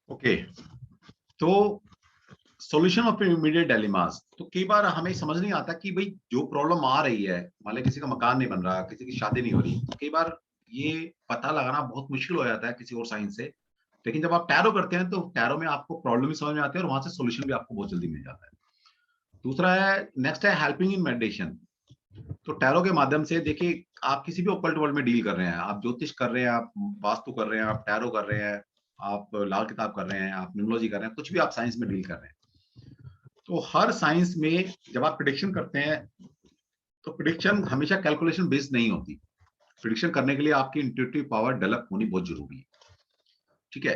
Okay, तो solution of immediate dilemmas. तो कई बार हमें समझ नहीं आता कि भाई जो प्रॉब्लम आ रही है, मान लीजिए किसी का मकान नहीं बन रहा, किसी की शादी नहीं हो रही, तो कई बार ये पता लगाना बहुत मुश्किल हो जाता है किसी और साइंस से। लेकिन जब आप टैरो करते हैं तो टैरो में आपको प्रॉब्लम भी समझ में आती है और वहां से सॉल्यूशन भी आपको बहुत जल्दी मिल जाता है। दूसरा है, नेक्स्ट है हेल्पिंग इन मेडिटेशन। तो टैरो के माध्यम से देखिए, आप किसी भी ओकल्ट वर्ल्ड में डील कर रहे हैं, आप ज्योतिष कर रहे हैं, आप वास्तु कर रहे हैं, आप टैरो कर रहे हैं, आप लाल किताब कर रहे हैं, आप न्यूमरोलॉजी कर रहे हैं, कुछ भी आप साइंस में डील कर रहे हैं। तो हर साइंस में जब आप प्रिडिक्शन करते हैं तो प्रिडिक्शन हमेशा कैलकुलेशन बेस्ड नहीं होती। प्रिडिक्शन करने के लिए आपकी इंट्यूटिव पावर डेवलप होनी बहुत जरूरी है। ठीक है,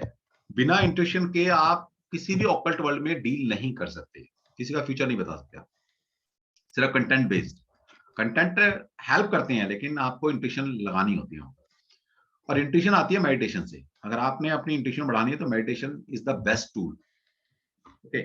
बिना इंट्यूशन के आप किसी भी ऑकल्ट वर्ल्ड में डील नहीं कर सकते, किसी का फ्यूचर नहीं बता सकते आप। सिर्फ कंटेंट बेस्ड कंटेंट हेल्प करते हैं, लेकिन आपको इंट्यूशन लगानी होती है। और इंट्यूशन आती है मेडिटेशन से। अगर आपने अपनी इंट्यूशन बढ़ानी है तो meditation is the best tool. Okay,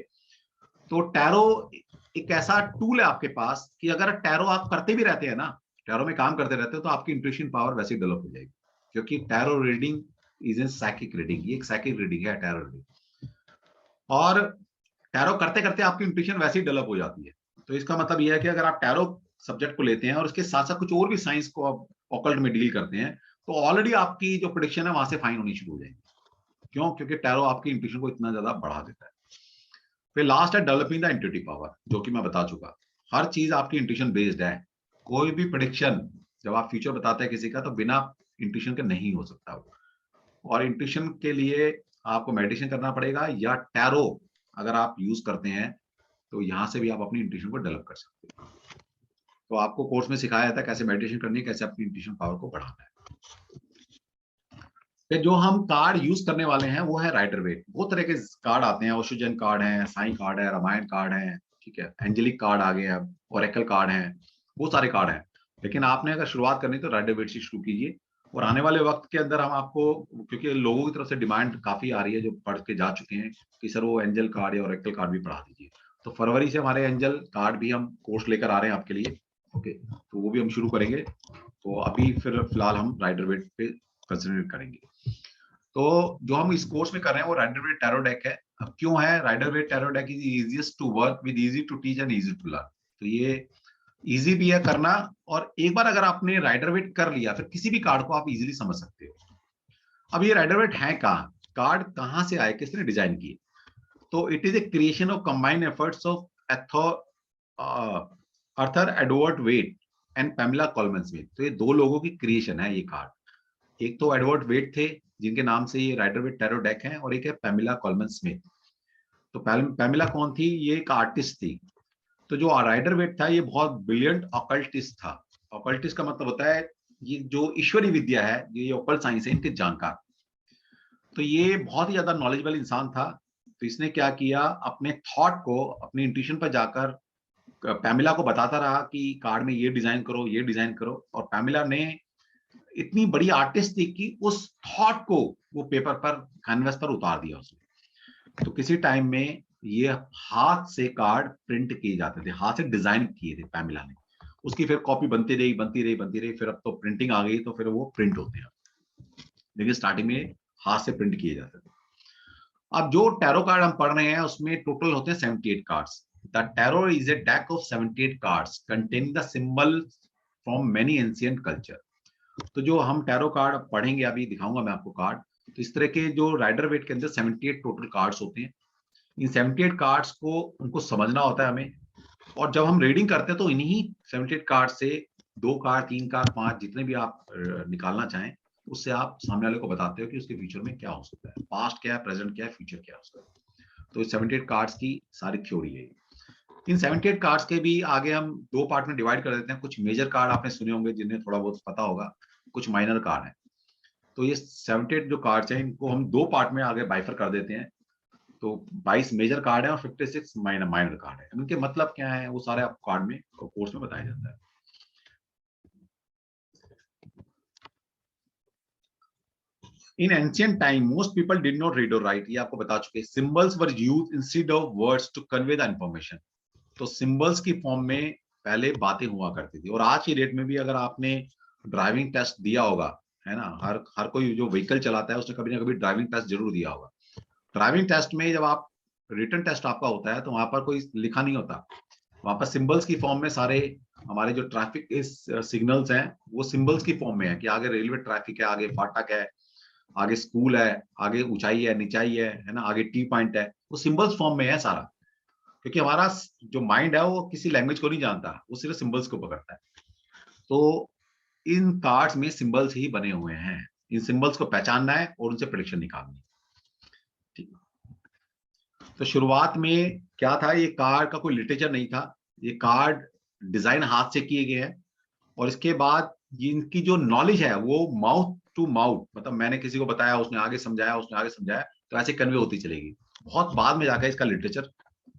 तो टैरो एक ऐसा टूल है आपके पास कि अगर टैरो आप करते भी रहते हैं ना, टैरो में काम करते रहते हो, तो आपकी इंट्यूशन पावर वैसे ही डेवलप हो जाएगी। क्योंकि tarot reading is in psychic reading, ये एक साइकिक रीडिंग है टैरो रीडिंग। और टैरो करते करते आपकी इंट्यूशन वैसे ही डेवलप हो जाती है। तो इसका मतलब यह है कि अगर आप टैरो सब्जेक्ट को लेते हैं और उसके साथ साथ कुछ और भी साइंस को आप ऑकल्ट में डील करते हैं, तो ऑलरेडी आपकी जो प्रोडिक्शन है वहां से फाइन होनी शुरू हो जाएगी। क्यों? क्योंकि टैरो आपकी इंट्यूशन को इतना ज्यादा बढ़ा देता है। फिर लास्ट है डेवलपिंग द इंट्यूटिव पावर, जो कि मैं बता चुका। हर चीज आपकी इंट्यूशन बेस्ड है। कोई भी प्रेडिक्शन जब आप फ्यूचर बताते हैं किसी का, तो बिना इंट्यूशन के नहीं हो सकता वो। और इंट्यूशन के लिए आपको मेडिटेशन करना पड़ेगा, या टैरो अगर आप यूज करते हैं तो यहां से भी आप अपनी इंट्यूशन को डेवलप कर सकते हैं। तो आपको कोर्स में सिखाया जाता है कैसे मेडिटेशन करनी है, कैसे अपनी इंट्यूशन पावर को बढ़ाना है। फिर जो हम कार्ड यूज करने वाले हैं वो है राइडर वेट। बहुत तरह के कार्ड आते हैं, ओशोजन कार्ड है, साई कार्ड है, रामायण कार्ड है, ठीक है, एंजेलिक कार्ड आ गए, अब ओरेकल कार्ड है, बहुत सारे कार्ड हैं। लेकिन आपने अगर शुरुआत करनी तो राइडर वेट से शुरू कीजिए। और आने वाले वक्त के अंदर हम आपको, क्योंकि लोगों की तरफ से डिमांड काफी आ रही है जो पढ़ के जा चुके हैं कि सर वो एंजल कार्ड या ओरेकल कार्ड भी पढ़ा दीजिए, तो फरवरी से हमारे एंजल कार्ड भी हम कोर्स लेकर आ रहे हैं आपके लिए। ओके, तो वो भी हम शुरू करेंगे। तो अभी फिर फिलहाल हम राइडर वेट पे कंसिडर करेंगे। तो जो हम इस कोर्स में कर रहे हैं वो राइडर वेट टैरो डेक है। अब क्यों है Rider Waite tarot deck? Is easiest to work with, easy to teach and easy to learn. तो ये इजी भी है करना, और एक बार अगर आपने राइडर वेट कर लिया फिर किसी भी कार्ड को आप इजीली समझ सकते हो। अब ये राइडर वेट है कहाँ, कार्ड कहाँ से आए, किसने डिजाइन किए? तो it is a creation of combined efforts of Arthur Edward Waite and Pamela Colman Smith. तो ये दो लोगों की क्रिएशन है ये कार्ड। एक तो एडवर्ड वेट थे, जिनके नाम से ये राइडर वेट टैरो डेक है, और एक है पैमिला कॉलमन स्मिथ। तो पैमिला कौन थी? ये एक आर्टिस्ट थी। तो जो राइडर वेट था ये बहुत ब्रिलियंट ऑकल्टिस्ट था। ऑकल्टिस्ट का मतलब होता है ये जो ईश्वरी विद्या है, ये ऑकल्ट साइंस है, इनके जानकार। तो ये बहुत ही ज्यादा नॉलेजेबल इंसान था। तो इसने क्या किया, अपने थॉट को अपनी इंट्यूशन पर जाकर पैमिला को बताता रहा कि कार्ड में ये डिजाइन करो, ये डिजाइन करो। और पैमिला ने इतनी बड़ी आर्टिस्ट थी कि उस थॉट को वो पेपर पर, कैनवस पर उतार दिया उसने। तो किसी टाइम में ये हाथ से कार्ड प्रिंट किए जाते थे, हाथ से डिजाइन किए थे पैमिला ने। उसकी फिर कॉपी बनती रही, बनती रही, बनती रही, फिर अब तो प्रिंटिंग आ गई, तो फिर वो प्रिंट होते हैं। लेकिन स्टार्टिंग में हाथ से प्रिंट किए जाते थे। अब जो टैरो कार्ड हम पढ़ रहे हैं उसमें टोटल होते हैं 78 cards. The tarot is a deck of 78 cards containing the symbol from many ancient culture. तो जो हम टैरो कार्ड पढ़ेंगे, अभी दिखाऊंगा मैं आपको कार्ड। तो इस तरह के जो राइडर वेट के अंदर 78 टोटल कार्ड्स होते हैं। इन 78 कार्ड्स को उनको समझना होता है हमें। और जब हम रीडिंग करते हैं तो इन्हीं 78 कार्ड से 2 कार्ड, 3 कार्ड, 5, जितने भी आप निकालना चाहें, उससे आप सामने वाले को बताते हो कि उसके फ्यूचर में क्या हो सकता है, पास्ट क्या है, प्रेजेंट क्या है, फ्यूचर क्या हो सकता है। तो 78 कार्ड्स की सारी थ्योरी है। इन 78 कार्ड्स के भी आगे हम 2 पार्ट में डिवाइड कर देते हैं। कुछ मेजर कार्ड आपने सुने होंगे, जिन्हें थोड़ा बहुत पता होगा, कुछ माइनर कार्ड है। तो ये 78 जो कार्ड्स हैं इनको हम 2 पार्ट में आगे बाइफर कर देते हैं। तो 22 मेजर कार्ड है और 56 माइनर माइनर कार्ड है। इनके मतलब क्या है वो सारे आपको कार्ड में, कोर्स में बताया जाता है। In ancient time most people did not read और राइट, ये आपको बता चुके। Symbols were used instead of words to convey the information. तो सिंबल्स की फॉर्म में पहले बातें हुआ करती थी। और आज की डेट में भी अगर आपने ड्राइविंग टेस्ट दिया होगा, है ना, हर हर कोई जो व्हीकल चलाता है उसने कभी ना कभी ड्राइविंग टेस्ट जरूर दिया होगा। ड्राइविंग टेस्ट में जब आप रिटन टेस्ट आपका होता है तो वहां पर कोई लिखा नहीं होता, वहां पर सिंबल्स की फॉर्म में सारे हमारे जो ट्रैफिक सिग्नल्स हैं वो सिंबल्स की फॉर्म में है कि आगे रेलवे ट्रैफिक है, आगे फाटक है, आगे स्कूल है, आगे ऊंचाई है, निचाई है ना, आगे टी पॉइंट है, वो सिंबल्स फॉर्म में है सारा। क्योंकि हमारा जो माइंड है वो किसी लैंग्वेज को नहीं जानता, वो सिर्फ सिंबल्स को पकड़ता है। तो इन कार्ड्स में सिंबल्स ही बने हुए हैं, इन सिंबल्स को पहचानना है और उनसे प्रेडिक्शन निकालनी है। ठीक। तो शुरुआत में क्या था, ये कार्ड का कोई लिटरेचर नहीं था, ये कार्ड डिजाइन हाथ से किए गए हैं। और इसके बाद इनकी जो नॉलेज है वो माउथ टू माउथ, मतलब मैंने किसी को बताया, उसने आगे समझाया, उसने आगे समझाया, तो ऐसे कन्वे होती चलेगी। बहुत बाद में जाकर इसका लिटरेचर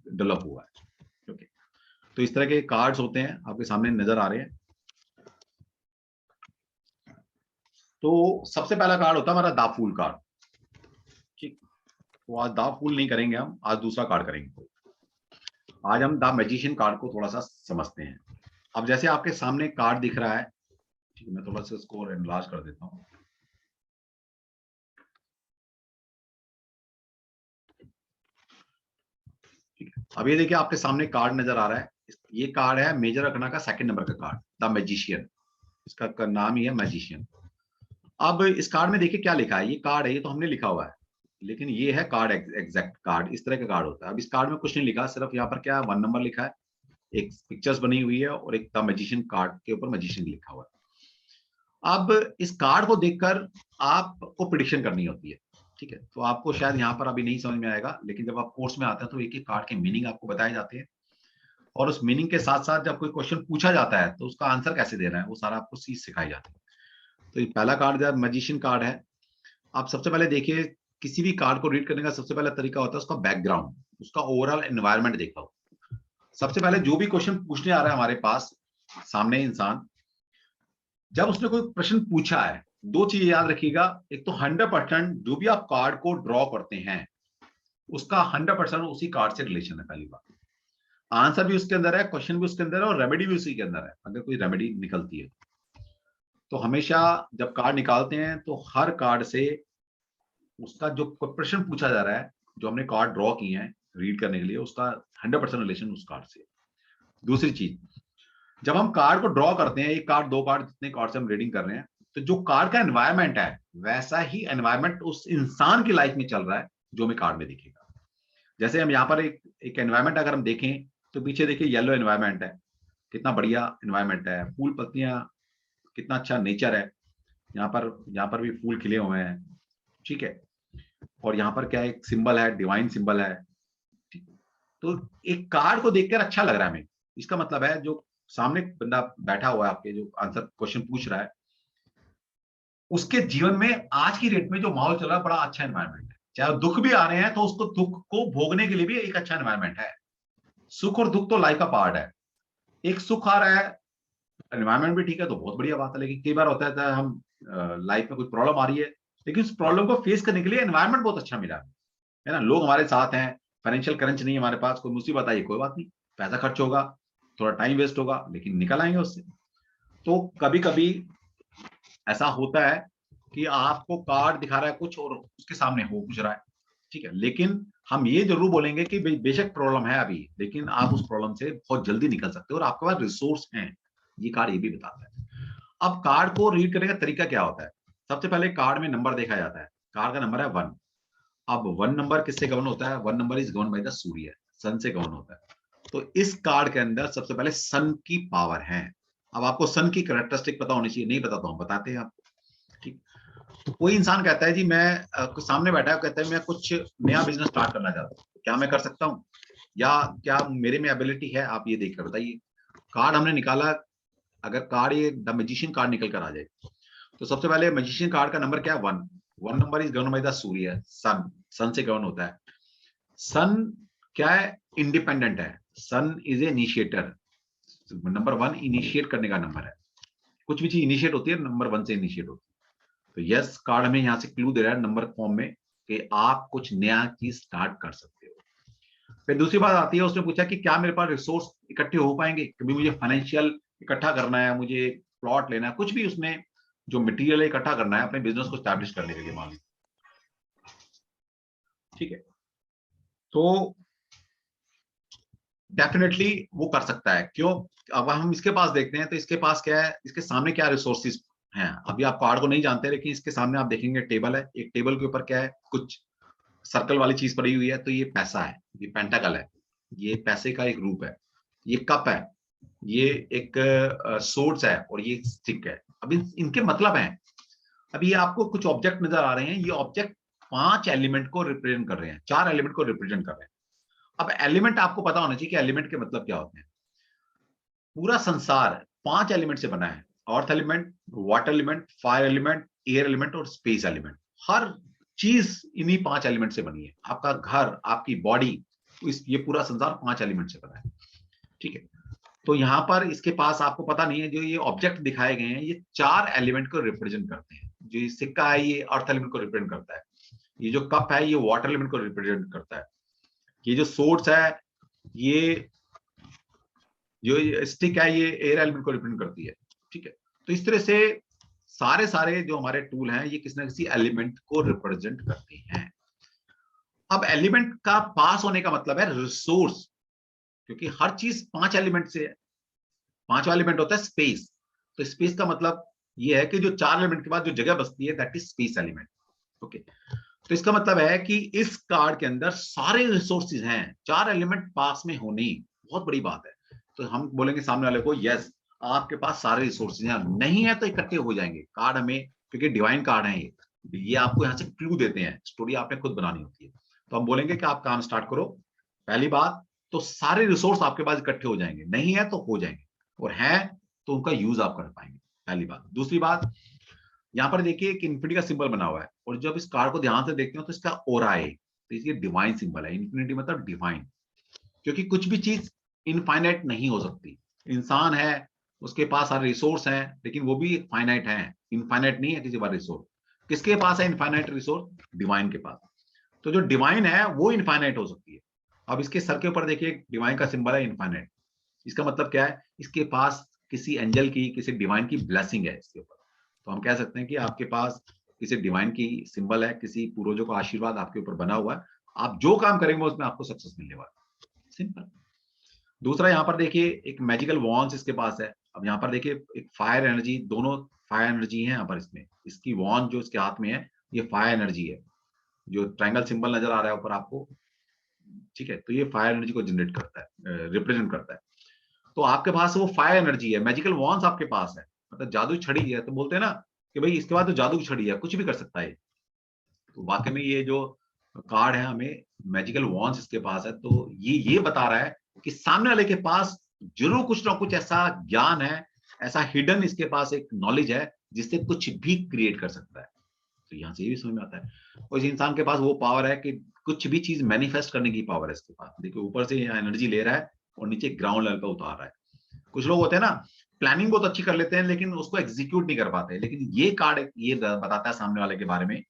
डेवलप हुआ है। ओके, तो इस तरह के कार्ड्स होते हैं, आपके सामने नजर आ रहे हैं। तो सबसे पहला कार्ड होता है हमारा दा फूल कार्ड। ठीक, तो आज दा फूल नहीं करेंगे हम, आज दूसरा कार्ड करेंगे। आज हम द मैजिशियन कार्ड को थोड़ा सा समझते हैं। अब जैसे आपके सामने कार्ड दिख रहा है, ठीक है, मैं थोड़ा सा इसको एनलार्ज कर देता हूँ। ठीक है, अब ये देखिए आपके सामने कार्ड नजर आ रहा है, ये कार्ड है मेजर अखना का सेकंड नंबर का कार्ड, द मैजिशियन, इसका नाम ही है मैजिशियन। अब इस कार्ड में देखिए क्या लिखा है, ये कार्ड है, ये तो हमने लिखा हुआ है, लेकिन ये है कार्ड, एग्जैक्ट कार्ड इस तरह का कार्ड होता है। अब इस कार्ड में कुछ नहीं लिखा, सिर्फ यहाँ पर क्या 1 नंबर लिखा है, एक पिक्चर्स बनी हुई है और एक द मैजिशियन कार्ड के ऊपर मैजिशियन लिखा हुआ है। अब इस कार्ड को देखकर आपको प्रिडिक्शन करनी होती है। ठीक है, तो आपको शायद यहाँ पर अभी नहीं समझ में आएगा, लेकिन जब आप कोर्स में आते हैं तो एक एक कार्ड के मीनिंग आपको बताए जाते हैं, और उस मीनिंग के साथ साथ जब कोई क्वेश्चन पूछा जाता है तो उसका आंसर कैसे देना है वो सारा आपको चीज सिखाई जाती है। तो ये पहला कार्ड जब मैजिशियन कार्ड है, आप सबसे पहले देखिए, किसी भी कार्ड को रीड करने का सबसे पहला तरीका होता है उसका बैकग्राउंड, उसका ओवरऑल एनवायरमेंट देखा। सबसे पहले जो भी क्वेश्चन पूछने आ रहा है हमारे पास सामने इंसान, जब उसने कोई प्रश्न पूछा है, दो चीजें याद रखिएगा। एक तो 100% जो भी आप कार्ड को ड्रॉ करते हैं उसका 100% उसी कार्ड से रिलेशन है। पहली बात, आंसर भी उसके अंदर है, क्वेश्चन भी उसके अंदर है, और रेमेडी भी उसी के अंदर है, अगर कोई रेमेडी निकलती है। तो हमेशा जब कार्ड निकालते हैं तो हर कार्ड से उसका जो प्रश्न पूछा जा रहा है, जो हमने कार्ड ड्रॉ किए हैं रीड करने के लिए, उसका 100% रिलेशन उस कार्ड से। दूसरी चीज, जब हम कार्ड को ड्रॉ करते हैं, एक कार्ड, दो कार्ड, जितने कार्ड से हम रीडिंग कर रहे हैं, तो जो कार्ड का एनवायरमेंट है वैसा ही एनवायरमेंट उस इंसान की लाइफ में चल रहा है जो हमें कार्ड में दिखेगा। जैसे हम यहाँ पर एक एनवायरमेंट अगर हम देखें तो पीछे देखिए येलो एनवायरमेंट है, कितना बढ़िया एनवायरमेंट है, फूल पत्तियां, कितना अच्छा नेचर है, यहाँ पर भी फूल खिले हुए हैं। ठीक है, और यहाँ पर क्या है, एक सिंबल है, डिवाइन सिंबल है। ठीक, तो एक कार्ड को देखकर अच्छा लग रहा है हमें, इसका मतलब है जो सामने बंदा बैठा हुआ है आपके, जो आंसर क्वेश्चन पूछ रहा है, उसके जीवन में आज की डेट में जो माहौल चल रहा है बड़ा अच्छा एनवायरमेंट है। चाहे दुख भी आ रहे हैं तो उसको दुख को भोगने के लिए भी एक अच्छा एनवायरमेंट है। सुख और दुख तो लाइफ का पार्ट है। एक सुख आ रहा है, एनवायरमेंट भी ठीक है तो बहुत बढ़िया बात है, लेकिन कई बार होता है हम लाइफ में कोई प्रॉब्लम आ रही है, लेकिन उस प्रॉब्लम को फेस करने के लिए एनवायरमेंट बहुत अच्छा मिला है ना, लोग हमारे साथ हैं, फाइनेंशियल क्रंच नहीं है हमारे पास, कोई मुसीबत आई कोई बात नहीं, पैसा खर्च होगा, थोड़ा टाइम वेस्ट होगा, लेकिन निकल आएंगे उससे। तो कभी कभी ऐसा होता है कि आपको कार्ड दिखा रहा है कुछ और उसके सामने हो कुछ रहा है। ठीक है, लेकिन हम ये जरूर बोलेंगे कि बेशक प्रॉब्लम है अभी, लेकिन आप उस प्रॉब्लम से बहुत जल्दी निकल सकते हो और आपके पास रिसोर्स हैं, ये कार्ड ये भी बताता है। अब कार्ड को रीड करने का तरीका क्या होता है, सबसे पहले कार्ड में नंबर देखा जाता है, कार्ड का नंबर है 1। अब 1 नंबर किससे गवर्न होता है, 1 number is govern by the Surya, sun से गवर्न होता है। तो इस कार्ड के अंदर सबसे पहले सन की पावर है। अब आपको सन की कैरेक्टरिस्टिक पता होनी चाहिए, नहीं पता तो हम बताते हैं आपको। ठीक, तो कोई इंसान कहता है जी मैं कुछ सामने बैठा है, कहता है मैं कुछ नया बिजनेस स्टार्ट करना चाहता हूँ, क्या मैं कर सकता हूँ, या क्या मेरे में एबिलिटी है, आप ये देखकर बताइए। कार्ड हमने निकाला, अगर कार्ड ये द मैजिशियन कार्ड निकल कर आ जाए, तो सबसे पहले मैजिशियन कार्ड का नंबर क्या है, 1। 1 number is govern by the Surya, sun, sun से गवर्न होता है। सन क्या है, इंडिपेंडेंट है, sun is a initiator. Number 1 initiate करने का नंबर है, कुछ भी चीज इनिशिएट होती है नंबर 1 से इनिशिएट होती है। तो यस कार्ड हमें यहाँ से क्लू दे रहा है नंबर फॉर्म में कि आप कुछ नया चीज स्टार्ट कर सकते हो। फिर दूसरी बात आती है, उसने पूछा कि क्या मेरे पास रिसोर्स इकट्ठे हो पाएंगे, कभी मुझे फाइनेंशियल इकट्ठा करना है, मुझे प्लॉट लेना है, कुछ भी उसने जो मटेरियल इकट्ठा करना है अपने बिजनेस को स्टैब्लिश करने के लिए, मान लीजिए। ठीक है, तो डेफिनेटली वो कर सकता है। क्यों? अब हम इसके पास देखते हैं तो इसके पास क्या है, इसके सामने क्या रिसोर्सेज हैं। अभी आप कार्ड को नहीं जानते, लेकिन इसके सामने आप देखेंगे टेबल है, एक टेबल के ऊपर क्या है, कुछ सर्कल वाली चीज पड़ी हुई है, तो ये पैसा है, ये पेंटाकल है, ये पैसे का एक रूप है, ये कप है, ये एक सोर्स है, और ये स्टिक है। अभी इनके मतलब है, अभी आपको कुछ ऑब्जेक्ट नजर आ रहे हैं, ये ऑब्जेक्ट 5 एलिमेंट को रिप्रेजेंट कर रहे हैं, 4 एलिमेंट को रिप्रेजेंट कर रहे हैं। अब एलिमेंट आपको पता होना चाहिए कि एलिमेंट के मतलब क्या होते हैं। पूरा संसार 5 एलिमेंट से बना है, earth element, water element, fire element, air element और स्पेस एलिमेंट। हर चीज इन्हीं 5 एलिमेंट से बनी है। आपका घर, आपकी बॉडी, ये पूरा संसार 5 एलिमेंट से बना है। ठीक है, तो यहां पर इसके पास आपको पता नहीं है, जो ये ऑब्जेक्ट दिखाए गए हैं ये 4 एलिमेंट को रिप्रेजेंट करते हैं। जो ये सिक्का है ये अर्थ एलिमेंट को रिप्रेजेंट करता है, ये जो कप है ये वाटर एलिमेंट को रिप्रेजेंट करता है, ये जो सोर्स है, ये जो स्टिक है ये एयर एलिमेंट को रिप्रेजेंट करती है। ठीक है, तो इस तरह से सारे सारे जो हमारे टूल हैं ये किसी ना किसी एलिमेंट को रिप्रेजेंट करते हैं। अब एलिमेंट का पास होने का मतलब है रिसोर्स, क्योंकि हर चीज 5 एलिमेंट से है। 5वां एलिमेंट होता है स्पेस, तो स्पेस का मतलब ये है कि जो 4 एलिमेंट के बाद जो जगह बचती है that is space element. Okay, तो इसका मतलब है कि इस कार्ड के अंदर सारे रिसोर्सेज हैं, 4 एलिमेंट पास में होने, बहुत बड़ी बात है। तो हम बोलेंगे सामने वाले को यस आपके पास सारे रिसोर्सेज हैं, नहीं है तो इकट्ठे हो जाएंगे कार्ड हमें, क्योंकि डिवाइन कार्ड है ये आपको यहाँ से क्लू देते हैं, स्टोरी आपने खुद बनानी होती है। तो हम बोलेंगे कि आप काम स्टार्ट करो। पहली बात तो सारे रिसोर्स आपके पास इकट्ठे हो जाएंगे, नहीं है तो हो जाएंगे, और है तो उनका यूज आप कर पाएंगे। पहली बात। दूसरी बात, यहाँ पर देखिए एक इन्फिनिटी का सिंबल बना हुआ है, और जब इस कार्ड को ध्यान से देखते हो तो इसका ओरा है, तो इसलिए डिवाइन सिंबल है। इन्फिनिटी मतलब डिवाइन, क्योंकि कुछ भी चीज इनफाइनाइट नहीं हो सकती। इंसान है, उसके पास सारे रिसोर्स हैं, लेकिन वो भी फाइनाइट है, इनफाइनाइट नहीं है किसी पास रिसोर्स। किसके पास है इनफाइनाइट रिसोर्स? डिवाइन के पास। तो जो डिवाइन है वो इनफाइनाइट हो सकती है। अब इसके सर के ऊपर देखिए डिवाइन का सिंबल है इनफाइनाइट, इसका मतलब क्या है? इसके पास किसी एंजल की, किसी डिवाइन की ब्लेसिंग है इसके ऊपर। तो हम कह सकते हैं कि आपके पास किसी डिवाइन की सिंबल है, किसी पूर्वजों का आशीर्वाद आपके ऊपर बना हुआ है, आप जो काम करेंगे उसमें आपको सक्सेस मिलने वाला है। सिंपल। दूसरा, यहाँ पर देखिए एक मैजिकल वॉन्स इसके पास है। अब यहाँ पर देखिए एक फायर एनर्जी, दोनों फायर एनर्जी है यहाँ पर इसमें। इसकी वॉन्ड जो इसके हाथ में है ये फायर एनर्जी है, जो ट्रायंगल सिंबल नजर आ रहा है ऊपर आपको। ठीक है, तो ये फायर एनर्जी को जनरेट करता है, रिप्रेजेंट करता है। तो आपके पास वो फायर एनर्जी है, मैजिकल वॉन्स आपके पास है, मतलब जादू छड़ी है। तो बोलते हैं ना कि भाई इसके बाद तो जादू की छड़ी है, कुछ भी कर सकता है। तो वाकई में ये जो कार्ड है हमें मैजिकल वॉन्स इसके पास है, तो ये बता रहा है कि सामने वाले के पास जरूर कुछ ना कुछ ऐसा ज्ञान है, ऐसा हिडन इसके पास एक नॉलेज है जिससे कुछ भी क्रिएट कर सकता है। तो यहाँ से ये भी समझ में आता है, और इस इंसान के पास वो पावर है कि कुछ भी चीज मैनिफेस्ट करने की पावर है इसके पास। देखिए ऊपर से एनर्जी ले रहा है और नीचे ग्राउंड लेवल पे उतार रहा है। कुछ लोग होते हैं ना, प्लानिंग बहुत अच्छी कर लेते हैं लेकिन उसको एग्जीक्यूट नहीं कर पाते, लेकिन ये कार्ड ये बताता है सामने वाले के बारे में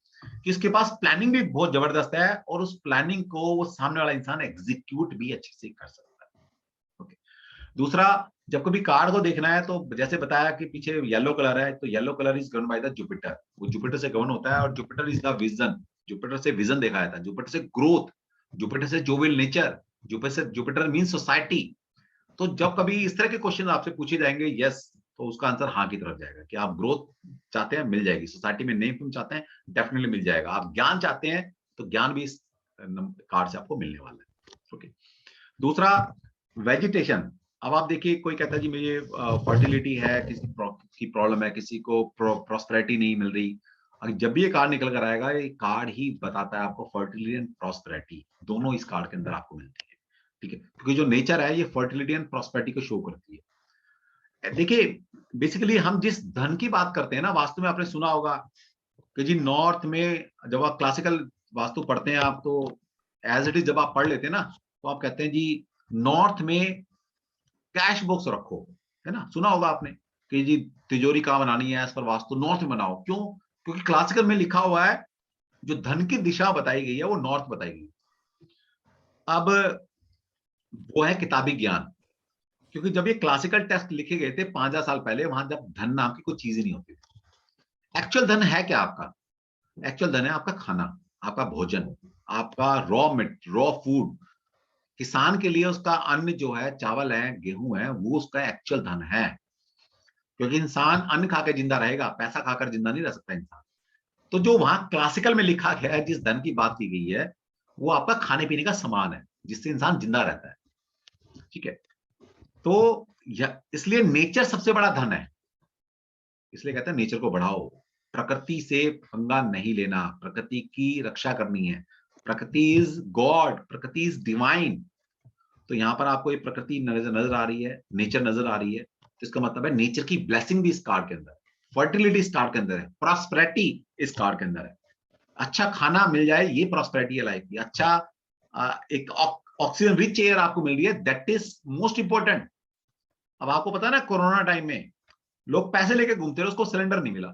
कि उसके पास प्लानिंग भी बहुत जबरदस्त है, और उस प्लानिंग को वो सामने वाला इंसान एग्जीक्यूट भी अच्छे से कर सकता है। ओके। दूसरा, जब कभी कार्ड को देखना है तो जैसे बताया कि पीछे येलो कलर है, तो yellow colour is govern by the Jupiter, वो जुपिटर से गवर्न होता है, और Jupiter is the vision, Jupiter से विजन देखा जाता है, जुपिटर से ग्रोथ, जुपिटर से jovial nature, Jupiter mean society. तो जब कभी इस तरह के क्वेश्चन आपसे पूछे जाएंगे यस, तो उसका आंसर हाँ की तरफ जाएगा कि आप ग्रोथ चाहते हैं मिल जाएगी, सोसाइटी में नेम तुम चाहते हैं डेफिनेटली मिल जाएगा, आप ज्ञान चाहते हैं तो ज्ञान भी इस कार्ड से आपको मिलने वाला है। ओके। दूसरा, वेजिटेशन। अब आप देखिए कोई कहता है जी मुझे फर्टिलिटी है, किसी की प्रॉब्लम है, किसी को प्रॉस्पेरिटी नहीं मिल रही। और जब भी ये कार्ड निकल कर आएगा, ये कार्ड ही बताता है आपको फर्टिलिटी एंड प्रॉस्पेरिटी दोनों इस कार्ड के अंदर आपको मिलती है। ठीक है, क्योंकि जो नेचर है ये फर्टिलिटी एंड प्रॉस्पेरिटी को शो करती है। देखिए बेसिकली हम जिस धन की बात करते हैं ना, वास्तु में आपने सुना होगा कि जी नॉर्थ में जब आप क्लासिकल वास्तु पढ़ते हैं आप, तो एज इट इज जब आप पढ़ लेते हैं ना, तो आप कहते हैं जी नॉर्थ में कैश बॉक्स रखो, है ना, सुना होगा आपने कि जी तिजोरी कहाँ बनानी है एज पर वास्तु नॉर्थ में बनाओ। क्यों? क्योंकि क्लासिकल में लिखा हुआ है जो धन की दिशा बताई गई है वो नॉर्थ बताई गई। अब वो है किताबी ज्ञान, क्योंकि जब ये क्लासिकल टेक्स्ट लिखे गए थे 5000 साल पहले, वहां जब धन नाम की कोई चीज ही नहीं होती थी। एक्चुअल धन है क्या आपका? एक्चुअल धन है आपका खाना, आपका भोजन, आपका रॉ फूड, किसान के लिए उसका अन्न जो है, चावल है, गेहूं है, वो उसका एक्चुअल धन है। क्योंकि इंसान अन्न खाकर जिंदा रहेगा, पैसा खाकर जिंदा नहीं रह सकता इंसान। तो जो वहां क्लासिकल में लिखा गया है, जिस धन की बात की गई है, वो आपका खाने पीने का सामान है, जिससे इंसान जिंदा रहता है। ठीक है। तो इसलिए नेचर सबसे बड़ा धन है। इसलिए कहते हैं नेचर को बढ़ाओ, प्रकृति से पंगा नहीं लेना, प्रकृति की रक्षा करनी है। प्रकृति इज गॉड, प्रकृति इज डिवाइन। तो यहां पर आपको ये प्रकृति नजर आ रही है, नेचर नजर आ रही है, तो इसका मतलब है नेचर की ब्लेसिंग भी इस कार्ड के अंदर है, फर्टिलिटी इस कार्ड के अंदर है, प्रॉस्पेरिटी इस कार्ड के अंदर है। अच्छा खाना मिल जाए, ये प्रॉस्पेरिटी है लाइफ की। अच्छा एक ऑक्सीजन रिच एयर आपको मिल रही है, दैट इज मोस्ट इंपॉर्टेंट। अब आपको पता है ना, कोरोना टाइम में लोग पैसे लेके घूमते रहे, उसको सिलेंडर नहीं मिला,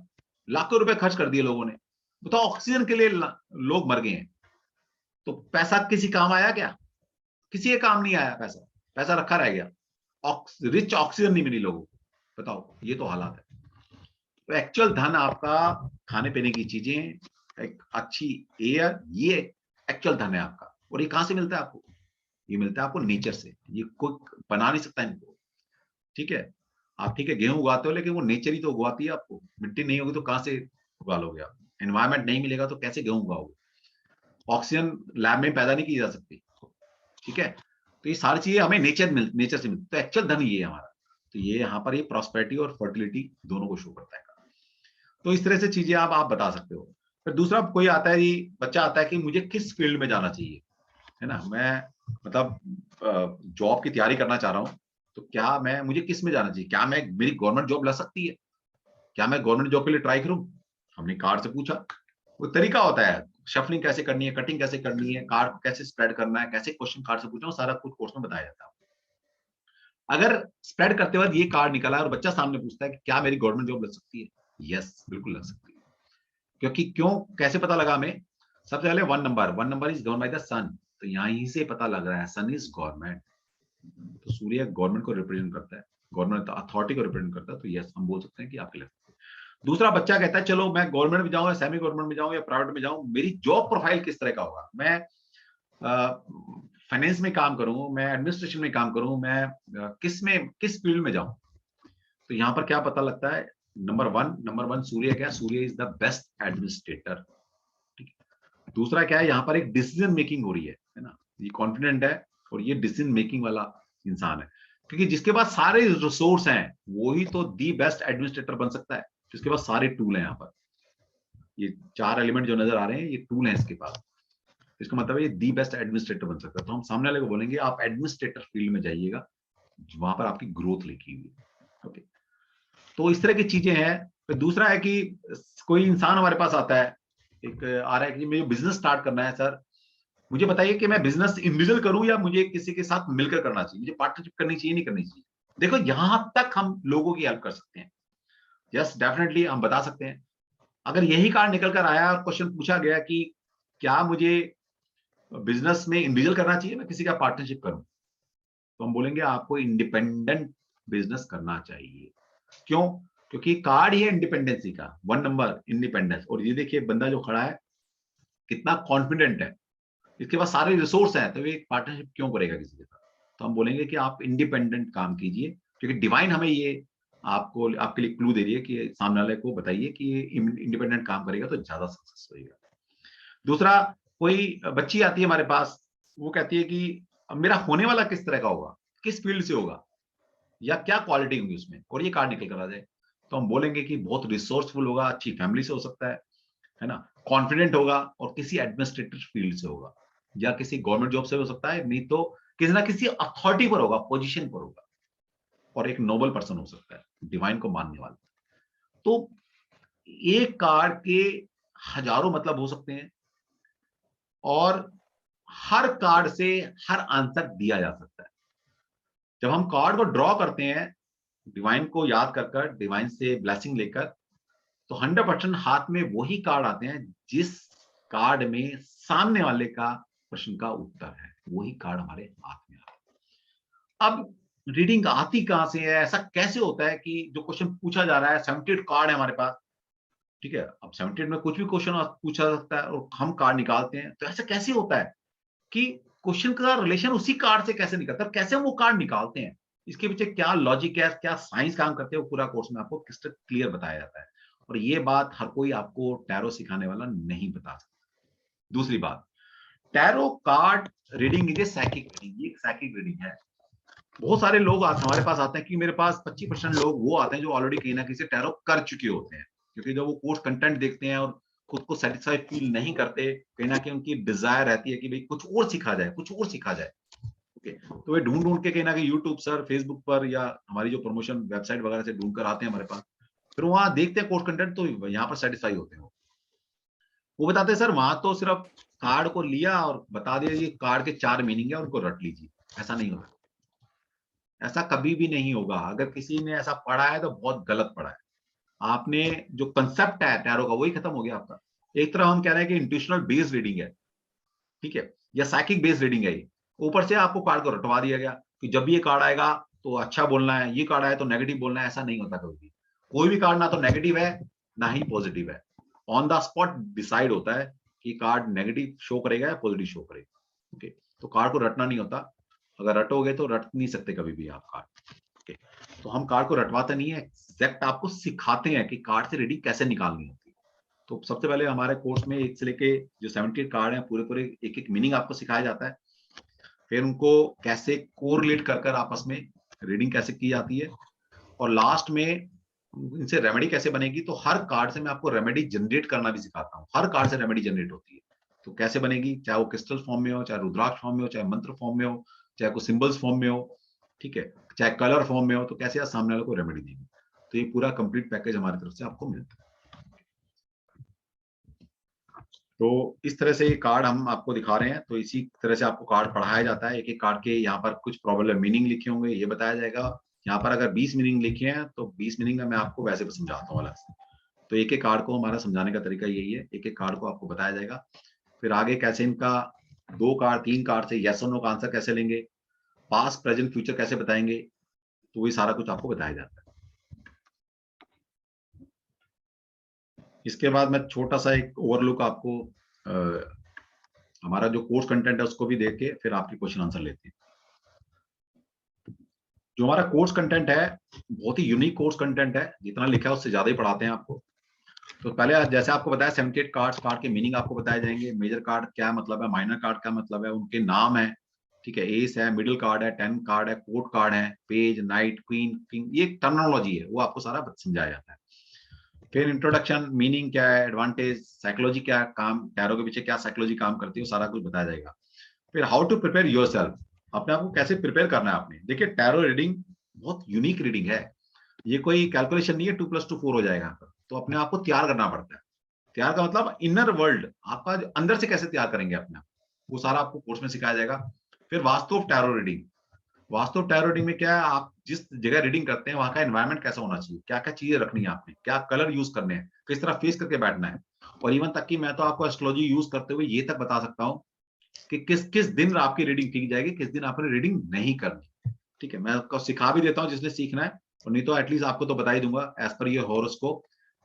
लाखों रुपए खर्च कर दिए लोगों ने। बताओ, ऑक्सीजन के लिए लोग मर गए हैं। तो पैसा किसी काम आया क्या? किसी के काम नहीं आया पैसा, पैसा रखा रह गया। रिच ऑक्सीजन नहीं मिली लोगों को। बताओ, ये तो हालात है। तो एक्चुअल धन आपका खाने पीने की चीजें, एक अच्छी एयर, ये एक्चुअल धन है आपका। और ये कहां से मिलता है आपको? ये मिलता है आपको नेचर से। ये कोई बना नहीं सकता इनको। ठीक है। आप ठीक है गेहूं उगाते हो, लेकिन वो नेचर ही तो उगवाती है आपको। मिट्टी नहीं होगी तो कहां से उगा लोगे आप? एनवायरमेंट नहीं मिलेगा तो कैसे गेहूं उगाओगे? ऑक्सीजन लैब में पैदा नहीं की जा सकती। ठीक है। तो ये सारी चीजें हमें नेचर से मिलती। तो एक्चुअल धन ये है हमारा। तो ये यहाँ पर ये प्रॉस्पेरिटी और फर्टिलिटी दोनों को शो करता है। तो इस तरह से चीजें आप बता सकते हो। फिर दूसरा कोई आता है, ये बच्चा आता है कि मुझे किस फील्ड में जाना चाहिए, है ना, मैं मतलब जॉब की तैयारी करना चाह रहा हूँ। तो क्या मैं, मुझे किस में जाना चाहिए? क्या मैं, मेरी गवर्नमेंट जॉब लग सकती है? क्या मैं गवर्नमेंट जॉब के लिए ट्राई करूं? हमने कार्ड से पूछा। वो तरीका होता है, शफलिंग कैसे करनी है, कटिंग कैसे करनी है, कार्ड को कैसे स्प्रेड करना है, कैसे क्वेश्चन कार्ड से पूछना, सारा कुछ कोर्स में बताया जाता है। अगर स्प्रेड करते वक्त ये कार्ड निकला और बच्चा सामने पूछता है कि क्या मेरी गवर्नमेंट जॉब लग सकती है, यस बिल्कुल लग सकती है। क्योंकि क्यों, कैसे पता लगा हमें? सबसे पहले one number is govern by the sun. तो यहीं से पता लग रहा है सन इज गवर्नमेंट। तो सूर्य गवर्नमेंट को रिप्रेजेंट करता है, गवर्नमेंट अथॉरिटी को रिप्रेजेंट करता है। तो यस, हम बोल सकते हैं कि आपके लग सकते हैं। दूसरा बच्चा कहता है चलो मैं गवर्नमेंट में जाऊं या सेमी गवर्नमेंट में जाऊं या प्राइवेट में जाऊं, मेरी जॉब प्रोफाइल किस तरह का होगा? मैं फाइनेंस में काम करूं, मैं एडमिनिस्ट्रेशन में काम करूं, मैं किस फील्ड में जाऊं? तो यहाँ पर क्या पता लगता है? नंबर वन सूर्य क्या? सूर्य इज द बेस्ट एडमिनिस्ट्रेटर। ठीक है। दूसरा क्या है, यहाँ पर एक डिसीजन मेकिंग हो रही है ना, ये कॉन्फिडेंट है और ये डिसीजन मेकिंग वाला इंसान है। क्योंकि जिसके पास सारे रिसोर्स हैं, वो ही तो दी बेस्ट एडमिनिस्ट्रेटर बन सकता है, जिसके पास सारे टूल हैं। यहाँ पर ये चार एलिमेंट जो नजर आ रहे हैं, ये टूल हैं इसके पास। इसका मतलब है ये दी बेस्ट एडमिनिस्ट्रेटर बन सकता है। तो हम सामने वाले को बोलेंगे आप एडमिनिस्ट्रेटर फील्ड में जाइएगा, वहां पर आपकी ग्रोथ लिखी हुई है। ओके। तो इस तरह की चीजें हैं। फिर दूसरा है कि कोई इंसान हमारे पास आता है, एक आ रहा है कि मुझे बिजनेस स्टार्ट करना है सर, मुझे बताइए कि मैं बिजनेस इंडिविजुअल करूं या मुझे किसी के साथ मिलकर करना चाहिए, मुझे पार्टनरशिप करनी चाहिए नहीं करनी चाहिए? देखो, यहां तक हम लोगों की हेल्प कर सकते हैं। यस डेफिनेटली हम बता सकते हैं। अगर यही कार्ड निकल कर आया और क्वेश्चन पूछा गया कि क्या मुझे बिजनेस में इंडिविजुअल करना चाहिए, मैं किसी का पार्टनरशिप करूं, तो हम बोलेंगे आपको इंडिपेंडेंट बिजनेस करना चाहिए। क्यों? क्योंकि कार्ड ही है इंडिपेंडेंसी का, वन नंबर इंडिपेंडेंस। और ये देखिए बंदा जो खड़ा है कितना कॉन्फिडेंट है, इसके पास सारे रिसोर्स हैं, तो ये पार्टनरशिप क्यों करेगा किसी के साथ? तो हम बोलेंगे कि आप इंडिपेंडेंट काम कीजिए, क्योंकि डिवाइन हमें ये आपको आपके लिए क्लू दे रही है कि सामने वाले को बताइए कि ये इंडिपेंडेंट काम करेगा तो ज्यादा सक्सेस होगा। दूसरा, कोई बच्ची आती है हमारे पास, वो कहती है कि मेरा होने वाला किस तरह का होगा, किस फील्ड से होगा, या क्या क्वालिटी होगी उसमें, और ये कार्ड निकल कर आ जाए, तो हम बोलेंगे कि बहुत रिसोर्सफुल होगा, अच्छी फैमिली से हो सकता है ना, कॉन्फिडेंट होगा और किसी एडमिनिस्ट्रेटिव फील्ड से होगा, या किसी गवर्नमेंट जॉब से हो सकता है, नहीं तो किसी ना किसी अथॉरिटी पर होगा, पोजीशन पर होगा, और एक नोबल पर्सन हो सकता है, डिवाइन को मानने वाला। तो एक कार्ड के हजारों मतलब हो सकते हैं, और हर कार्ड से हर आंसर दिया जा सकता है। जब हम कार्ड को ड्रॉ करते हैं, डिवाइन को याद कर डिवाइन से ब्लेसिंग लेकर, तो 100% हाथ में वही कार्ड आते हैं जिस कार्ड में सामने वाले का प्रश्न का उत्तर है, वही कार्ड हमारे हाथ में आता है। अब रीडिंग आती कहां से है, ऐसा कैसे होता है कि जो क्वेश्चन पूछा जा रहा है, 78 कार्ड है हमारे पास, ठीक है, अब 78 में कुछ भी क्वेश्चन पूछा सकता है और हम कार्ड निकालते हैं, तो ऐसा कैसे होता है कि क्वेश्चन का रिलेशन उसी कार्ड से कैसे निकलता है, कैसे हम वो कार्ड निकालते हैं? इसके पीछे क्या लॉजिक है, क्या साइंस काम करते हैं, वो पूरा कोर्स में आपको क्रिस्टल क्लियर बताया जाता है। और ये बात हर कोई आपको टैरो सिखाने वाला नहीं बता सकता। दूसरी बात, tarot card reading is a psychic reading, ये एक साइकिक रीडिंग है। बहुत सारे लोग हमारे पास आते हैं कि मेरे पास 25% लोग वो आते हैं जो ऑलरेडी कहीं ना कहीं से टैरो कर चुके होते हैं, क्योंकि जब वो कोर्स कंटेंट देखते हैं और खुद को सेटिस्फाइड फील नहीं करते, कहीं ना कहीं उनकी डिजायर रहती है कि भाई कुछ और सीखा जाए, कुछ और सीखा जाए। ओके, तो वे ढूंढ ढूंढ के कहीं ना कहीं यूट्यूब सर, फेसबुक पर या हमारी जो प्रमोशन वेबसाइट वगैरह से ढूंढ कर आते हैं हमारे पास। फिर वहां देखते हैं कोर्स कंटेंट, तो यहाँ पर सेटिस्फाई होते हैं। वो बताते हैं सर वहां तो सिर्फ कार्ड को लिया और बता दिया ये कार्ड के 4 मीनिंग है, उनको रट लीजिए। ऐसा नहीं होता, ऐसा कभी भी नहीं होगा। अगर किसी ने ऐसा पढ़ा है तो बहुत गलत पढ़ा है। आपने जो कंसेप्ट है टैरो का, वही खत्म हो गया आपका। एक तरह हम कह रहे हैं कि इंट्यूशनल बेस्ड रीडिंग है, ठीक है, या साइकिक बेस्ड रीडिंग है ये। ऊपर से आपको कार्ड को रटवा दिया गया कि जब भी ये कार्ड आएगा तो अच्छा बोलना है, ये कार्ड आए तो नेगेटिव बोलना है। ऐसा नहीं होता कभी भी। कोई भी कार्ड ना तो नेगेटिव है ना ही पॉजिटिव है। ऑन द स्पॉट डिसाइड होता है कि कार्ड नेगेटिव शो करेगा या पॉजिटिव शो करेगा। ओके, तो कार्ड को रटना नहीं होता। अगर रटोगे तो रट नहीं सकते कभी भी आप कार्ड। ओके, तो हम कार्ड को रटवाते नहीं है, एग्जैक्ट आपको सिखाते हैं कि कार्ड से रीडिंग कैसे निकालनी होती है। तो सबसे पहले हमारे कोर्स में एक से लेके जो 78 कार्ड है, पूरे पूरे एक एक मीनिंग आपको सिखाया जाता है। फिर उनको कैसे कोरिलेट कर कर आपस में रीडिंग कैसे की जाती है, और लास्ट में इनसे रेमेडी कैसे बनेगी। तो हर कार्ड से मैं आपको रेमेडी जनरेट करना भी सिखाता हूँ। हर कार्ड से रेमेडी जनरेट होती है, तो कैसे बनेगी, चाहे वो क्रिस्टल फॉर्म में हो, चाहे रुद्राक्ष फॉर्म में हो, चाहे मंत्र फॉर्म में हो, चाहे कोई सिंबल्स फॉर्म में हो, ठीक है, चाहे कलर फॉर्म में हो, तो कैसे आप सामने वाले को रेमेडी देंगे। तो ये पूरा कंप्लीट पैकेज हमारी तरफ से आपको मिलता है। तो इस तरह से ये कार्ड हम आपको दिखा रहे हैं। तो इसी तरह से आपको कार्ड पढ़ाया जाता है। एक एक कार्ड के यहाँ पर कुछ प्रॉब्लम मीनिंग लिखे होंगे, ये बताया जाएगा। यहाँ पर अगर 20 मीनिंग लिखे हैं तो 20 मीनिंग में मैं आपको वैसे भी समझाता हूँ अलग से। तो एक एक कार्ड को हमारा समझाने का तरीका यही है, एक एक कार्ड को आपको बताया जाएगा। फिर आगे कैसे इनका 2 कार्ड 3 कार्ड से यस और नो का आंसर कैसे लेंगे, पास्ट प्रेजेंट फ्यूचर कैसे बताएंगे, तो ये सारा कुछ आपको बताया जाता है। इसके बाद मैं छोटा सा एक ओवरलुक आपको हमारा जो कोर्स कंटेंट है उसको भी देख के फिर आपके क्वेश्चन आंसर लेते हैं। जो हमारा कोर्स कंटेंट है बहुत ही यूनिक कोर्स कंटेंट है, जितना लिखा है उससे ज्यादा ही पढ़ाते हैं आपको। तो पहले जैसे आपको बताया 78 कार्ड्स, कार्ड के मीनिंग आपको बताए जाएंगे। मेजर कार्ड क्या मतलब है, माइनर कार्ड क्या मतलब है, उनके नाम है, ठीक है, एस है, मिडिल कार्ड है, 10 कार्ड है, कोर्ट कार्ड है, पेज, नाइट, क्वीन, किंग, ये टर्मिनोलॉजी है, वो आपको सारा समझाया जाता है। फिर इंट्रोडक्शन, मीनिंग क्या है, एडवांटेज, साइकोलॉजी क्या काम, टैरो के पीछे क्या साइकोलॉजी काम करती है, सारा कुछ बताया जाएगा। फिर हाउ टू प्रिपेयर योरसेल्फ, अपने आप को कैसे प्रिपेयर करना है आपने। देखिए टैरो रीडिंग बहुत यूनिक रीडिंग है, ये कोई कैलकुलेशन नहीं है 2+2 4 हो जाएगा। तो अपने आप को तैयार करना पड़ता है। तैयार का मतलब इनर वर्ल्ड आपका अंदर से कैसे तैयार करेंगे अपने आप, वो सारा आपको कोर्स में सिखाया जाएगा। फिर vastu of tarot reading, vastu of tarot reading में क्या है, आप जिस जगह रीडिंग करते हैं वहां का एनवायरनमेंट कैसा होना चाहिए, क्या क्या चीजें रखनी है आपने, क्या कलर यूज करने हैं, किस तरह फेस करके बैठना है। और इवन तक कि मैं तो आपको एस्ट्रोलॉजी यूज करते हुए ये तक बता सकता हूँ कि किस किस दिन आपकी रीडिंग ठीक जाएगी, किस दिन आपने रीडिंग नहीं करनी। ठीक है, मैं आपको सिखा भी देता हूँ जिसने सीखना है, और नहीं तो एटलीस्ट आपको तो बता ही दूंगा एज पर योर हॉरोस्कोप,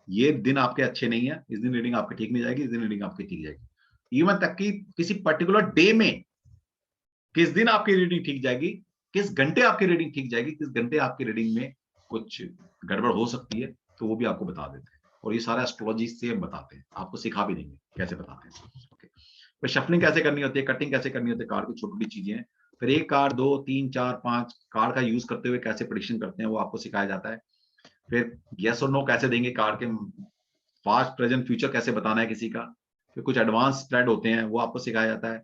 ये दिन आपके अच्छे नहीं है, इस दिन रीडिंग आपकी ठीक नहीं जाएगी, इस दिन रीडिंग आपकी ठीक जाएगी। इवन तक कि किसी पर्टिकुलर डे में किस दिन आपकी रीडिंग ठीक जाएगी, किस घंटे आपकी रीडिंग ठीक जाएगी, किस घंटे आपकी रीडिंग में कुछ गड़बड़ हो सकती है, तो वो भी आपको बता देते हैं। और ये सारा एस्ट्रोलॉजी से हम बताते हैं, आपको सिखा भी देंगे कैसे बताते हैं। ओके, फिर शफलिंग कैसे करनी होती है, कटिंग कैसे करनी होती है, कार्ड की छोटी छोटी चीजें हैं। फिर एक कार्ड, 2 3 4 5 कार्ड का यूज करते हुए कैसे प्रेडिक्शन करते हैं वो आपको सिखाया जाता है। फिर यस और नो कैसे देंगे, कार्ड के पास्ट प्रेजेंट फ्यूचर कैसे बताना है किसी का। फिर कुछ एडवांस स्प्रेड होते हैं वो आपको सिखाया जाता है।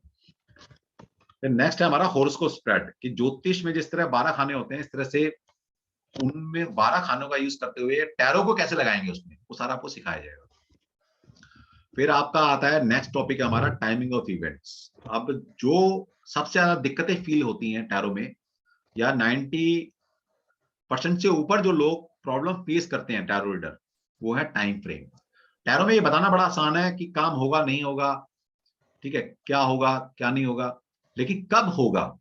फिर नेक्स्ट है हमारा हॉरोस्कोप स्प्रेड, कि ज्योतिष में जिस तरह 12 खाने होते हैं, इस तरह से उनमें 12 खानों का यूज करते हुए टैरो को कैसे लगाएंगे उसमें, वो सारा आपको सिखाया जाएगा। फिर आपका आता है नेक्स्ट टॉपिक है हमारा टाइमिंग ऑफ इवेंट्स। अब जो सबसे ज्यादा दिक्कतें फील होती हैं टैरो में, या 90% से ऊपर जो लोग प्रॉब्लम फेस करते हैं टैरो रीडर, वो है टाइम फ्रेम। टैरो में ये बताना बड़ा आसान है कि काम होगा नहीं होगा, ठीक है, क्या होगा क्या नहीं होगा, लेकिन कब होगा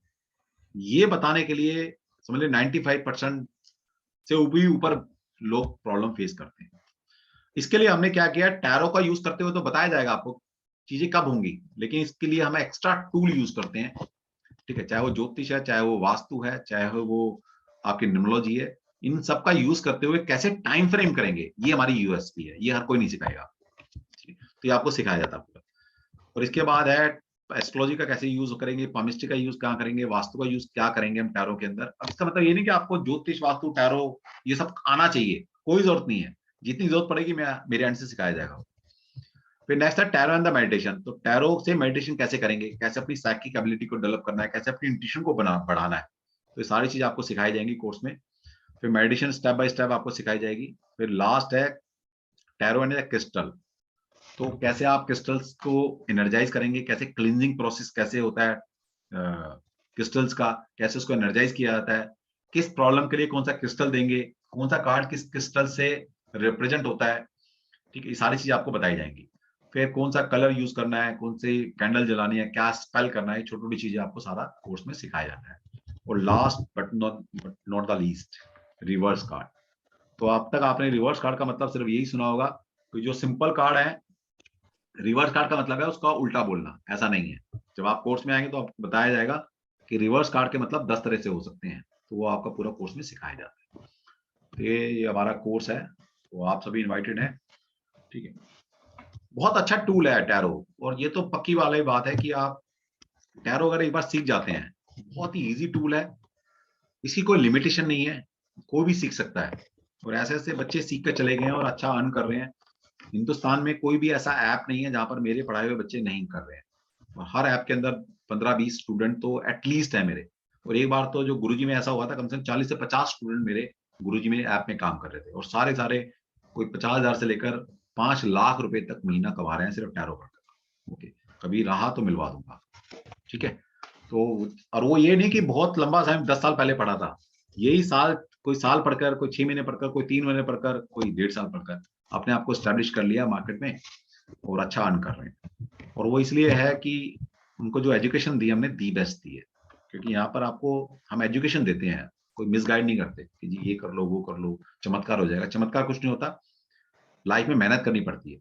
ये बताने के लिए समझ लीजिए 95% से भी ऊपर लोग प्रॉब्लम फेस करते हैं। इसके लिए हमने क्या किया, टैरो का यूज करते हुए तो बताया जाएगा आपको चीजें कब होंगी, लेकिन इसके लिए हम एक्स्ट्रा टूल यूज करते हैं। ठीक है, चाहे वो ज्योतिष है, चाहे वो वास्तु है, चाहे वो आपकी न्यूमरोलॉजी है, इन सब का यूज करते हुए कैसे टाइम फ्रेम करेंगे, ये हमारी यूएसपी है, ये हर कोई नहीं सिखाएगा। तो ये आपको सिखाया जाता है पूरा। और इसके बाद है एस्ट्रोलॉजी का कैसे यूज करेंगे, पामिस्ट्री का यूज कहाँ करेंगे, वास्तु का यूज क्या करेंगे हम टैरो के अंदर। अब इसका मतलब ये नहीं कि आपको ज्योतिष, वास्तु, टैरो ये सब आना चाहिए, कोई जरूरत नहीं है। जितनी जरूरत पड़ेगी मैं मेरे एंड से सिखाया जाएगा। फिर नेक्स्ट है टैरो एंड द मेडिटेशन। तो टैरो से मेडिटेशन कैसे करेंगे, कैसे अपनी साइकिक एबिलिटी को डेवलप करना है, कैसे अपनी इंट्यूशन को बढ़ाना है, तो ये सारी चीज आपको सिखाई जाएंगी कोर्स में। फिर मेडिटेशन स्टेप बाय स्टेप आपको सिखाई जाएगी। फिर लास्ट है टैरो एंड द क्रिस्टल। तो कैसे आप क्रिस्टल्स को एनर्जाइज करेंगे, कैसे क्लींजिंग प्रोसेस कैसे होता है क्रिस्टल्स का, कैसे उसको एनर्जाइज किया जाता है, किस प्रॉब्लम के लिए कौन सा क्रिस्टल देंगे, कौन सा कार्ड किस क्रिस्टल से रिप्रेजेंट होता है। ठीक है, ये सारी चीजें आपको बताई जाएंगी। फिर कौन सा कलर यूज करना है, कौन सी कैंडल जलानी है, क्या स्पेल करना है, छोटी छोटी चीजें आपको सारा कोर्स में सिखाया जाता है। और last but not the least, reverse card. तो अब तक आपने रिवर्स कार्ड का मतलब सिर्फ यही सुना होगा कि जो सिंपल कार्ड है, रिवर्स कार्ड का मतलब है उसका उल्टा बोलना, ऐसा नहीं है। जब आप कोर्स में आएंगे तो आपको बताया जाएगा कि रिवर्स कार्ड के मतलब 10 तरह से हो सकते हैं, तो वो आपका पूरा कोर्स में सिखाया जाता है। तो ये हमारा कोर्स है, तो आप सभी इन्वाइटेड हैं। ठीक है, बहुत अच्छा टूल है टैरो। और ये तो पक्की वाली बात है कि आप टैरो अगर एक बार सीख जाते हैं, बहुत ही इजी टूल है, इसकी कोई लिमिटेशन नहीं है, कोई भी सीख सकता है। और ऐसे ऐसे बच्चे सीख कर चले गए हैं और अच्छा अर्न कर रहे हैं। हिंदुस्तान में कोई भी ऐसा ऐप नहीं है जहां पर मेरे पढ़ाए हुए बच्चे नहीं कर रहे हैं। और हर ऐप के अंदर 15-20 स्टूडेंट तो एटलीस्ट है मेरे। और एक बार तो जो गुरुजी में ऐसा हुआ था, कम से कम 40 से 50 स्टूडेंट मेरे गुरुजी में ऐप में काम कर रहे थे, और सारे सारे कोई 50,000 से लेकर 5 लाख रुपए तक महीना कमा रहे हैं सिर्फ टैरो पढ़कर। ओके, कभी रहा तो मिलवा दूंगा। ठीक है, तो और वो ये नहीं कि बहुत लंबा समय 10 साल पहले पढ़ा था, यही साल, कोई साल पढ़कर, कोई 6 महीने पढ़कर, कोई 3 महीने पढ़कर, कोई 1.5 साल पढ़कर अपने आप को स्टैब्लिश कर लिया मार्केट में और अच्छा अर्न कर रहे हैं। और वो इसलिए है कि उनको जो एजुकेशन दी हमने, दी बेस्ट दी है। क्योंकि यहाँ पर आपको हम एजुकेशन देते हैं, कोई मिसगाइड नहीं करते कि जी ये कर लो, वो कर लो, चमत्कार हो जाएगा। चमत्कार कुछ नहीं होता, लाइफ में मेहनत करनी पड़ती है।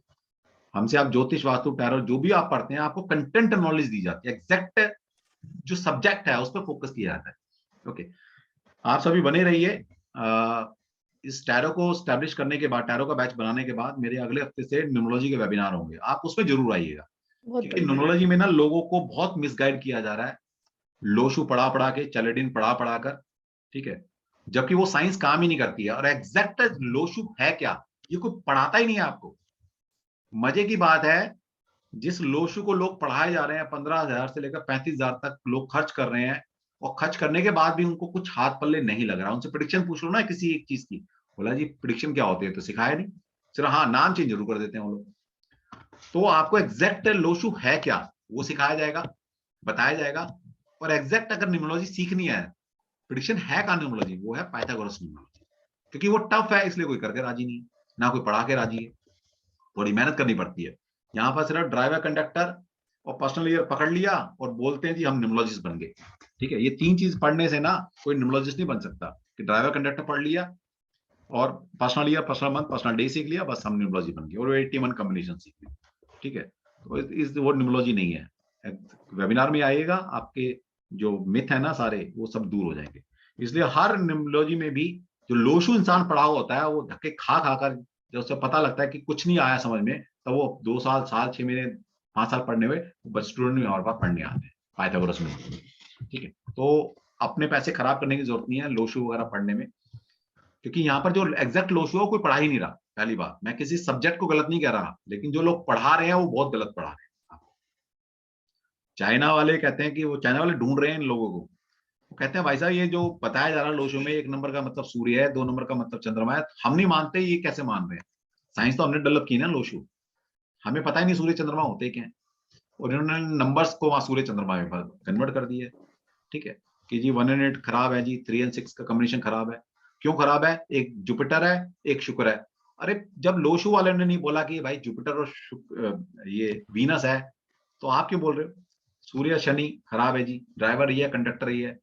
हमसे आप ज्योतिष, वास्तु, टैरो जो भी आप पढ़ते हैं, आपको कंटेंट नॉलेज दी जाती है, एग्जैक्ट जो सब्जेक्ट है उस पर फोकस किया जाता है। ओके, आप सभी बने रहिए। इस टैरो को स्टैब्लिश करने के बाद, टैरो का बैच बनाने के बाद, मेरे अगले हफ्ते से न्यूमरोलॉजी के वेबिनार होंगे, आप उसमें जरूर आइएगा। बहुत क्योंकि बढ़िया। न्यूमरोलॉजी में ना लोगों को बहुत मिसगाइड किया जा रहा है, लोशु पढ़ा पढ़ा के, चैलेडिन पढ़ा पढ़ा कर। ठीक है, जबकि वो साइंस काम ही नहीं करती है। और एग्जैक्ट लोशु है क्या, ये कोई पढ़ाता ही नहीं है आपको। मजे की बात है, जिस लोशु को लोग पढ़ाए जा रहे हैं, 15,000 से लेकर 35,000 तक लोग खर्च कर रहे हैं, और खर्च करने के बाद भी उनको कुछ हाथ पल्ले नहीं लग रहा। उनसे प्रिडिक्शन पूछ लो ना किसी एक चीज की, बोला जी प्रिडिक्शन क्या होती है, तो सिखाया नहीं, सिर्फ हाँ नाम चेंज जरूर कर देते हैं वो लोग। तो आपको एग्जैक्ट लोशु है क्या वो सिखाया जाएगा, बताया जाएगा। और एग्जैक्ट अगर न्यूमरोलॉजी सीखनी है, प्रिडिक्शन है का न्यूमरोलॉजी, वो है पाइथागोरस न्यूमरोलॉजी। क्योंकि वो टफ है, इसलिए कोई करके राजी नहीं, ना कोई पढ़ा के राजी है, बड़ी मेहनत करनी पड़ती है। यहाँ पर सिर्फ ड्राइवर, कंडक्टर और पर्सनल ईयर पकड़ लिया और बोलते हैं जी हम न्यूमरोलॉजिस्ट बन गए। ठीक है, ये 3 चीज पढ़ने से ना कोई न्यूमरोलॉजिस्ट नहीं बन सकता, कि ड्राइवर, कंडक्टर पढ़ लिया और personal year, personal month, personal day सीख लिया, बस हम न्यूमरोलॉजी बन गए, और 81 कॉम्बिनेशन सीख ली। ठीक है, तो इस वो न्यूमरोलॉजी नहीं है। वेबिनार में आइएगा, आपके जो मिथ है ना सारे, वो सब दूर हो जाएंगे। इसलिए हर न्यूमरोलॉजी में भी जो लोशु इंसान पढ़ा होता है, वो धक्के खा खाकर जब उसे पता लगता है कि कुछ नहीं आया समझ में, तो वो 2 साल, 6 महीने, 5 साल पढ़ने हुए बस स्टूडेंट में हमारे पास पढ़ने आते हैं पाइथागोरस में। ठीक है, तो अपने पैसे खराब करने की जरूरत नहीं है लोशु वगैरह पढ़ने में, क्योंकि यहाँ पर जो एग्जैक्ट लोशु है कोई पढ़ा ही नहीं रहा। पहली बात, मैं किसी सब्जेक्ट को गलत नहीं कह रहा, लेकिन जो लोग पढ़ा रहे हैं वो बहुत गलत पढ़ा रहे हैं। चाइना वाले कहते हैं कि वो चाइना वाले ढूंढ रहे हैं इन लोगों को, वो कहते हैं भाई साहब ये जो बताया जा रहा है लोशो में, 1 नंबर का मतलब सूर्य है, 2 नंबर का मतलब चंद्रमा है, हम नहीं मानते, ये कैसे मान रहे हैं। साइंस तो हमने डेवलप की ना लोशो, हमें पता ही नहीं सूर्य चंद्रमा होते क्या है, और इन्होंने नंबर्स को वहां सूर्य चंद्रमा में कन्वर्ट कर दिया है। ठीक है, कि जी 1 and 8 खराब है जी, 3 and 6 का कॉम्बिनेशन खराब है। क्यों खराब है, एक जुपिटर है, एक शुक्र है। अरे जब लोशु वाले ने नहीं बोला कि भाई जुपिटर और ये वीनस है, तो आप क्यों बोल रहे हो। सूर्य शनि खराब है जी, ड्राइवर ये है, कंडक्टर ये है,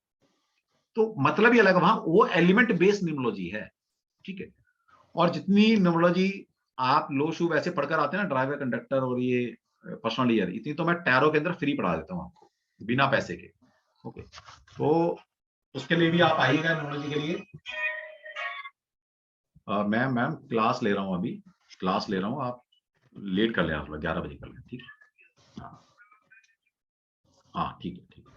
तो मतलब ही अलग, वहां वो एलिमेंट बेस्ड न्यूमरोलॉजी है। ठीक है, और जितनी न्यूमरोलॉजी आप लो शू वैसे पढ़कर आते हैं ना, ड्राइवर, कंडक्टर और ये पर्सनल ईयर, इतनी तो मैं टैरो के अंदर फ्री पढ़ा देता हूँ आपको, बिना पैसे के। ओके, तो उसके लिए भी आप आइएगा न्यूमरोलॉजी के लिए। मैम क्लास ले रहा हूँ, अभी क्लास ले रहा हूँ, आप लेट कर लेना, थोड़ा 11 बजे कर लें, ठीक है? हाँ ठीक है, ठीक है,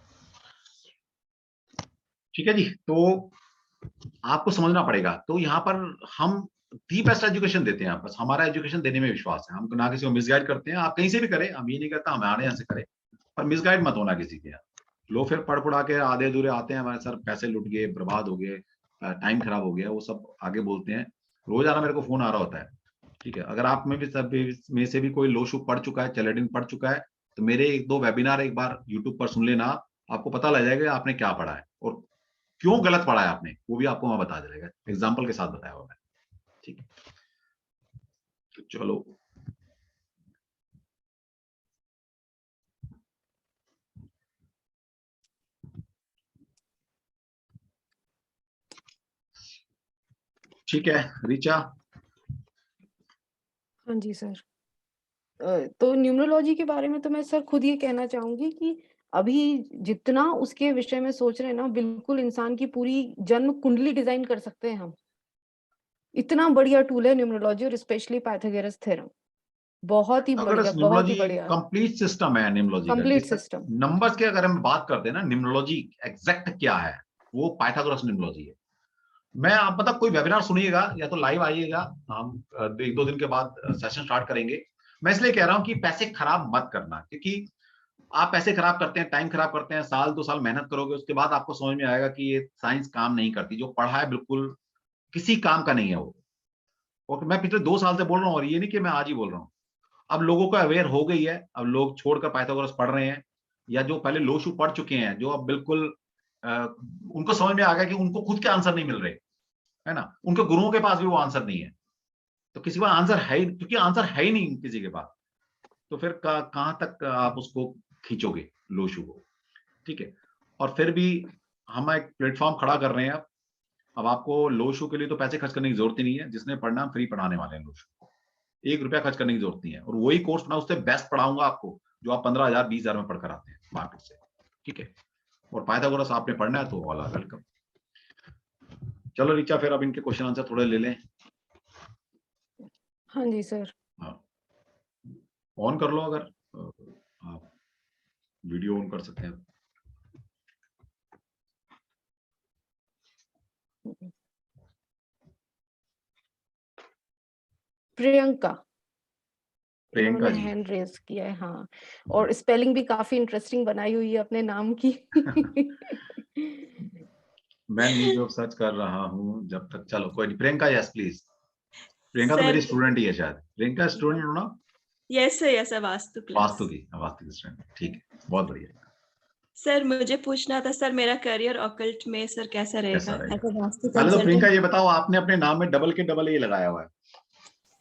ठीक है जी। तो आपको समझना पड़ेगा, तो यहाँ पर हम दी बेस्ट एजुकेशन देते हैं, बस हमारा एजुकेशन देने में विश्वास है, हम ना किसी को मिसगाइड करते हैं। आप कहीं से भी करें, हम ये नहीं कहता हमारे यहाँ से करें, पर मिसगाइड मत होना किसी के यहाँ। लोग फिर पढ़ पढ़ा के आधे अधूरे आते हैं, हमारे सर पैसे लुट गए, बर्बाद हो गए, टाइम खराब हो गया, वो सब आगे बोलते हैं। रोजाना मेरे को फोन आ रहा होता है, ठीक है? अगर आप में भी सब में से भी कोई लो शू पढ़ चुका है, चैलेंजिंग पढ़ चुका है, तो मेरे 1-2 वेबिनार एक बार यूट्यूब पर सुन लेना, आपको पता लग जाएगा आपने क्या पढ़ा है और क्यों गलत पढ़ा है आपने, वो भी आपको मैं बता देगा, एग्जाम्पल के साथ बताया हुआ है, ठीक है? तो चलो, ठीक है ऋचा। हाँ जी सर। तो न्यूमरोलॉजी के बारे में तो मैं सर खुद ये कहना चाहूंगी कि अभी जितना उसके विषय में सोच रहे हैं ना, बिल्कुल इंसान की पूरी जन्म कुंडली डिजाइन कर सकते हैं हम। इतना बढ़िया टूल है न्यूमरोलॉजी, और स्पेशली पाइथागोरस थ्योरम। बहुत ही अगर बढ़िया, बहुत ही निम्नोलॉजी बढ़िया, कंप्लीट सिस्टम है निम्नोलॉजी का, कंप्लीट जिस सिस्टम। नंबर्स के अगर हम बात करते हैं ना, निम्नोलॉजी एग्जैक्ट क्या है, वो पाइथागोरस निम्नोलॉजी है। मैं आप मतलब कोई वेबिनार सुनिएगा या तो लाइव आइएगा, हम 1-2 दिन के बाद सेशन स्टार्ट करेंगे। मैं इसलिए कह रहा हूं कि पैसे खराब मत करना, क्योंकि आप पैसे खराब करते हैं, टाइम खराब करते हैं, 1-2 साल मेहनत करोगे, उसके बाद आपको समझ में आएगा कि ये साइंस काम नहीं करती, जो पढ़ा है बिल्कुल किसी काम का नहीं है वो। और मैं पिछले 2 साल से बोल रहा हूँ, और ये नहीं कि मैं आज ही बोल रहा हूँ। अब लोगों को अवेयर हो गई है, अब लोग छोड़कर पाइथागोरस पढ़ रहे हैं, या जो पहले लो शू पढ़ चुके हैं, जो अब बिल्कुल उनको समझ में आ गया कि उनको खुद के आंसर नहीं मिल रहे, है ना, उनके गुरुओं के पास भी वो आंसर नहीं है, तो किसी के पास आंसर है ही, क्योंकि आंसर है ही नहीं किसी के पास, तो फिर कहां तक आप उसको खींचोगे लो शू को, ठीक है? और फिर भी हम एक प्लेटफॉर्म खड़ा कर रहे हैं अब आपको लो शू के लिए तो पैसे खर्च करने की जरूरत ही नहीं है, जिसने पढ़ना फ्री पढ़ाने वाले हैं लो शू को, 1 रुपया खर्च करने की जरूरत नहीं है, और वही कोर्स मैं उससे बेस्ट पढ़ाऊंगा आपको, जो आप 15,000 20,000 में पढ़कर आते हैं मार्केट से, ठीक है? और पाइथागोरस आपने पढ़ना है तो ऑल आर वेलकम। चलो ऋचा, फिर अब इनके क्वेश्चन आंसर थोड़े ले लें। हाँ जी सर। हाँ, ऑन कर लो, अगर आप वीडियो ऑन कर सकते हैं। प्रियंका, प्रियंका इन्होंने जी, हैंड रेज किया है, हाँ। और स्पेलिंग भी काफी इंटरेस्टिंग बनाई हुई है अपने नाम की। मैं न्यूज ऑफ सर्च कर रहा हूँ जब तक, चलो कोई नहीं। Priyanka yes please. प्रियंका तो सर मेरी स्टूडेंट ही है शायद। प्रियंका स्टूडेंट हो ना? Yes sir vastu class. Vastu की स्टूडेंट, ठीक है, बहुत बढ़िया। सर मुझे पूछना था सर, मेरा करियर ऑकल्ट में सर कैसा कैसा रहेगा रहेगा? एज अ वास्तु पहले तो प्रियंका कंसल्टेंट। ये बताओ, आपने अपने नाम में डबल के डबल ए लगाया हुआ है?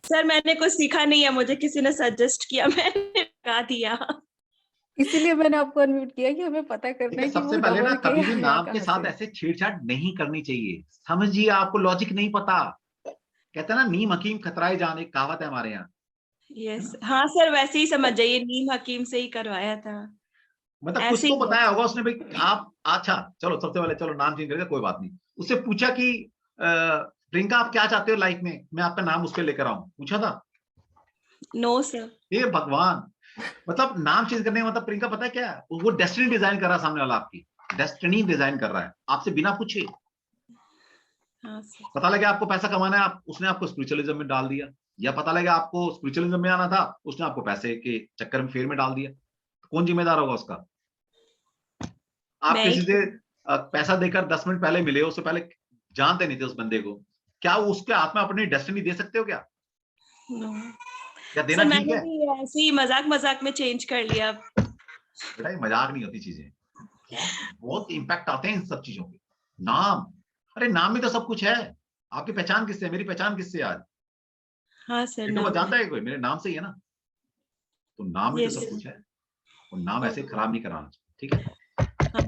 सर मैंने कुछ सीखा नहीं है, मुझे किसी ने सजेस्ट किया, मैंने लगा दिया। इसीलिए मैंने आपको अनम्यूट किया कि हमें पता करना देखिए, है कि सबसे वो पहले ना डबल के कभी भी आया नाम के कहाँ साथ से। ऐसे छेड़छाड़ नहीं करनी चाहिए, समझिए, आपको लॉजिक नहीं पता। कहते हैं ना, नीम हकीम खतराए जान, एक कहावत है हमारे यहाँ, है यस ना? हाँ सर, वैसे ही समझ जाइए, नीम हकीम से ही करवाया था, मतलब कुछ ऐसे तो ही है। बताया होगा उसने भाई, आप अच्छा, चलो सबसे पहले चलो नाम चेंज करेगा, कोई बात नहीं। उससे पूछा कि प्रियंका आप क्या चाहते हो लाइफ में, मैं आपका नाम उस पर लेकर आऊं, पूछा था? No sir. ये भगवान, मतलब नाम चेंज करने का मतलब प्रियंका पता है क्या है? वो डेस्टिनी डिजाइन कर रहा है, सामने वाला आपकी डेस्टिनी डिजाइन कर रहा है आपसे बिना पूछे। हाँ सर। पता लगे आपको पैसा कमाना है, आप उसने आपको स्पिरिचुअलिज्म में डाल दिया, या पता लगे आपको स्पिरिचुअलिज्म में आना था, उसने आपको पैसे के चक्कर में फेर में डाल दिया, तो कौन जिम्मेदार होगा उसका? आप मैं किसी ही। से पैसा देकर 10 मिनट पहले मिले, उससे पहले जानते नहीं थे उस बंदे को, क्या उसके हाथ में अपनी डेस्टिनी दे सकते हो क्या? नो क्या देना सर, ठीक मैंने है? भी ऐसे ही मजाक मजाक में चेंज कर लिया। बेटा, ये मजाक नहीं होती चीजें, बहुत बहुत इम्पैक्ट आते हैं इन सब चीजों के। नाम, अरे नाम में तो सब कुछ है। आपकी पहचान किससे है, मेरी पहचान किससे है आज? हाँ सर, ये तो बस नाम है। जानता है कोई, मेरे नाम से ही है ना, तो नाम में तो यस। सब कुछ है, और नाम ऐसे खराब नहीं कराना चाहिए, ठीक है? हाँ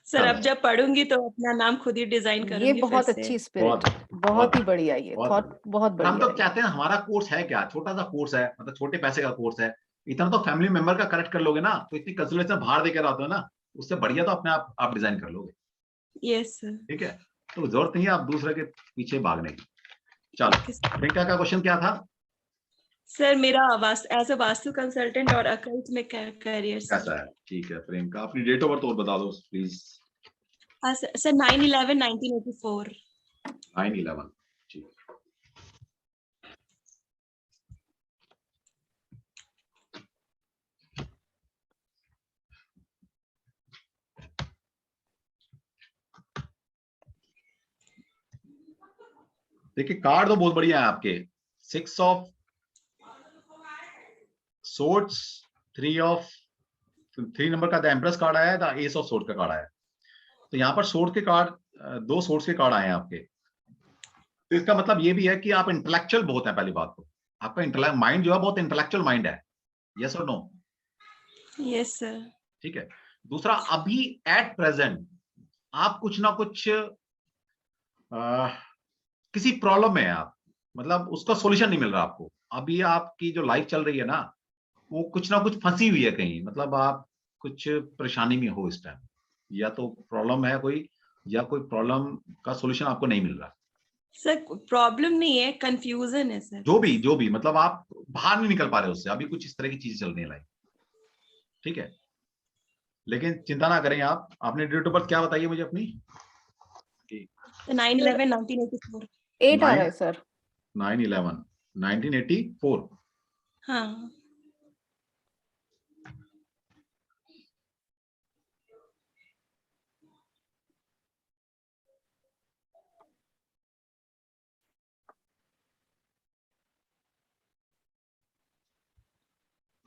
सर अब जब पढ़ूंगी तो अपना नाम खुद ही डिजाइन ये करूंगी फिर बहुत से। अच्छी स्पिरिट, बहुत ही बढ़िया, ये थॉट बहुत हम बढ़िया तो है। चाहते हैं हमारा कोर्स है क्या, छोटा सा कोर्स है, मतलब छोटे पैसे का कोर्स है, इतना तो फैमिली मेंबर का करेक्ट कर लोगे ना, तो इतनी कंसल्टेशन बाहर देकर आते हो ना, उससे बढ़िया तो अपने आप डिजाइन कर लोगे। Yes sir. ठीक है, तो जरूरत नहीं है आप दूसरे के पीछे भागने की। चलो, प्रियंका का क्वेश्चन क्या था? सर मेरा एज अ वास्तु कंसल्टेंट और अकल्ट में करियर कैसा है? ठीक है प्रियंका, अपनी डेट ऑफ बर्थ और बता दो प्लीज। सर 9/11/1984। 9/11, ठीक। देखिए कार्ड तो बहुत बढ़िया है आपके, 6 ऑफ सोर्ड्स, 3 नंबर का द एम्प्रेस कार्ड आया है, द एस ऑफ सोर्ड का कार्ड आया है। तो यहाँ पर सोर्ड के कार्ड, 2 सोर्ड्स के कार्ड आए हैं आपके। तो इसका मतलब ये भी है कि आप इंटेलेक्चुअल बहुत है, पहली बात तो आपका माइंड जो है बहुत इंटेलेक्चुअल माइंड है, यस और नो? Yes sir. ठीक है। दूसरा, अभी एट प्रेजेंट आप कुछ ना कुछ किसी प्रॉब्लम में है आप, मतलब उसका सॉल्यूशन नहीं मिल रहा आपको। अभी आपकी जो लाइफ चल रही है ना, वो कुछ ना कुछ फंसी हुई है कहीं, मतलब आप कुछ परेशानी में हो इस टाइम, या तो प्रॉब्लम है कोई, या कोई प्रॉब्लम का सॉल्यूशन आपको नहीं मिल रहा। सर प्रॉब्लम नहीं है, कंफ्यूजन है सर। जो भी मतलब आप बाहर नहीं निकल पा रहे उससे, अभी कुछ इस तरह की चीजें चल रही है लाइफ। ठीक है, लेकिन चिंता ना करें आप। आपने डेट ऑफ बर्थ क्या बताइए मुझे अपनी? 9/11/1984। 8 आ रहा है सर। 9/11/1984। हाँ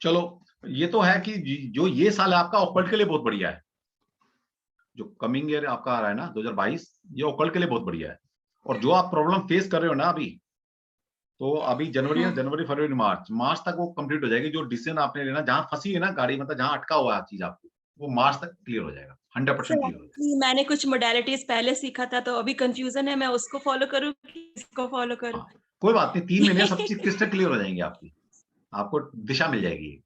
चलो, ये तो है कि जो ये साल है आपका ऑकल्ट के लिए बहुत बढ़िया है। जो कमिंग ईयर आपका आ रहा है ना 2022, ये ऑकल्ट के लिए बहुत बढ़िया है। और जो आप प्रॉब्लम फेस कर रहे हो ना अभी, तो अभी जनवरी हाँ। जनवरी फरवरी मार्च तक वो कंप्लीट हो जाएगी। जो डिसीजन आपने लेना, जहां फंसी है ना गाड़ी, मतलब जहां अटका हुआ है चीज आपको, वो मार्च तक क्लियर हो जाएगा, 100% सर क्लियर हो जाएगा। मैंने कुछ मोडालिटीज पहले सीखा था तो अभी कंफ्यूजन है, मैं उसको फॉलो करूँ कि इसको फॉलो करूँ? हाँ, कोई बात नहीं, 3 महीने सब चीज क्रिस्टल क्लियर हो जाएंगी आपकी, आपको दिशा मिल जाएगी।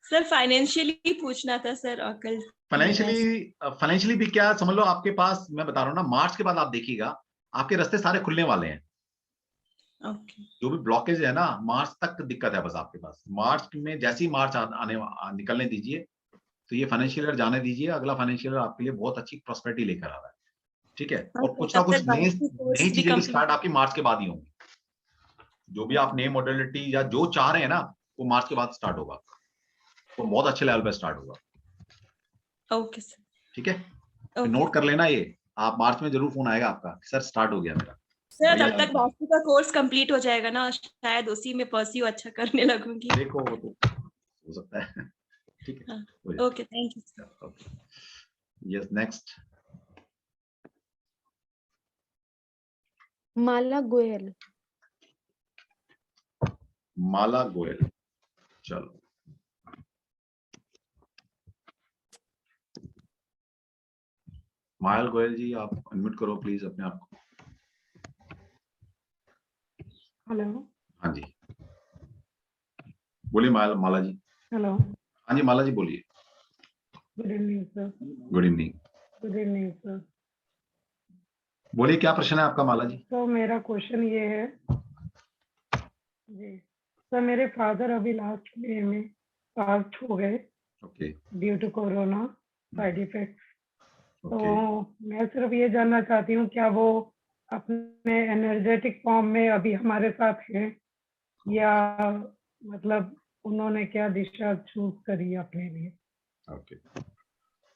सर फाइनेंशियली पूछना था सर, अकल फाइनेंशियली, फाइनेंशियली भी क्या समझ लो, आपके पास मैं बता रहा हूँ ना, मार्च के बाद आप देखिएगा आपके रास्ते सारे खुलने वाले हैं। ओके। जो भी ब्लॉकेज है ना, मार्च तक दिक्कत है बस आपके पास। मार्च में जैसे ही मार्च निकलने दीजिए, तो ये फाइनेंशियल ईयर जाने दीजिए, अगला फाइनेंशियल ईयर आपके लिए बहुत अच्छी प्रॉस्पेरिटी लेकर आ रहा है। ठीक है, हाँ और सर, कुछ ना तब कुछ तक नई बाकी नई कोर्स भी चीजें भी कंप्लीट। स्टार्ट आपकी मार्च के बाद ही होंगी। जो भी आप नई मॉडलिटी या जो चाह रहे हैं ना, वो मार्च के बाद स्टार्ट होगा, तो बहुत अच्छे लेवल पे स्टार्ट होगा। Okay sir. ठीक है, ओके नोट कर लेना ये, आप मार्च में जरूर फोन आएगा आपका, सर स्टार्ट हो गया मेरा। सर, बढ़िया तब लेवल तक पे वास्तु का कोर्स कंप्लीट हो जाएगा ना, शायद उसी में परस्यू अच्छा करने लगूंगी। देखो, वो तो हो सकता है। ठीक है, हाँ हो जाएगा। Okay, thank you. Okay, yes next. Mala Goyal. Mala Goyal, चलो। मायल गोयल जी, आप अनम्यूट करो प्लीज अपने आप को। हेलो। हाँ जी, बोलिए माला जी। हेलो। हाँ जी माला जी बोलिए। Good evening sir. Good evening. Good evening sir. बोलिए क्या प्रश्न है आपका माला जी? तो मेरा क्वेश्चन ये है जी सर, मेरे फादर अभी लास्ट में पास हो गए okay due to corona side effect. तो ओके। मैं सिर्फ ये जानना चाहती हूँ, क्या वो अपने एनर्जेटिक फॉर्म में अभी हमारे साथ हैं, या मतलब उन्होंने क्या दिशा चूज करी अपने लिए? ओके,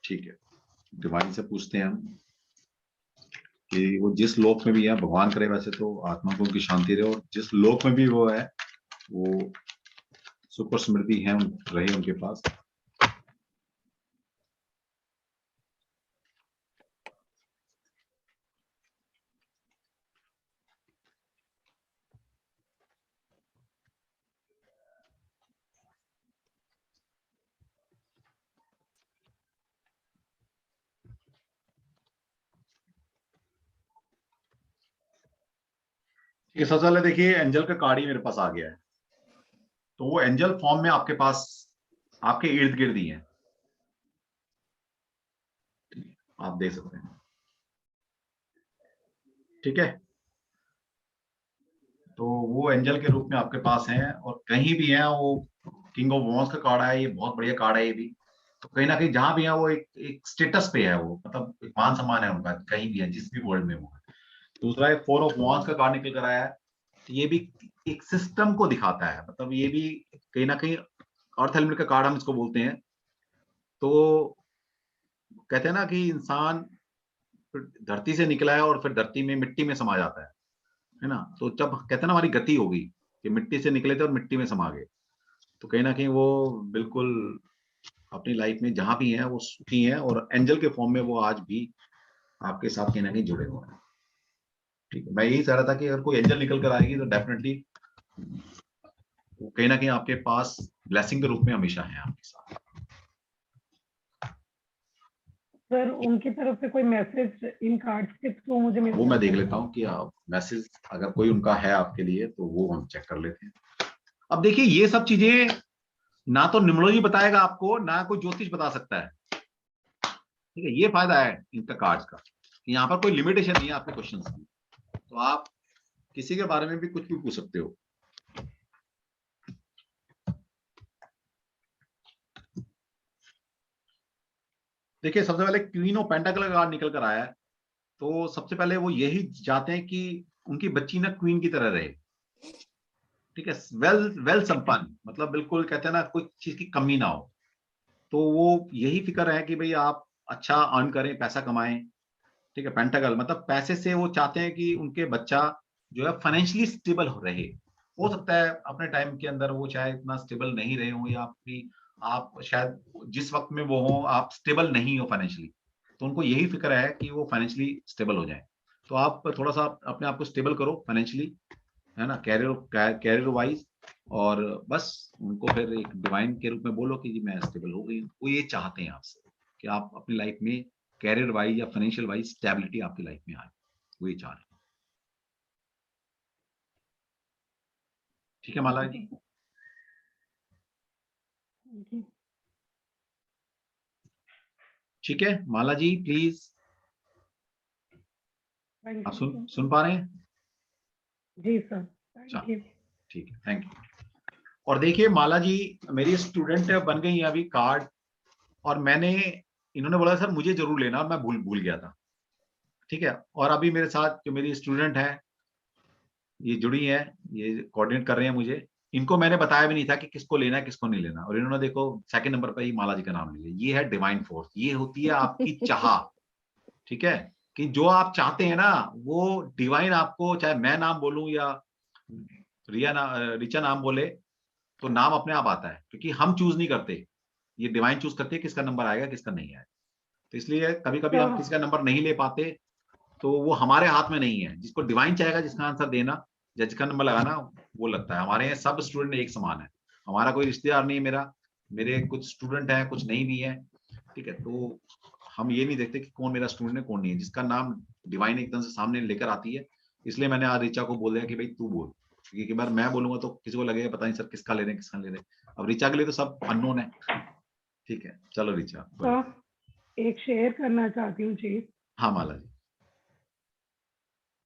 ठीक है, डिवाइन से पूछते हैं हम कि वो जिस लोक में भी है, भगवान करे वैसे तो आत्मा को उनकी शांति रहे, और जिस लोक में भी वो है, वो सुख और समृद्धि है रहे उनके पास। ठीक है, सबसे पहले देखिए एंजल का कार्ड ही मेरे पास आ गया है, तो वो एंजल फॉर्म में आपके पास आपके इर्द गिर्द ही है, आप देख सकते हैं। ठीक है, तो वो एंजल के रूप में आपके पास हैं और कहीं भी है वो किंग ऑफ वॉन्स का कार्ड है, ये बहुत बढ़िया कार्ड है ये भी। तो कहीं ना कहीं जहां भी है वो एक स्टेटस पे है, वो मतलब एक मान सम्मान है उनका कहीं भी है, जिस भी वर्ल्ड में वो है। दूसरा एक 4 ऑफ वॉन्स का कार्ड निकल कर आया है, तो ये भी एक सिस्टम को दिखाता है, मतलब ये भी कहीं ना कहीं अर्थ एलिमेंट का कार्ड हम इसको बोलते हैं। तो कहते हैं ना कि इंसान धरती से निकला है और फिर धरती में मिट्टी में समा जाता है ना। तो जब कहते हैं ना हमारी गति होगी कि मिट्टी से निकले थे और मिट्टी में समा गए, तो कहीं ना कहीं वो बिल्कुल अपनी लाइफ में जहां भी है वो सुखी है, और एंजल के फॉर्म में वो आज भी आपके साथ कहीं ना कहीं जुड़े हुए हैं। ठीक है, मैं यही चाह रहा था कि अगर कोई एंजल निकल कर आएगी तो डेफिनेटली वो कहीं ना कहीं आपके पास ब्लेसिंग के रूप में हमेशा है आपके साथ। सर उनकी तरफ से कोई मैसेज इन कार्ड्स के थ्रू मुझे मिल वो मैं सकता देख है? लेता हूँ कि मैसेज अगर कोई उनका है आपके लिए तो वो हम चेक कर लेते हैं। अब देखिए ये सब चीजें ना तो न्यूमरोलॉजी बताएगा आपको, ना कोई ज्योतिष बता सकता है। ठीक है, ये फायदा है इनका कार्ड्स का, यहाँ पर कोई लिमिटेशन नहीं है आपके क्वेश्चंस की, तो आप किसी के बारे में भी कुछ भी पूछ सकते हो। देखिए सबसे पहले क्वीन ऑफ पेंटाकल का कार्ड निकल कर आया है, तो सबसे पहले वो यही चाहते हैं कि उनकी बच्ची ना क्वीन की तरह रहे। ठीक है, वेल संपन्न, मतलब बिल्कुल कहते हैं ना कोई चीज की कमी ना हो। तो वो यही फिक्र है कि भाई आप अच्छा अर्न करें, पैसा कमाएं। ठीक है, पेंटाकल मतलब पैसे से वो चाहते हैं कि उनके बच्चा जो है फाइनेंशियली स्टेबल रहे। हो सकता है अपने टाइम के अंदर वो चाहे इतना स्टेबल नहीं रहे हो, या आपकी आप शायद जिस वक्त में वो हो आप स्टेबल नहीं हो फाइनेंशियली, तो उनको यही फिक्र है कि वो फाइनेंशियली स्टेबल हो जाए। तो आप थोड़ा सा अपने आप को स्टेबल करो फाइनेंशियली, है ना, कैरियर वाइज, और बस उनको फिर एक डिवाइन के रूप में बोलो कि जी मैं स्टेबल हो गई हूँ। वो ये चाहते हैं आपसे कि आप अपनी लाइफ में कैरियर वाइज या फाइनेंशियल वाइज स्टेबिलिटी आपकी लाइफ में आए, वो ये चाह रहे हैं। ठीक है माला जी। ठीक है माला जी, प्लीज थैंक आप यू सुन पा रहे हैं? जी सर, थैंक यू। ठीक है, थैंक यू। और देखिए माला जी मेरी स्टूडेंट बन गई है अभी कार्ड, और मैंने इन्होंने बोला सर मुझे जरूर लेना, और मैं भूल भूल गया था। ठीक है, और अभी मेरे साथ जो मेरी स्टूडेंट है ये जुड़ी है, ये कोऑर्डिनेट कर रहे हैं मुझे। इनको मैंने बताया भी नहीं था कि किसको लेना है किसको नहीं लेना, और इन्होंने देखो सेकंड नंबर पर ही माला जी का नाम लिया। ये है डिवाइन फोर्स, ये होती है आपकी चाह। ठीक है, कि जो आप चाहते हैं ना वो डिवाइन आपको, चाहे मैं नाम बोलूं या रिचा नाम बोले, तो नाम अपने आप आता है, क्योंकि हम चूज नहीं करते, ये डिवाइन चूज करती है किसका नंबर आएगा किसका नहीं आएगा। तो इसलिए कभी कभी हम किसी का नंबर नहीं ले पाते, तो वो हमारे हाथ में नहीं है। जिसको डिवाइन चाहेगा जिसका आंसर देना या जिसका नंबर लगाना वो लगता है। हमारे यहाँ सब स्टूडेंट एक समान है, हमारा कोई रिश्तेदार नहीं है मेरा, मेरे कुछ स्टूडेंट हैं कुछ नहीं भी है। ठीक है, तो हम ये नहीं देखते कि कौन मेरा स्टूडेंट है कौन नहीं है, जिसका नाम डिवाइन एकदम से सामने लेकर आती है। इसलिए मैंने आज रिचा को बोल दिया कि भाई तू बोल, क्योंकि बार मैं बोलूंगा तो किसी को लगेगा पता नहीं सर किसका ले रहे हैं किसका ले रहे हैं। अब रिचा के लिए तो सब अननोन है। ठीक है, चलो रिचा। सर एक शेयर करना चाहती हूँ चीज। हाँ माला जी।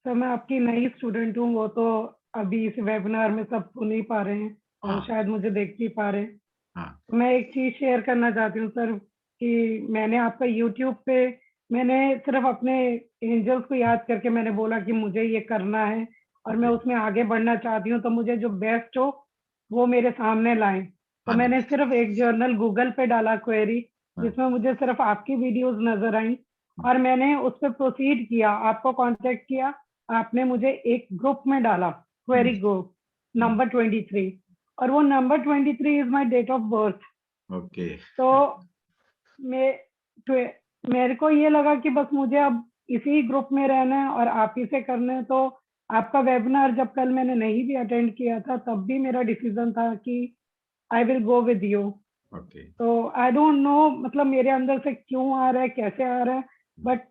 सर मैं आपकी नई स्टूडेंट हूँ, वो तो अभी इस वेबिनार में सब सुन ही पा रहे हैं और हाँ शायद मुझे देख भी पा रहे हैं। हाँ मैं एक चीज शेयर करना चाहती हूँ सर, कि मैंने आपका यूट्यूब पे मैंने सिर्फ अपने एंजल्स को याद करके मैंने बोला कि मुझे ये करना है और मैं उसमें आगे बढ़ना चाहती हूँ, तो मुझे जो बेस्ट हो वो मेरे सामने लाएं। तो हाँ जी, मैंने सिर्फ एक जर्नल गूगल पे डाला क्वेरी, हाँ। जिसमें मुझे सिर्फ आपकी वीडियोस नजर आई और मैंने उस पर प्रोसीड किया, आपको कांटेक्ट किया। आपने मुझे एक ग्रुप में डाला, क्वेरी ग्रुप नंबर 23, और वो number 23 is my date of birth. Okay. तो मेरे को ये लगा कि बस मुझे अब इसी ग्रुप में रहना है और आप ही से करना है। तो आपका वेबिनार जब कल मैंने नहीं भी अटेंड किया था, तब भी मेरा डिसीजन था कि I will go with you. Okay. तो आई डोंट नो मतलब मेरे अंदर से क्यों आ रहा है, कैसे आ रहा है, बट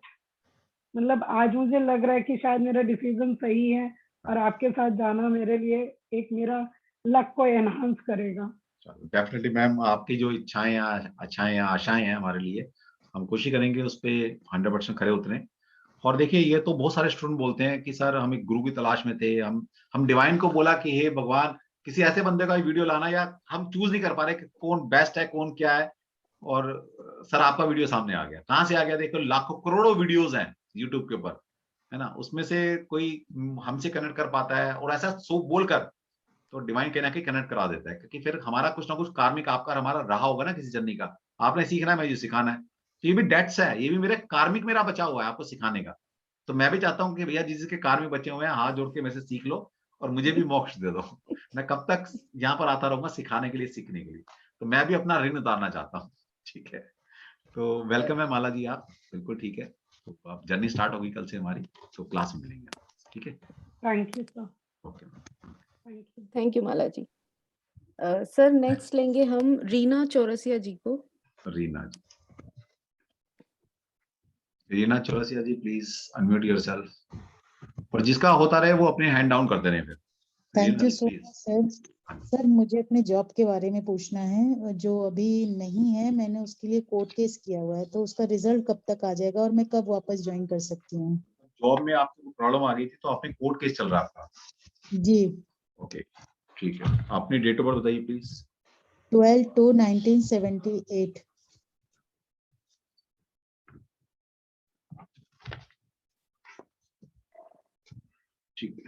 मतलब आज मुझे लग रहा है कि शायद मेरा डिसीजन सही है और आपके साथ जाना मेरे लिए एक मेरा लक को एनहांस करेगा। डेफिनेटली मैम, आपकी जो इच्छाएं या अच्छाएं या आशाएं हैं हमारे लिए, हम कोशिश करेंगे उस पे 100% खरे उतरें। और देखिए, ये तो बहुत सारे स्टूडेंट बोलते हैं कि सर हम एक गुरु की तलाश में थे, हम डिवाइन को बोला कि हे भगवान, किसी ऐसे बंदे का वीडियो लाना, या हम चूज नहीं कर पा रहे कि कौन बेस्ट है, कौन क्या है। और सर आपका वीडियो सामने आ गया। कहाँ से आ गया? देखो, लाखों करोड़ों वीडियोज हैं यूट्यूब के ऊपर, है ना। उसमें से कोई हमसे कनेक्ट कर पाता है, और ऐसा सो बोलकर तो डिवाइन कहीं ना कहीं कनेक्ट करा देता है, क्योंकि फिर हमारा कुछ ना कुछ कार्मिक आपका हमारा रहा होगा ना किसी जर्नी का। आपने सीखना है, मुझे सिखाना है, तो ये भी डेट्स है, ये भी मेरे कार्मिक मेरा बचा हुआ है आपको सिखाने का। तो मैं भी चाहता हूँ कि भैया जिसके कार्मिक बचे हुए हैं, हाथ जोड़ के मेरे से सीख लो और मुझे भी मोक्ष दे दो। मैं कब तक यहाँ पर आता रहूंगा सिखाने के लिए, सीखने के लिए। तो मैं भी अपना ऋण उतारना चाहता हूँ। ठीक है, तो वेलकम है माला जी, आप बिल्कुल ठीक है। तो आप जर्नी स्टार्ट होगी कल से हमारी, तो क्लास में मिलेंगे। ठीक है, thank you sir. Okay. Thank you Mala ji. Sir next लेंगे हम रीना चौरसिया जी को। Reena ji, Reena Chaurasia ji, please unmute yourself. और जिसका होता रहे वो अपने हैंड डाउन करते रहे फिर। Thank Reena you ji, so please. Much sir. Sir मुझे अपने जॉब के बारे में पूछना है, जो अभी नहीं है, मैंने उसके लिए कोर्ट केस किया हुआ है, तो उसका रिजल्ट कब तक आ जाएगा और मैं कब वापस ज्वाइन कर सकती हूँ? जॉब में आपको प्रॉब्लम आ गई थी, तो आपने कोर्ट केस चल रहा है आपका? जी। ओके, ठीक है। अपनी डेट ऑफ बर्थ बताइए प्लीज। 12/2/1978। ठीक है,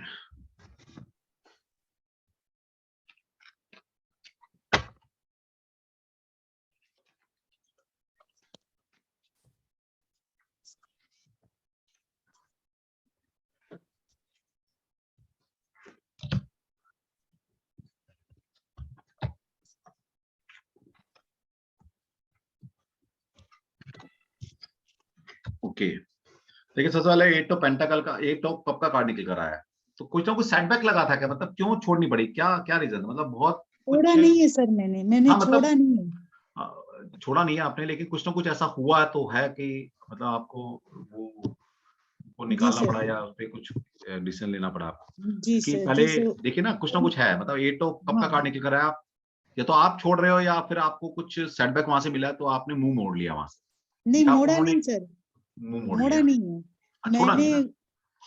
ओके। देखिए, सबसे पहले 8 ऑफ पेंटाकल का, 8 ऑफ कप का कार्ड निकल कर आया है। तो कुछ ना कुछ सेटबैक लगा था क्या? मतलब क्यों छोड़नी पड़ी? क्या क्या रीजन? मतलब बहुत छोड़ा कुछ। नहीं है सर, मैंने हाँ, छोड़ा मतलब नहीं है। छोड़ा नहीं है आपने, लेकिन कुछ ना कुछ ऐसा हुआ तो है कि मतलब आपको वो जी निकालना सर। पड़ा, या उस पर कुछ डिसीजन लेना पड़ा आपको? जी कि सर। पहले जैसे देखिए ना, कुछ ना कुछ है। मतलब 8 ऑफ कप का हाँ। कार्ड निकल कर आया, या तो आप छोड़ रहे हो, या फिर आपको कुछ सेटबैक वहां से मिला, तो आपने मुंह मोड़ लिया वहां से, नहीं, या मोड़ा उन्होंने नहीं सर, मुंह मोड़ मोड़ा लिया। नहीं है। छोड़ा नहीं मैंने ना।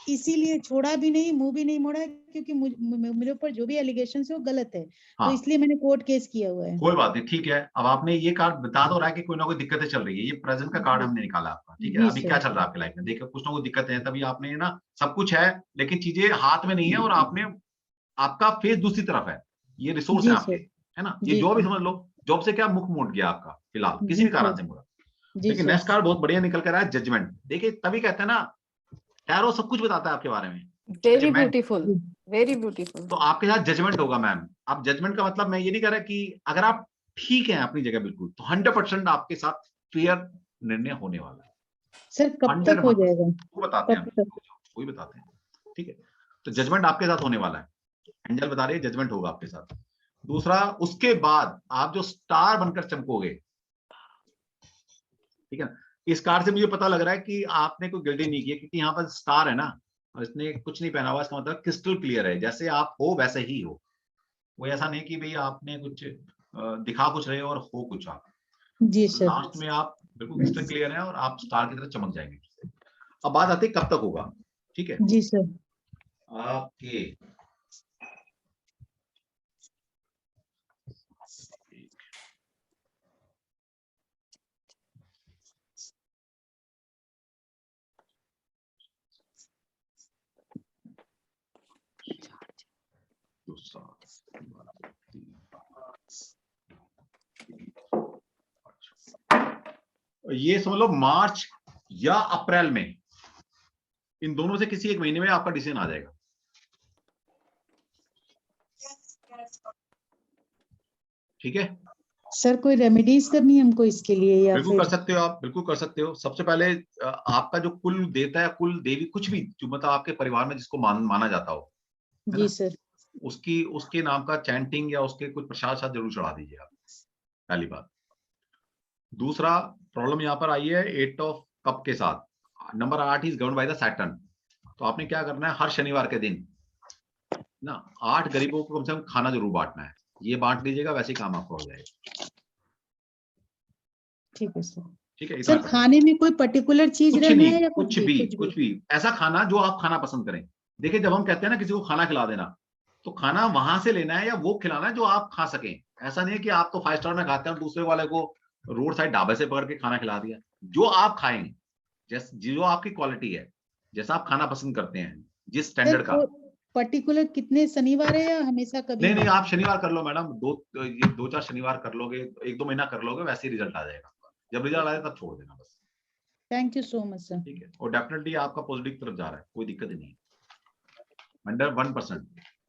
इसीलिए छोड़ा भी नहीं, मुंह भी नहीं मोड़ा, क्योंकि मेरे ऊपर जो भी एलिगेशन है वो गलत है, तो हाँ, इसलिए मैंने कोर्ट केस किया हुआ है। कोई बात नहीं, ठीक है। अब आपने ये कार्ड बता दो रहा है कि कोई ना कोई दिक्कतें चल रही है, ये प्रेजेंट का कार्ड जी। हमने निकाला आपका। ठीक है, जी अभी क्या सर। चल रहा है आपकी लाइफ में? देखो, कुछ ना कुछ दिक्कतें हैं, तभी आपने ना, सब कुछ है लेकिन चीजें हाथ में नहीं है, और आपने, आपका फेस दूसरी तरफ है। ये रिसोर्स है जी आपके, सर। है ना। ये जी जॉब ही सर। समझ लो, जॉब से क्या मुख मोड़ गया आपका फिलहाल, किसी जी भी कारण सर। से मोड़ा। जी लेकिन सर। नेक्स्ट कार्ड बहुत बढ़िया निकल कर आया, जजमेंट। देखिए, तभी कहते हैं ना, टैरो सब कुछ बताता है आपके बारे में। Very judgement, beautiful, very beautiful. तो आपके साथ जजमेंट होगा मैम। अब जजमेंट का मतलब मैं ये नहीं कह रहा कि अगर आप ठीक हैं अपनी जगह बिल्कुल, तो 100% आपके साथ फेयर निर्णय होने वाला है। सर कब 100 तक हो मतलब जाएगा? वो बताते हैं, कब तक? वही बताते हैं। ठीक है, तो जजमेंट आपके साथ होने वाला है। एंजल बता रही है जजमेंट होगा आपके साथ। दूसरा, उसके बाद आप जो स्टार बनकर चमकोगे, ठीक है। इस कार्ड से मुझे पता लग रहा है कि आपने कोई गलती नहीं की, क्योंकि यहाँ पर स्टार है ना, और इसने कुछ नहीं पहना हुआ, इसका मतलब क्रिस्टल क्लियर है, जैसे आप हो वैसे ही हो। वो ऐसा नहीं कि भाई आपने कुछ दिखा कुछ रहे हो और हो कुछ आप। जी सर। लास्ट में आप बिल्कुल क्रिस्टल क्लियर है, और आप स्टार की तरह चमक जाएंगे। अब बात आती है कब तक होगा। ठीक है, जी सर। आपके ये समझ लो मार्च या अप्रैल में, इन दोनों से किसी एक महीने में आपका डिसीजन आ जाएगा। ठीक है सर कोई रेमेडीज करनी है हमको इसके लिए, या बिल्कुल फिर? कर सकते हो आप, बिल्कुल कर सकते हो। सबसे पहले आपका जो कुल देवता है, कुल देवी, कुछ भी जो मतलब आपके परिवार में जिसको माना जाता हो, है जी ना, सर। उसके नाम का चैंटिंग या उसके कुछ प्रसाद साथ जरूर चढ़ा दीजिए आप, पहली बात। दूसरा, प्रॉब्लम यहाँ पर आई है 8 ऑफ कप के साथ। Number 8 is govern by the Saturn. तो आपने क्या करना है, हर शनिवार के दिन ना, 8 गरीबों को कम से कम खाना जरूर बांटना है, ये बांट दीजिएगा, वैसे ही काम आपका हो जाएगा। ठीक है सर। ठीक है, इतना सर खाने में कोई पर्टिकुलर चीज कुछ रहना नहीं, है या कुछ भी ऐसा खाना जो आप खाना पसंद करें। देखिए, जब हम कहते हैं ना किसी को खाना खिला देना, तो खाना वहां से लेना है या वो खिलाना है जो आप खा सकें। ऐसा नहीं है कि आप तो 5 स्टार में खाते हैं और दूसरे वाले को रोड साइड ढाबे से पकड़ के खाना खिला दिया। जो आप खाएंगे, जो आपकी क्वालिटी है, जैसा आप खाना पसंद करते हैं, जिस स्टैंडर्ड का। पर्टिकुलर कितने शनिवार है या हमेशा कभी? नहीं, आप शनिवार कर लो मैडम, 2-4 शनिवार कर लोगे, 1-2 महीना कर लोगे, वैसे ही रिजल्ट आ जाएगा। जब रिजल्ट आए तब छोड़ देना बस। Thank you so much sir. ठीक है, और डेफिनेटली आपका पॉजिटिव तरफ जा रहा है, कोई दिक्कत ही नहीं है, 100%।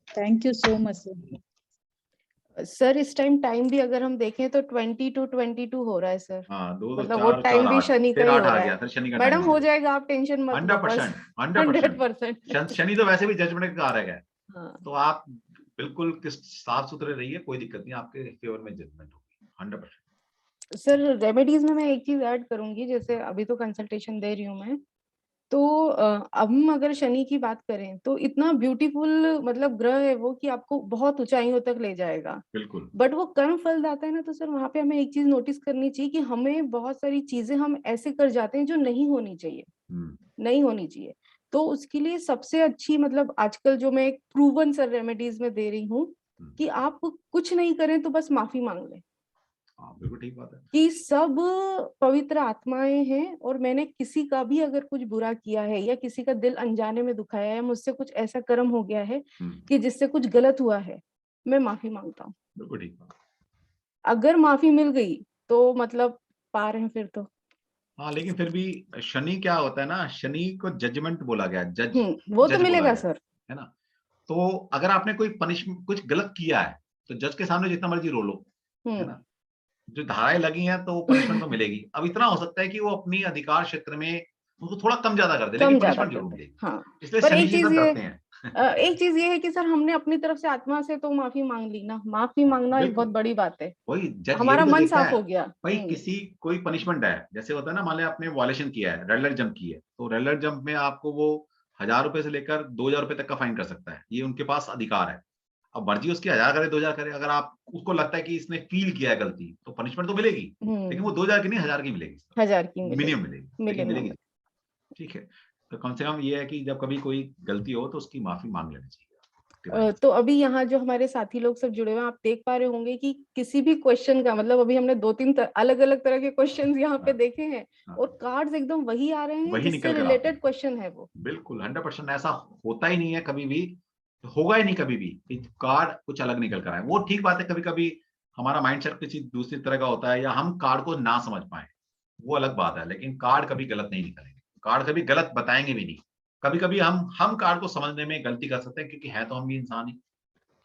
Thank you so much sir. Sir इस टाइम भी अगर हम देखें तो 20 to 22 हो रहा है सर। हाँ, 2 मतलब 4 वो 4 टाइम भी 8 शनि का फिर ही 8 हो आ रहा गया, है। फिर शनि का मैडम टाइम हो जाएगा, आप टेंशन मत लो बस। 100%। 100%। शनि तो वैसे भी जजमेंट का कारक है, हाँ। तो आप बिल्कुल साफ सुथरे रहिए, कोई दिक्कत नहीं, आपके फेवर में जजमेंट होगी 100%। सर रेमेडीज में मैं एक चीज ऐड करूंगी, जैसे अभी तो कंसल्टेशन दे रही हूँ मैं, तो अब हम अगर शनि की बात करें तो इतना ब्यूटीफुल मतलब ग्रह है वो कि आपको बहुत ऊंचाइयों तक ले जाएगा। बिल्कुल। बट वो कर्म फल दाता है ना, तो सर वहां पे हमें एक चीज नोटिस करनी चाहिए कि हमें बहुत सारी चीजें हम ऐसे कर जाते हैं जो नहीं होनी चाहिए, नहीं होनी चाहिए। तो उसके लिए सबसे अच्छी मतलब आजकल जो मैं एक प्रूवन सर रेमेडीज में दे रही हूँ कि आप कुछ नहीं करें तो बस माफी मांग लें। हाँ, बिल्कुल ठीक बात है कि सब पवित्र आत्माएं हैं और मैंने किसी का भी अगर कुछ बुरा किया है या किसी का दिल अनजाने में दुखाया है, मुझसे कुछ ऐसा कर्म हो गया है कि जिससे कुछ गलत हुआ है, मैं माफी मांगता हूँ। बिल्कुल ठीक बात। अगर माफी मिल गई तो मतलब पार है फिर तो। हाँ, लेकिन फिर भी शनि क्या होता है ना, शनि को जजमेंट बोला गया, वो तो जज बोला मिलेगा गया, सर, है ना। तो अगर आपने कोई पनिशमेंट कुछ गलत किया है तो जज के सामने जितना मर्जी रो लो, है ना, जो धाराएं लगी हैं तो पनिशमेंट तो मिलेगी। अब इतना हो सकता है कि वो अपनी अधिकार क्षेत्र में उसको थोड़ा कम ज्यादा कर दे, लेकिन कम ज्यादा पनिशमेंट जरूर करते मिलेगी। हाँ। इसलिए पर शनि एक जी चीज से ये डरते हैं। एक चीज ये है कि सर हमने अपनी तरफ से आत्मा से तो माफी मांग ली ना, माफी मांगना एक बहुत बिल्कुल, बड़ी बात है। वही जज ये हमारा भी तो मन देखता साफ है हो गया। भाई, किसी कोई पनिशमेंट है, जैसे होता है ना, मान लिया आपने वायलेशन किया है, रेड लाइट जंप की है, तो रेड लाइट जंप में आपको वो 1000 रुपए से लेकर 2000 रुपए तक का फाइन कर सकता है, ये उनके पास अधिकार है। अब मर्जी उसकी 1000 करे 2000 करे, अगर आप उसको लगता है कि इसने फील किया है गलती, तो पनिशमेंट तो मिलेगी, लेकिन वो 2000 की नहीं 1000 की मिलेगी, 1000 की मिनिमम मिलेगी, लेकिन मिनिमम। मिलेगी। ठीक है, तो कम से कम ये है कि जब कभी कोई गलती हो तो उसकी माफी मांग लेनी चाहिए। तो अभी यहाँ जो हमारे साथी लोग सब जुड़े हुए हैं, आप देख पा रहे होंगे कि किसी भी क्वेश्चन का मतलब अभी हमने 2-3 अलग अलग तरह के क्वेश्चंस यहाँ पे देखे हैं और कार्ड्स एकदम वही आ रहे हैं वही जिससे निकल कर आते रिलेटेड हैं। क्वेश्चन है वो। बिल्कुल 100%, ऐसा होता ही नहीं है कभी भी, होगा ही नहीं कभी भी कि कार्ड कुछ अलग निकल कर आए। वो ठीक बात है, कभी कभी हमारा माइंडसेट किसी दूसरी तरह का होता है या हम कार्ड को ना समझ पाए, वो अलग बात है, लेकिन कार्ड कभी गलत नहीं निकलेंगे, कार्ड कभी गलत बताएंगे भी नहीं। कभी कभी हम कार्ड को समझने में गलती कर सकते हैं, क्योंकि है तो हम भी इंसान ही,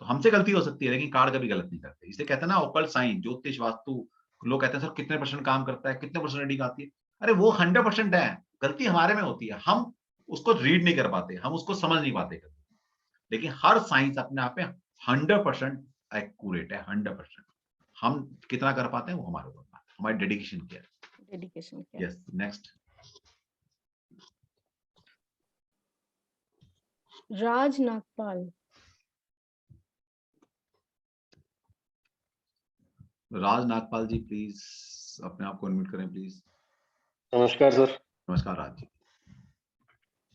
तो हमसे गलती हो सकती है, लेकिन कार्ड कभी गलत नहीं करते। इसे कहते हैं ना ऑकल्ट साइंस, ज्योतिष वास्तु, लोग कहते हैं सर कितने परसेंट काम करता है, कितने परसेंट रीडिंग आती है। अरे वो 100% है, गलती हमारे में होती है, हम उसको रीड नहीं कर पाते, हम उसको समझ नहीं पाते कभी। लेकिन हर साइंस अपने आप में 100% एक्यूरेट है, 100%। हम कितना कर पाते हैं वो हमारे ऊपर बात है, हमारी डेडिकेशन क्या है। डेडिकेशन क्या है। Yes, next. Raj Nagpal. Raj Nagpal ji, please अपने आप को अनम्यूट करें प्लीज। नमस्कार सर। नमस्कार राज जी।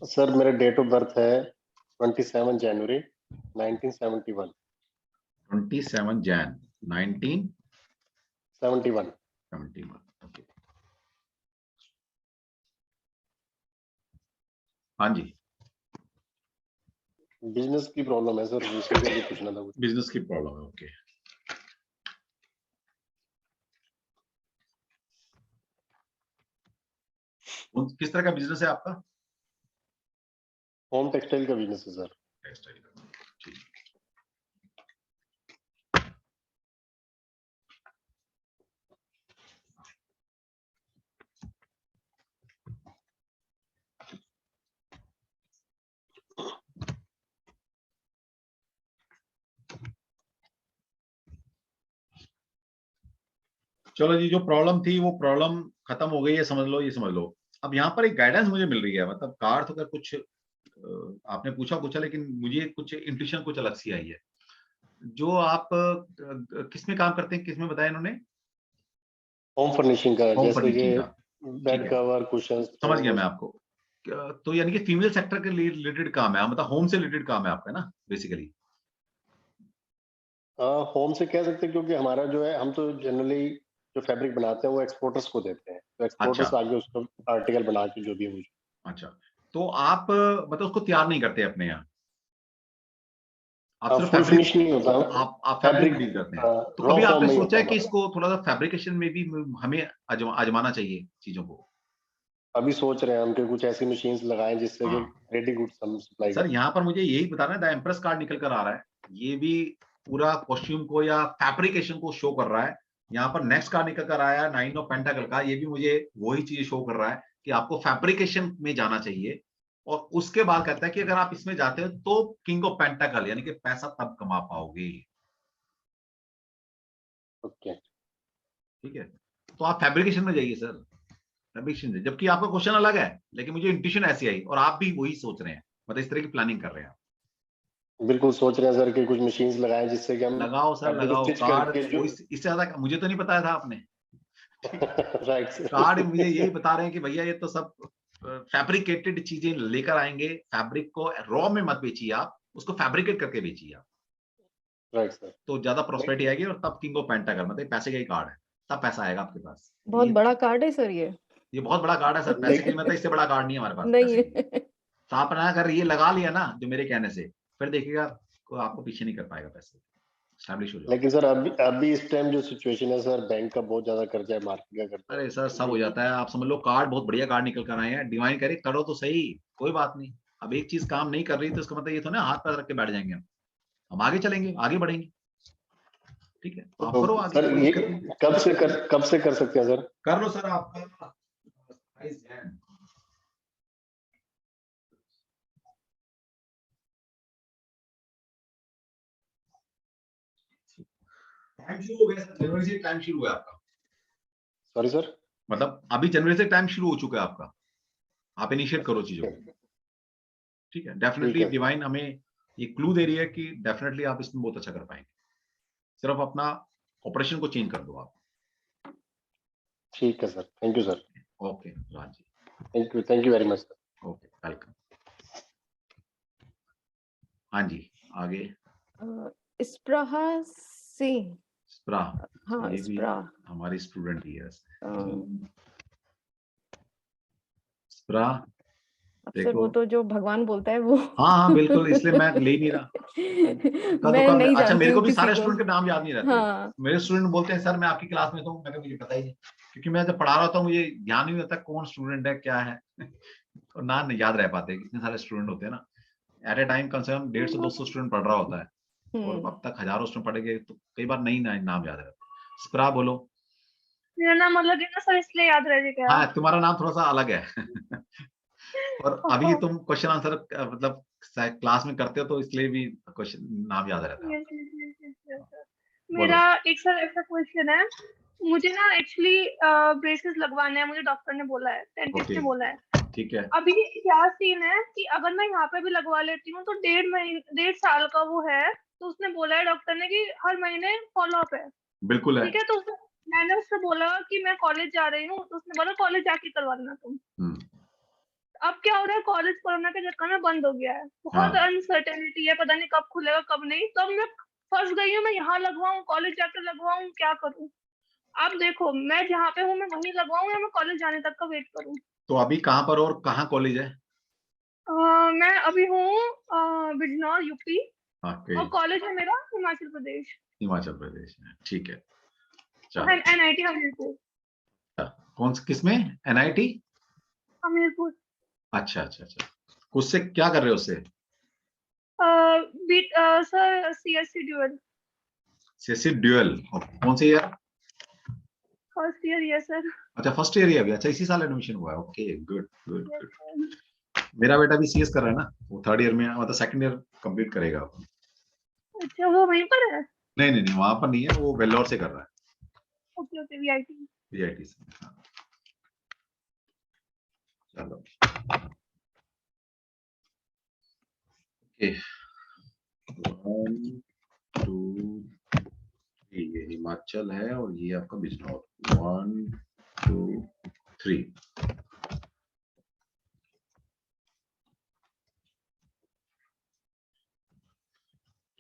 सर मेरा डेट ऑफ बर्थ है 27 जनवरी 1971। 27 जैन 1971। ओके, हाँ जी। बिजनेस की प्रॉब्लम है सर, उसके लिए पूछना था कुछ। बिजनेस की प्रॉब्लम है, ओके। किस तरह का बिजनेस है आपका? होम टेक्सटाइल का बिजनेस है सर। टेक्सटाइल का, ठीक। चलो जी, जो प्रॉब्लम थी वो प्रॉब्लम खत्म हो गई है, समझ लो, ये समझ लो। अब यहाँ पर एक गाइडेंस मुझे मिल रही है, मतलब का अर्थ अगर कुछ आपने पूछा लेकिन मुझे कुछ इंट्यूशन कुछ अलग सी आई है। जो आप किस में काम करते हैं, किस में बताया इन्होंने? होम फर्निशिंग का, होम जैसे फर्निशिंग कि का, ठीक बेड है। Cover, cushion. समझ गया मैं आपको। तो यानी कि फीमेल सेक्टर के रिलेटेड काम है, मतलब होम से रिलेटेड काम है आपका ना बेसिकली? होम से कह सकते हैं, क्योंकि हमारा जो है, हम तो जनरली जो फैब्रिक बनाते हैं वो एक्सपोर्टर्स को देते हैं, तो एक्सपोर्टर्स अच्छा आगे उसको आर्टिकल बना के जो भी है अच्छा, तो आप मतलब उसको तैयार नहीं करते अपने यहाँ, आप सिर्फ फुल फैब्रिक, फिनिश नहीं होता। आप फैब्रिक फैब्रिक डील करते हैं। तो रॉ कभी फॉर्म आपने में ही सोचा होता है है कि हमारा। इसको थोड़ा सा फैब्रिकेशन में भी हमें आजमाना चाहिए चीजों को? अभी सोच रहे हैं हम कि कुछ ऐसी मशीन्स लगाएं जिससे कि हाँ रेडी गुड्स हम सप्लाई सर, करें। यहाँ पर मुझे यही बताना है, द एम्प्रेस कार्ड निकल कर आ रहा है, ये भी पूरा कॉस्ट्यूम को या फैब्रिकेशन को शो कर रहा है। यहाँ पर नेक्स्ट कार्ड निकल कर आया है 9 ऑफ पेंटाकल का, ये भी मुझे वही चीज शो कर रहा है कि आपको फैब्रिकेशन में जाना चाहिए। और उसके बाद कहता है कि अगर आप इसमें जाते हो तो किंग ऑफ पेंटाकल यानी कि पैसा तब कमा पाओगे। ओके, ठीक है, तो आप फैब्रिकेशन में जाइए सर, फैब्रिकेशन में। जबकि आपका क्वेश्चन अलग है, लेकिन मुझे इंट्यूशन ऐसी आई और आप भी वही सोच रहे हैं, मतलब इस तरह की प्लानिंग कर रहे हैं आप। बिल्कुल सोच रहे हैं सर कि कुछ मशीन्स लगाएं जिससे कि हम लगाओ सर फैब्रिक लगाओ स्टिच कार्ड, करके जो वो इससे ज्यादा मुझे तो नहीं बताया था आपने। Right sir. कार्ड मुझे यही बता रहे हैं कि भैया ये तो सब फैब्रिकेटेड चीजें लेकर आएंगे, फैब्रिक को रॉ में मत बेचिए आप, उसको फैब्रिकेट करके बेचिए आप, राइट सर। तो ज्यादा प्रॉस्पेरिटी आएगी। और तब किंग ऑफ पेंटाकल, मतलब पैसे का ही कार्ड है, तब पैसा आएगा आपके पास। बहुत बड़ा कार्ड है सर ये बहुत बड़ा कार्ड है सर, पैसे के लिए, मतलब इससे बड़ा कार्ड नहीं है हमारे पास नहीं पैसे के लिए। है। तो आप ना अगर ये लगा लिया ना जो मेरे कहने से, फिर देखिएगा आपको पीछे नहीं कर पाएगा, पैसे स्टैब्लिश हो जाओ। लेकिन सर अभी इस टाइम जो सिचुएशन है सर, बैंक का बहुत ज्यादा कर्जा है, मार्केट का कर्जा है, अरे सर सब जो हो कि जाता है, आप समझ लो कार्ड बहुत बढ़िया कार्ड निकल कर आए हैं, डिवाइन करे करो तो सही, कोई बात नहीं। अब एक चीज काम नहीं कर रही तो इसका मतलब ये तो ना हाथ पैर रख के बैठ जाएंगे हम आगे चलेंगे, आगे बढ़ेंगे। ठीक है, तो आप करो तो आगे, सर कोई ये दिक्कत नहीं। कब से कर सकते हैं सर? कर लो सर, आपका 28 जैन। टाइम शुरू हो गया सर, जनवरी से टाइम शुरू हुआ है आपका, सॉरी सर। मतलब अभी जनवरी से टाइम शुरू हो चुका है आपका, आप इनिशिएट करो चीजों को। ठीक है, ठीक डेफिनेटली है डिवाइन हमें ये क्लू दे रही है कि डेफिनेटली आप इसमें बहुत अच्छा कर पाएंगे, सिर्फ अपना ऑपरेशन को चेंज कर दो आप। ठीक है sir, thank you sir. Okay Raj ji, thank you very much sir. Okay welcome. हाँ जी, आगे स्प्रहा सिंह। स्प्रा, हाँ ये भी स्प्रा। हमारी स्टूडेंट ही है। अम, स्प्रा अब सर देखो, वो तो जो भगवान बोलता है वो। हाँ हाँ बिल्कुल, इसलिए मैं ले ही नहीं रहा। मैं नहीं अच्छा, जानती मेरे को हूँ भी किसी सारे को। स्टूडेंट के नाम याद नहीं रहते। हाँ मेरे स्टूडेंट बोलते हैं सर मैं आपकी क्लास में तो हूँ, मैं कहा मुझे पता ही नहीं, क्योंकि मैं जब पढ़ा रहा होता हूँ मुझे ध्यान नहीं रहता कौन स्टूडेंट है क्या है। और नाम नहीं याद रह पाते, इतने सारे स्टूडेंट होते हैं ना, एट ए टाइम कम से कम 150-200 स्टूडेंट पढ़ रहा होता है, और अब तक हजारों स्टूडेंट पढ़ेंगे तो कई बार नहीं नाम याद रहता। स्प्रा बोलो। मेरा नाम अलग है ना सर, इसलिए याद रहेगा। हाँ तुम्हारा नाम थोड़ा सा अलग है। और अभी तुम क्वेश्चन आंसर मतलब क्लास में करते हो तो इसलिए भी क्वेश्चन नाम याद रहता है। मेरा एक सर ऐसा क्वेश्चन है, मुझे ना एक्चुअली ब्रेसेस लगवाने हैं, मुझे डॉक्टर ने बोला है, डेंटिस्ट ने बोला है। ठीक है, अभी क्या सीन है कि अगर मैं यहाँ पे भी लगवा लेती हूँ तो 1.5 साल का वो है, तो उसने बोला है डॉक्टर ने कि हर महीने फॉलो अप है। बिल्कुल है। ठीक है, तो मैंने उससे बोला कि मैं कॉलेज जा रही हूँ, तो उसने बोला कॉलेज जाके करवा लेना तुम। अब क्या हो रहा है, कॉलेज कोरोना के चक्कर में बंद हो गया है, बहुत अनसर्टेनिटी है, पता नहीं कब खुलेगा कब नहीं। तो अब मैं फंस गई हूँ, मैं यहाँ लगवाऊँ, कॉलेज जाकर लगवाऊँ, क्या करूँ? आप देखो, मैं जहाँ पे हूँ मैं वहीं लगवाऊँ या मैं कॉलेज जाने तक का वेट करूँ? तो अभी कहाँ पर और कहाँ कॉलेज है? मैं अभी हूँ बिजनौर यूपी, ओके, और कॉलेज है मेरा हिमाचल प्रदेश, हिमाचल प्रदेश में। ठीक है, NIT हमीरपुर। कौन सा, किसमें? NIT हमीरपुर। अच्छा अच्छा अच्छा, उससे क्या कर रहे हो उससे? Sir CSC dual. CSC dual, कौन से year? First year, yes sir. अच्छा फर्स्ट ईयर ही अभी, अच्छा इसी साल एडमिशन हुआ है। Okay good good good. मेरा बेटा भी CS कर रहा है ना, वो थर्ड ईयर में, मतलब सेकंड ईयर कंप्लीट करेगा। अच्छा, वो वहीं पर है? नहीं नहीं नहीं, वहां पर नहीं है, वो वेल्लोर से कर रहा है। Okay okay, VIT। VIT से। हाँ। चलो ओके 1 2 3 ये हिमाचल है और ये आपका बिजनौर 1 2 3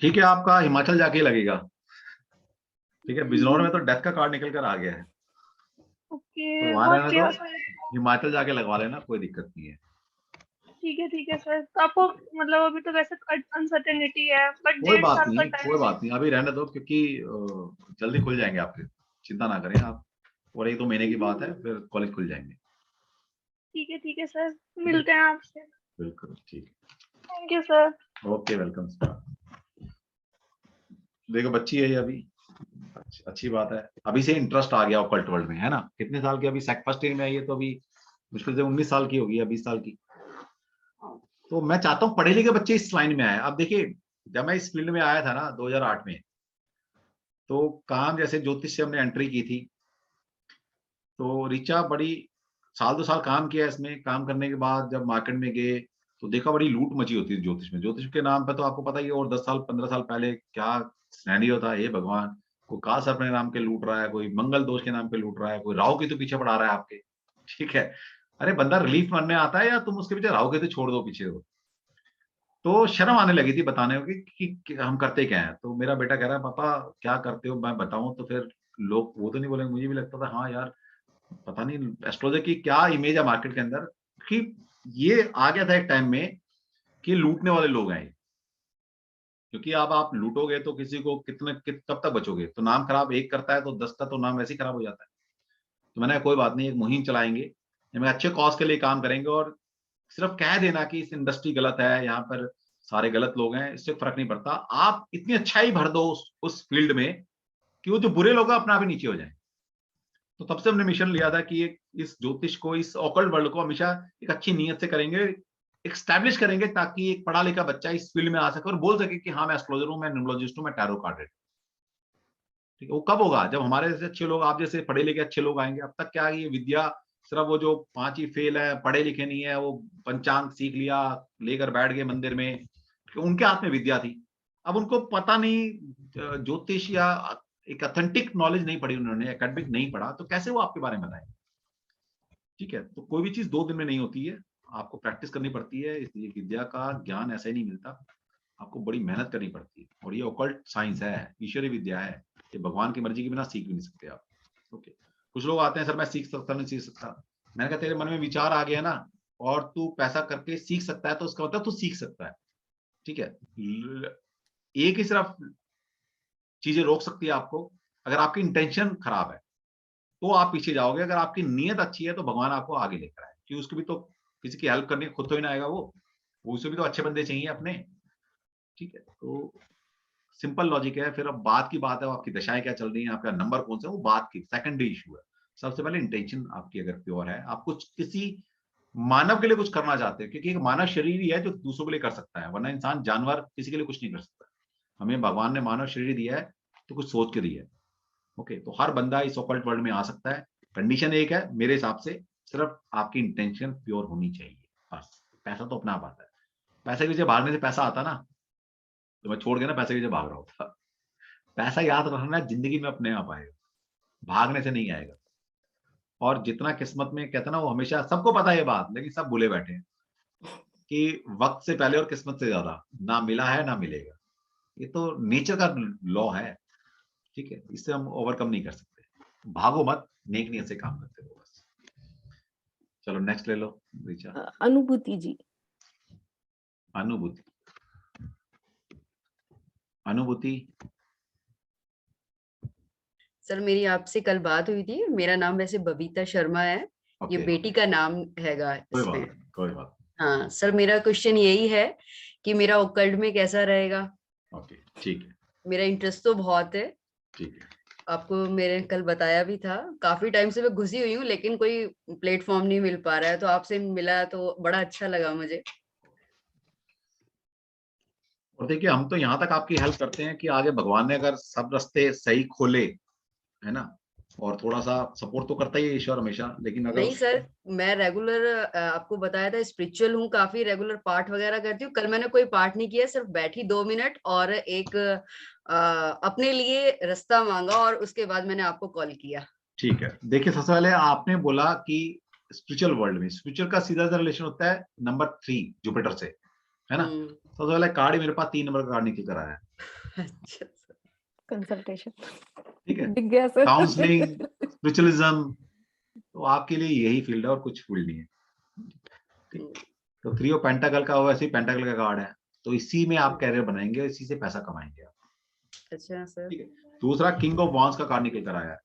ठीक है, आपका हिमाचल जाके लगेगा। ठीक है, बिजनौर में तो डेथ का कार्ड निकल कर आ गया है, ओके तो वहां रहने ओके दो, हिमाचल जाके लगवा लेना, कोई दिक्कत नहीं है। ठीक है सर। तो आपको मतलब अभी तो वैसे अनसर्टेनिटी है, बट कोई 1.5 बात साल का नहीं, टाइम कोई बात नहीं, अभी रहने दो, क्योंकि जल्दी खुल जाएंगे आपके, चिंता ना करें आप, और 1-2 महीने की बात है, फिर कॉलेज खुल जाएंगे। ठीक है सर, मिलते हैं आपसे। बिल्कुल ठीक है, thank you sir. Okay welcome. देखो बच्ची है ये अभी, अच्छी बात है, अभी से इंटरेस्ट आ गया ऑकल्ट वर्ल्ड में, है ना। कितने साल की, अभी फर्स्ट ईयर में आई है, तो अभी मुश्किल से 19 साल की होगी या 20 साल की। तो मैं चाहता हूँ पढ़े लिखे बच्चे इस लाइन में आए। अब देखिए, जब मैं इस फील्ड में आया था ना 2008 में, तो काम जैसे ज्योतिष से हमने एंट्री की थी, तो ऋचा बड़ी 1-2 साल काम किया इसमें। काम करने के बाद जब मार्केट में गए तो देखा बड़ी लूट मची होती है ज्योतिष में। ज्योतिष के नाम पे तो आपको पता ही है, और 10 साल 15 साल पहले क्या सिनेरियो था, हे भगवान। कोई काल सर्प के नाम पे लूट रहा है, कोई मंगल दोष के नाम पे लूट रहा है, कोई राहु केतु पीछे पड़ा रहा है आपके। ठीक है, अरे बंदा रिलीफ मानने आता है या तुम उसके पीछे राहु केतु छोड़ दो पीछे हो। तो शर्म आने लगी थी बताने को कि हम करते क्या है। तो मेरा बेटा कह रहा है पापा क्या करते हो, मैं बताऊं तो फिर लोग वो तो नहीं बोलेंगे। मुझे भी लगता था हाँ यार, पता नहीं एस्ट्रोलॉजर की क्या इमेज है मार्केट के अंदर, कि ये आ गया था एक टाइम में कि लूटने वाले लोग हैं। क्योंकि अब आप लूटोगे तो किसी को कब तक बचोगे। तो नाम खराब एक करता है तो 10 का तो नाम वैसे ही खराब हो जाता है। तो मैंने कोई बात नहीं, एक मुहिम चलाएंगे, हम अच्छे कॉज के लिए काम करेंगे, और सिर्फ कह देना कि इस इंडस्ट्री गलत है, यहाँ पर सारे गलत लोग हैं, इससे फर्क नहीं पड़ता। आप इतनी अच्छाई भर दो उस फील्ड में कि वो जो बुरे लोग हैं अपने आप ही नीचे हो जाए। तो तब से हमने मिशन लिया था कि इस ज्योतिष को, इस ऑकल्ट वर्ल्ड को हमेशा एक अच्छी नीयत से करेंगे, एक्स्टैब्लिश करेंगे, ताकि एक पढ़ा लिखा बच्चा इस फील्ड में आ सके और बोल सके कि हाँ मैं एस्ट्रोलॉजर हूँ, मैं न्यूमरोलॉजिस्ट हूँ, मैं टैरो कार्ड रीडर। ठीक है, वो कब होगा, जब हमारे जैसे अच्छे लोग, आप जैसे पढ़े लिखे अच्छे लोग आएंगे। अब तक क्या है, ये विद्या सिर्फ वो जो 5 ही फेल है, पढ़े लिखे नहीं है, वो पंचांग सीख लिया, लेकर बैठ गए मंदिर में, उनके हाथ में विद्या थी। अब उनको पता नहीं ज्योतिष या एक ऑथेंटिक नॉलेज नहीं पढ़ी उन्होंने, एकेडमिक नहीं पढ़ा, तो कैसे वो आपके बारे में बताएं। ठीक है, तो कोई भी चीज 2 दिन में नहीं होती है, आपको प्रैक्टिस करनी पड़ती है। इसलिए विद्या का ज्ञान ऐसे ही नहीं मिलता, आपको बड़ी मेहनत करनी पड़ती है। और ये ऑकल्ट साइंस है, ईश्वरीय विद्या है, ये भगवान की मर्जी के बिना सीख भी नहीं सकते आप। ओके, कुछ लोग आते हैं सर मैं सीख सकता नहीं सीख सकता। मैंने कहा तेरे मन में विचार आ गया ना, और तू पैसा करके सीख सकता है, तो उसका मतलब तू सीख सकता है। ठीक है, एक ही सिर्फ चीजें रोक सकती है आपको, अगर आपकी इंटेंशन खराब है तो आप पीछे जाओगे, अगर आपकी नीयत अच्छी है तो भगवान आपको आगे लेकर आए। कि उसको भी तो किसी की हेल्प करनी, खुद तो ही ना आएगा वो, उसे भी तो अच्छे बंदे चाहिए अपने। ठीक है, तो सिंपल लॉजिक है। फिर अब बात की बात है, आपकी दशाएं क्या चल रही हैं, आपका नंबर कौन सा है, वो बात की सेकेंडरी इशू है। सबसे पहले इंटेंशन आपकी अगर प्योर है, आप कुछ किसी मानव के लिए कुछ करना चाहते हैं, क्योंकि एक मानव शरीर ही है जो दूसरों के लिए कर सकता है, वरना इंसान जानवर किसी के लिए कुछ नहीं कर सकता। हमें भगवान ने मानव शरीर दिया है तो कुछ सोच के दिया है। ओके, तो हर बंदा इस ऑकल्ट वर्ल्ड में आ सकता है। कंडीशन एक है मेरे हिसाब से, सिर्फ आपकी इंटेंशन प्योर होनी चाहिए, बस। पैसा तो अपना आप आता है, पैसे के पीछे भागने से पैसा आता ना, तो मैं छोड़ के ना पैसे के पीछे भाग रहा हूँ। पैसा याद रखना जिंदगी में अपने आप आएगा, भागने से नहीं आएगा। और जितना किस्मत में, कहते ना वो हमेशा, सबको पता है ये बात, लेकिन सब भूले बैठे हैं कि वक्त से पहले और किस्मत से ज्यादा ना मिला है ना मिलेगा। ये तो नेचर का लॉ है। ठीक है, इससे हम ओवरकम नहीं कर सकते। भागो मत, नेक नियत से काम करते रहो बस। चलो नेक्स्ट ले लो ऋचा। अनुभूति जी। अनुभूति, अनुभूति। सर मेरी आपसे कल बात हुई थी, मेरा नाम वैसे बबीता शर्मा है। ये ओके, बेटी का नाम हैगा इसमें। कोई बात। हाँ सर, मेरा क्वेश्चन यही है कि मेरा ओकल्ट में कैसा रहेगा। ओके, ठीक है, मेरा इंटरेस्ट तो बहुत है, ठीक है। आपको मेरे कल बताया भी था। काफी टाइम से मैं घुसी हुई हूँ, लेकिन कोई प्लेटफॉर्म नहीं मिल पा रहा है, तो आपसे मिला तो बड़ा अच्छा लगा मुझे। और देखिए, हम तो यहाँ तक आपकी हेल्प करते हैं कि आगे भगवान ने अगर सब रास्ते सही खोले, है ना, और थोड़ा सा सपोर्ट तो करता ही है ईश्वर हमेशा, लेकिन अगर नहीं सर, मैं रेगुलर आपको बताया था स्पिरिचुअल हूँ, काफी रेगुलर पाठ वगैरह करती हूँ। कल मैंने कोई पाठ नहीं किया, सिर्फ बैठी 2 मिनट और एक अपने लिए रास्ता मांगा और उसके बाद मैंने आपको कॉल किया। ठीक है, देखिए सबसे पहले आपने बोला कि स्पिरिचुअल वर्ल्ड में, स्पिरिचुअल का सीधा सा रिलेशन होता है नंबर 3 जुपिटर से, है ना। सबसे पहले कार्ड ही मेरे पास 3 नंबर का कार्ड निकल कर आया है। अच्छा सर। कंसल्टेशन, ठीक है, दिख गया सर। काउंसलिंग, स्पिरिचुअलिज्म, तो आपके लिए यही फील्ड है और कुछ फील्ड नहीं है। ठीक, तो 3 ऑफ पेंटाकल का वैसे ही पेंटाकल का कार्ड है, तो इसी में आप कैरियर बनाएंगे और इसी से पैसा कमाएंगे आप। अच्छा सर। ठीक है, दूसरा किंग ऑफ वांड्स का कार्ड निकल कर आया है,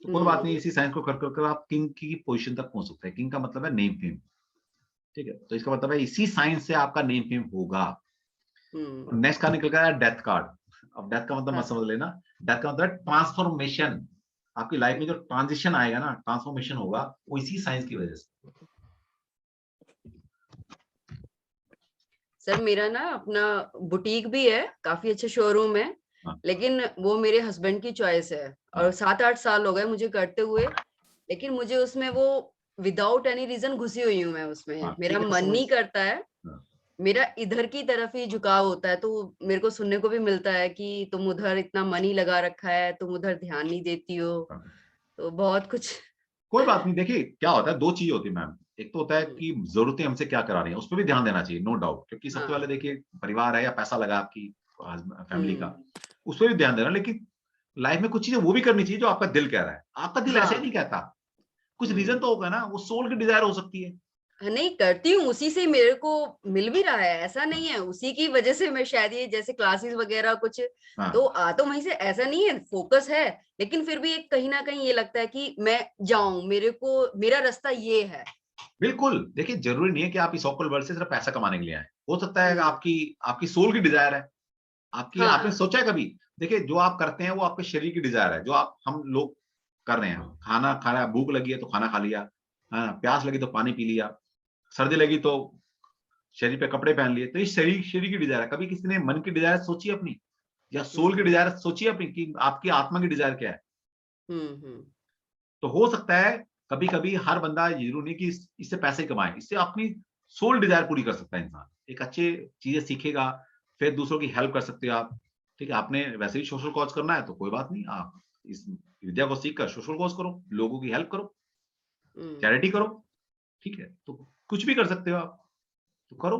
तो कोई बात नहीं, इसी साइंस को कर आप किंग की पोजीशन तक पहुंच सकते हैं। किंग का मतलब है नेम फेम, ठीक है, तो इसका मतलब है इसी साइंस से आपका नेम फेम होगा। नेक्स्ट कार्ड निकल गया है डेथ कार्ड। अब डेथ का मतलब मत समझ लेना, डेथ का मतलब ट्रांसफॉर्मेशन, आपकी लाइफ में जो ट्रांजिशन आएगा ना, ट्रांसफॉर्मेशन होगा, वो इसी साइंस की वजह से। सर मेरा ना अपना बुटीक भी है, काफी अच्छे शोरूम है, लेकिन वो मेरे हस्बैंड की चॉइस है और 7-8 साल हो गए मुझे करते हुए, लेकिन मुझे उसमें वो विदाउट एनी रीजन घुसी हुई हूँ मैं उसमें। मेरा मन नहीं करता है, मेरा इधर की तरफ ही झुकाव होता है। तो मेरे को सुनने को भी मिलता है कि तुम उधर इतना मन ही लगा रखा है, तुम उधर ध्यान नहीं देती हो, तो बहुत कुछ। कोई बात नहीं, देखिए क्या होता है, 2 चीज होती है मैम। एक तो होता है कि जरूरतें हमसे क्या करा रही हैं, उस पर भी ध्यान देना चाहिए, नो डाउट, क्योंकि सबसे पहले देखिए परिवार है या पैसा लगा आपकी फैमिली का, उस पर भी ध्यान देना। लेकिन लाइफ में कुछ चीजें वो भी करनी चाहिए जो आपका दिल कह रहा है। आपका दिल ऐसे ही नहीं कहता, कुछ रीजन तो होगा ना, वो सोल की डिजायर हो सकती है। नहीं करती हूँ, उसी से मेरे को मिल भी रहा है, ऐसा नहीं है, उसी की वजह से मैं शायद ये जैसे क्लासेस वगैरह कुछ तो तो वहीं से, ऐसा नहीं है, फोकस है, लेकिन फिर भी एक कहीं ना कहीं ये लगता है कि मैं जाऊं, मेरे को मेरा रास्ता ये है। बिल्कुल, देखिए जरूरी नहीं है कि आप इस ऑकल वर्ल्ड से सिर्फ पैसा कमाने के लिए आए, हो सकता है आपकी सोल की डिजायर है, आपकी आपने सोचा है कभी? देखिए जो आप करते हैं वो आपके शरीर की डिजायर है, जो हम लोग कर रहे हैं। खाना खा रहा है, भूख लगी है तो खाना खा लिया, प्यास लगी तो पानी पी लिया, सर्दी लगी तो शरीर पे कपड़े पहन लिए, तो ये शरीर की डिजायर है। कभी किसी ने मन की डिजायर सोची अपनी, या सोल की डिजायर सोची अपनी, कि आपकी आत्मा की डिजायर क्या है? तो हो सकता है कभी कभी हर बंदा जरूर नहीं कि इससे पैसे कमाए, इससे अपनी सोल डिजायर पूरी कर सकता है इंसान। एक अच्छी चीजें सीखेगा, फिर दूसरों की हेल्प कर सकते हो आप। ठीक है, आपने वैसे ही सोशल कॉज करना है तो कोई बात नहीं, आप इस विद्या को सीखकर सोशल कॉज करो, लोगों की हेल्प करो, चैरिटी करो, ठीक है, तो कुछ भी कर सकते हो आप, तो करो।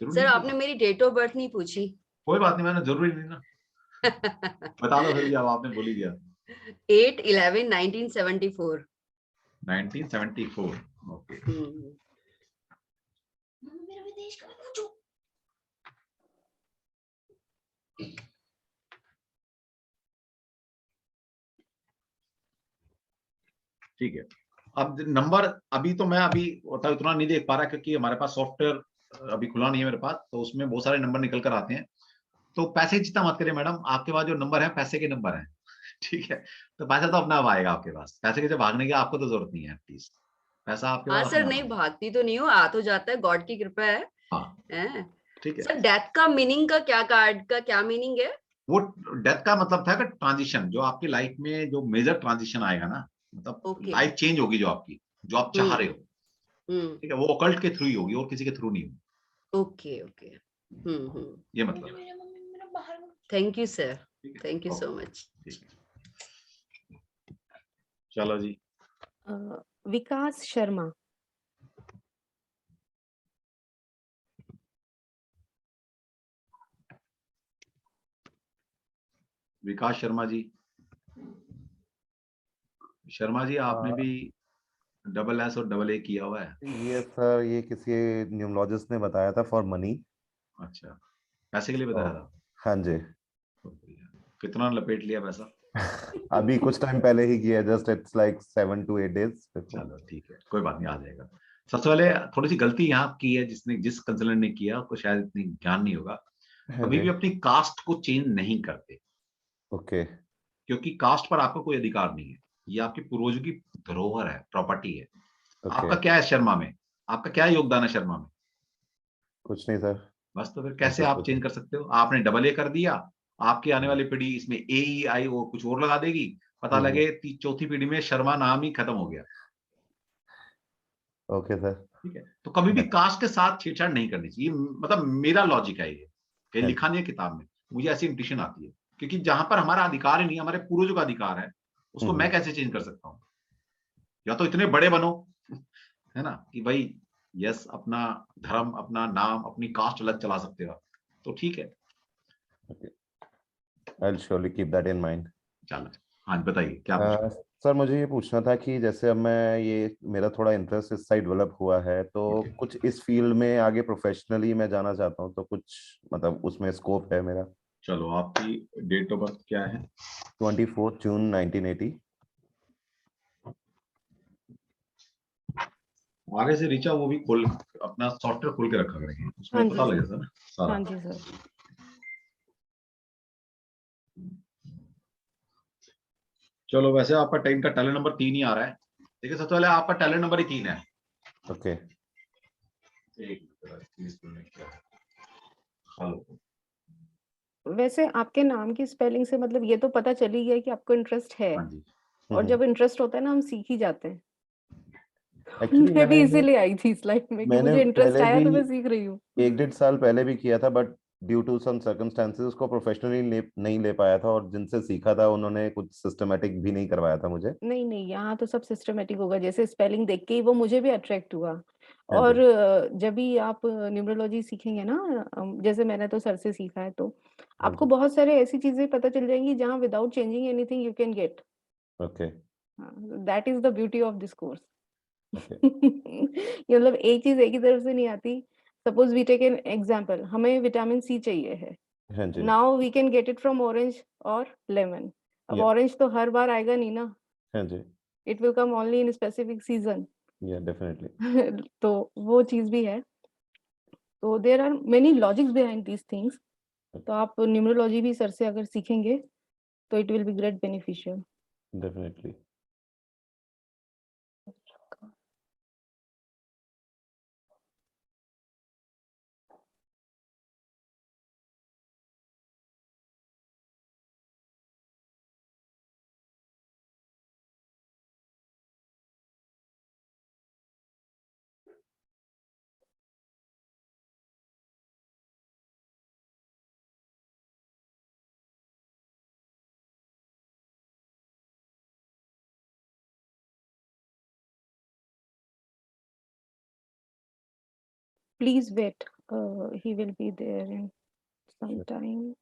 सर आपने मेरी डेट ऑफ बर्थ नहीं पूछी। कोई बात नहीं, मैंने जरूरी नहीं ना। बता दो फिर भी, अब आपने बोल ही दिया। 8/11/1974। 1974, ओके। ठीक है, अब नंबर अभी तो मैं उतना नहीं देख पा रहा, क्योंकि हमारे पास सॉफ्टवेयर अभी खुला नहीं है मेरे पास, तो उसमें बहुत सारे नंबर निकल कर आते हैं। तो पैसे की चिंता मत करिए मैडम, आपके पास जो नंबर है पैसे के नंबर हैं, ठीक है, तो पैसा तो अपना आएगा आपके पास। पैसे के जब भागने की आपको तो जरूरत नहीं है, प्लीज, पैसा आपके पास। सर नहीं भागती तो नहीं हूँ, आ तो जाता है, गॉड की कृपा है। ठीक है सर, डेथ का मीनिंग का क्या, कार्ड का क्या मीनिंग है? वो डेथ का मतलब था कि ट्रांजिशन, जो आपकी लाइफ में जो मेजर ट्रांजिशन आएगा ना, मतलब लाइफ चेंज होगी जो आपकी, जो आप चाह रहे हो, ठीक है, वो ऑकल्ट के थ्रू ही होगी और किसी के थ्रू नहीं होगी। ओके ओके, ये मतलब। Thank you sir, thank you so much. चलो जी। विकास शर्मा। विकास शर्मा जी, शर्मा जी आपने भी SS और AA किया हुआ है? ये सर, ये किसी न्यूमरोलॉजिस्ट ने बताया था फॉर मनी। अच्छा, पैसे के लिए बताया था? हाँ जी। कितना लपेट लिया पैसा? अभी कुछ टाइम पहले ही किया, just it's like 7 to 8 days। चलो ठीक है, कोई बात नहीं, आ जाएगा। सबसे पहले थोड़ी सी गलती यहाँ की है, जिस कंसल्टेंट ने किया उसको शायद इतनी ज्ञान नहीं होगा। कभी भी अपनी कास्ट को चेंज नहीं करते। ओके। क्योंकि कास्ट पर आपका कोई अधिकार नहीं है, ये आपकी पूर्वजों की धरोहर है, प्रॉपर्टी है। आपका क्या है शर्मा में, आपका क्या योगदान है शर्मा में? कुछ नहीं सर। बस, तो फिर कैसे आप चेंज कर सकते हो? आपने AA कर दिया, आपकी आने वाली पीढ़ी इसमें AEI कुछ और लगा देगी, पता लगे चौथी पीढ़ी में शर्मा नाम ही खत्म हो गया। Okay sir. ठीक है, तो कभी भी कास्ट के साथ छेड़छाड़ नहीं करनी चाहिए, मतलब मेरा लॉजिक है ये, कहीं लिखा नहीं है किताब में, मुझे ऐसी इंट्यूशन आती है, क्योंकि जहां पर हमारा अधिकार ही नहीं, हमारे पूर्वजों का अधिकार है, उसको मैं कैसे चेंज कर सकता हूँ? या तो इतने बड़े बनो है ना, कि भाई यस अपना धर्म, अपना नाम, अपनी कास्ट अलग चला सकते हो, तो ठीक है। I'll surely keep that in mind. चलो, हाँ बताइए क्या पूछना? सर मुझे ये पूछना था कि जैसे अब मैं ये मेरा थोड़ा इंटरेस्ट इस साइड डेवलप हुआ है, तो कुछ इस फील्ड में आगे प्रोफेशनली मैं जाना चाहता हूँ, तो कुछ मतलब उसमें स्कोप है मेरा। चलो, आपकी डेट ऑफ बर्थ क्या है? 24 जून 1980। आगे से रीचा वो भी खोल, अपना सॉफ्टवेयर खोल के रखा करेंगे, उसमें पता लगेगा सर सारा। हाँ जी सर। चलो, वैसे आपका टाइम का टैलेंट नंबर 3 ही आ रहा है। देखिए, सबसे पहले आपका टैलेंट नंबर ही 3 है। ओके। वैसे आपके नाम की स्पेलिंग से मतलब ये तो पता चल ही गया कि आपको इंटरेस्ट है, और जब इंटरेस्ट होता है ना हम सीख ही जाते हैं। एक्चुअली मैं भी इसीलिए आई थी इस लाइफ में कि मुझे इंटरेस्ट आया तो मैं सीख रही हूँ। 1-1.5 साल पहले भी किया था, but due to some circumstances उसको प्रोफेशनली नहीं ले पाया था, और जिनसे सीखा था उन्होंने कुछ सिस्टमेटिक भी नहीं करवाया था मुझे। नहीं नहीं, यहाँ तो सब सिस्टमेटिक होगा, जैसे स्पेलिंग देख के ही वो मुझे भी अट्रैक्ट हुआ। हाँ और जी। जब भी आप न्यूमरोलॉजी सीखेंगे ना, जैसे मैंने तो सर से सीखा है, तो हाँ आपको जी। बहुत सारे ऐसी चीजें पता चल जाएंगी जहाँ without changing anything you can get. Okay. That is the beauty of this course. Okay. मतलब एक चीज एक ही तरफ से नहीं आती। Suppose we take an example, हमें विटामिन सी चाहिए है, हाँ जी। Now we can get it from orange और लेमन। अब या ऑरेंज तो हर बार आएगा नहीं ना, हाँ जी। It will come only in specific season. या डेफिनेटली। तो वो चीज भी है। तो there are many logics behind these things. तो आप न्यूमरोलॉजी भी सर से अगर सीखेंगे तो it will be great beneficial. Definitely. Please wait, he will be there in some time.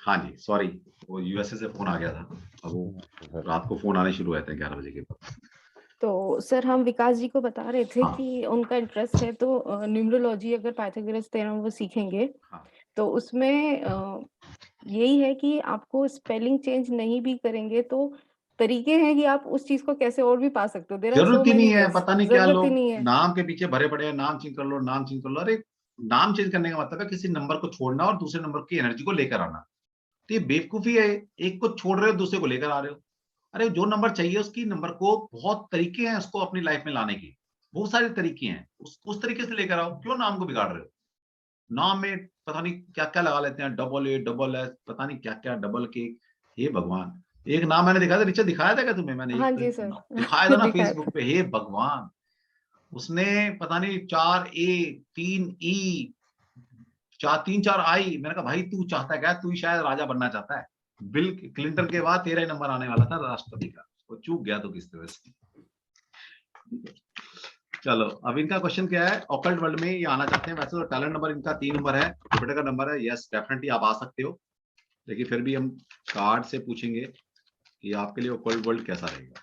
हाँ जी, सॉरी, वो यूएसए से फोन आ गया था, अब वो रात को फोन आने शुरू हुए थे 11 बजे के बाद। तो सर हम विकास जी को बता रहे थे हाँ। कि उनका इंटरेस्ट है तो न्यूमरोलॉजी अगर पाइथागोरस थ्योरम वो सीखेंगे हाँ। तो उसमें यही है कि आपको स्पेलिंग चेंज नहीं भी करेंगे तो तरीके हैं कि आप उस चीज को कैसे और भी पा सकते हो। There are so जरूरत ही नहीं many है, ways. पता नहीं क्या जरूरत ही लोग नहीं है। नाम के पीछे भरे पड़े हैं, नाम चेंज कर लो, नाम चेंज कर लो। अरे नाम चेंज करने का मतलब है किसी नंबर को छोड़ना और दूसरे नंबर की एनर्जी को लेकर आना। तो ये बेवकूफी है, एक को छोड़ रहे हो दूसरे को लेकर आ रहे हो। अरे जो नंबर चाहिए उसकी नंबर को, बहुत तरीके हैं उसको अपनी लाइफ में लाने के, बहुत सारे तरीके हैं, उस तरीके से लेकर आओ। क्यों नाम को बिगाड़ रहे हो? नाम में पता नहीं क्या क्या लगा लेते हैं, डबल ए डबल एस, पता नहीं क्या क्या, डबल के। हे भगवान, एक नाम मैंने दिखाया था, नीचे दिखाया था क्या तुम्हें? मैंने हाँ एक जी सर। दिखाया था ना दिखाया फेसबुक पे। हे भगवान, उसने पता नहीं 4 ए 3 ई 3 4 आई। मैंने कहा भाई तू चाहता है क्या? तू ही शायद राजा बनना चाहता है। बिल क्लिंटन के बाद तेरा ही नंबर आने वाला था राष्ट्रपति का, वो चूक गया तो किस तरह से। चलो, अब इनका क्वेश्चन क्या है, ऑकल्ट वर्ल्ड में ये आना चाहते हैं। वैसे तो टैलेंट नंबर इनका 3 नंबर है, जुपिटर का नंबर है। यस डेफिनेटली आप आ सकते हो, लेकिन फिर भी हम कार्ड से पूछेंगे कि आपके लिए ऑकल्ट वर्ल्ड कैसा रहेगा।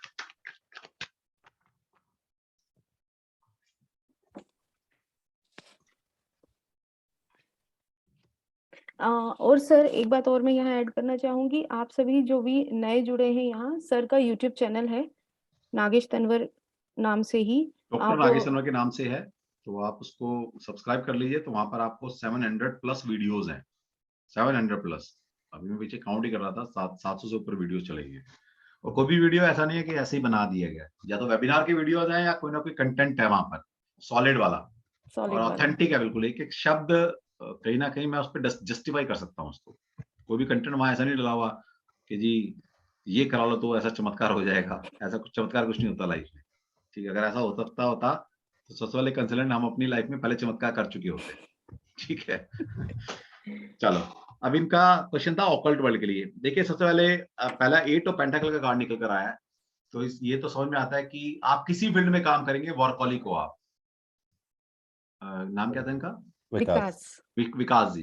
और सर एक बात और मैं यहाँ ऐड करना चाहूंगी, आप सभी जो भी नए जुड़े हैं यहाँ, सर का यूट्यूब चैनल है नागेश तंवर नाम से ही। डॉक्टर नागेश तंवर के नाम से है, तो आप उसको सब्सक्राइब कर लीजिए। तो वहां पर आपको 700 प्लस वीडियोस हैं, 700 प्लस। अभी मैं पीछे काउंट ही कर रहा था, 700 से ऊपर वीडियो चलेंगे। और कोई भी वीडियो ऐसा नहीं है कि ऐसे ही बना दिया गया, या तो वेबिनार के वीडियोस हैं या कोई ना कोई कंटेंट है वहां पर सॉलिड वाला और ऑथेंटिक है बिल्कुल। एक एक शब्द कहीं ना कहीं मैं उस पर जस्टिफाई कर सकता हूँ उसको। कोई भी कंटेंट वहां ऐसा नहीं डला हुआ कि जी ये करा लो तो ऐसा चमत्कार हो जाएगा। ऐसा कुछ चमत्कार कुछ नहीं होता लाइफ में, ठीक है? अगर ऐसा होता तो सबसे पहले कंसल्टेंट हम अपनी लाइफ में पहले चमत्कार कर चुके होते, ठीक है? चलो, अब इनका क्वेश्चन था ऑकल्ट वर्ल्ड के लिए। देखिए सबसे पहले पहला 8 ऑफ पेंटाकल का कार्ड निकल कर आया है। तो ये तो समझ में आता है कि आप किसी फील्ड में काम करेंगे, वर्कहॉलिक हो आप। नाम क्या था इनका? विकास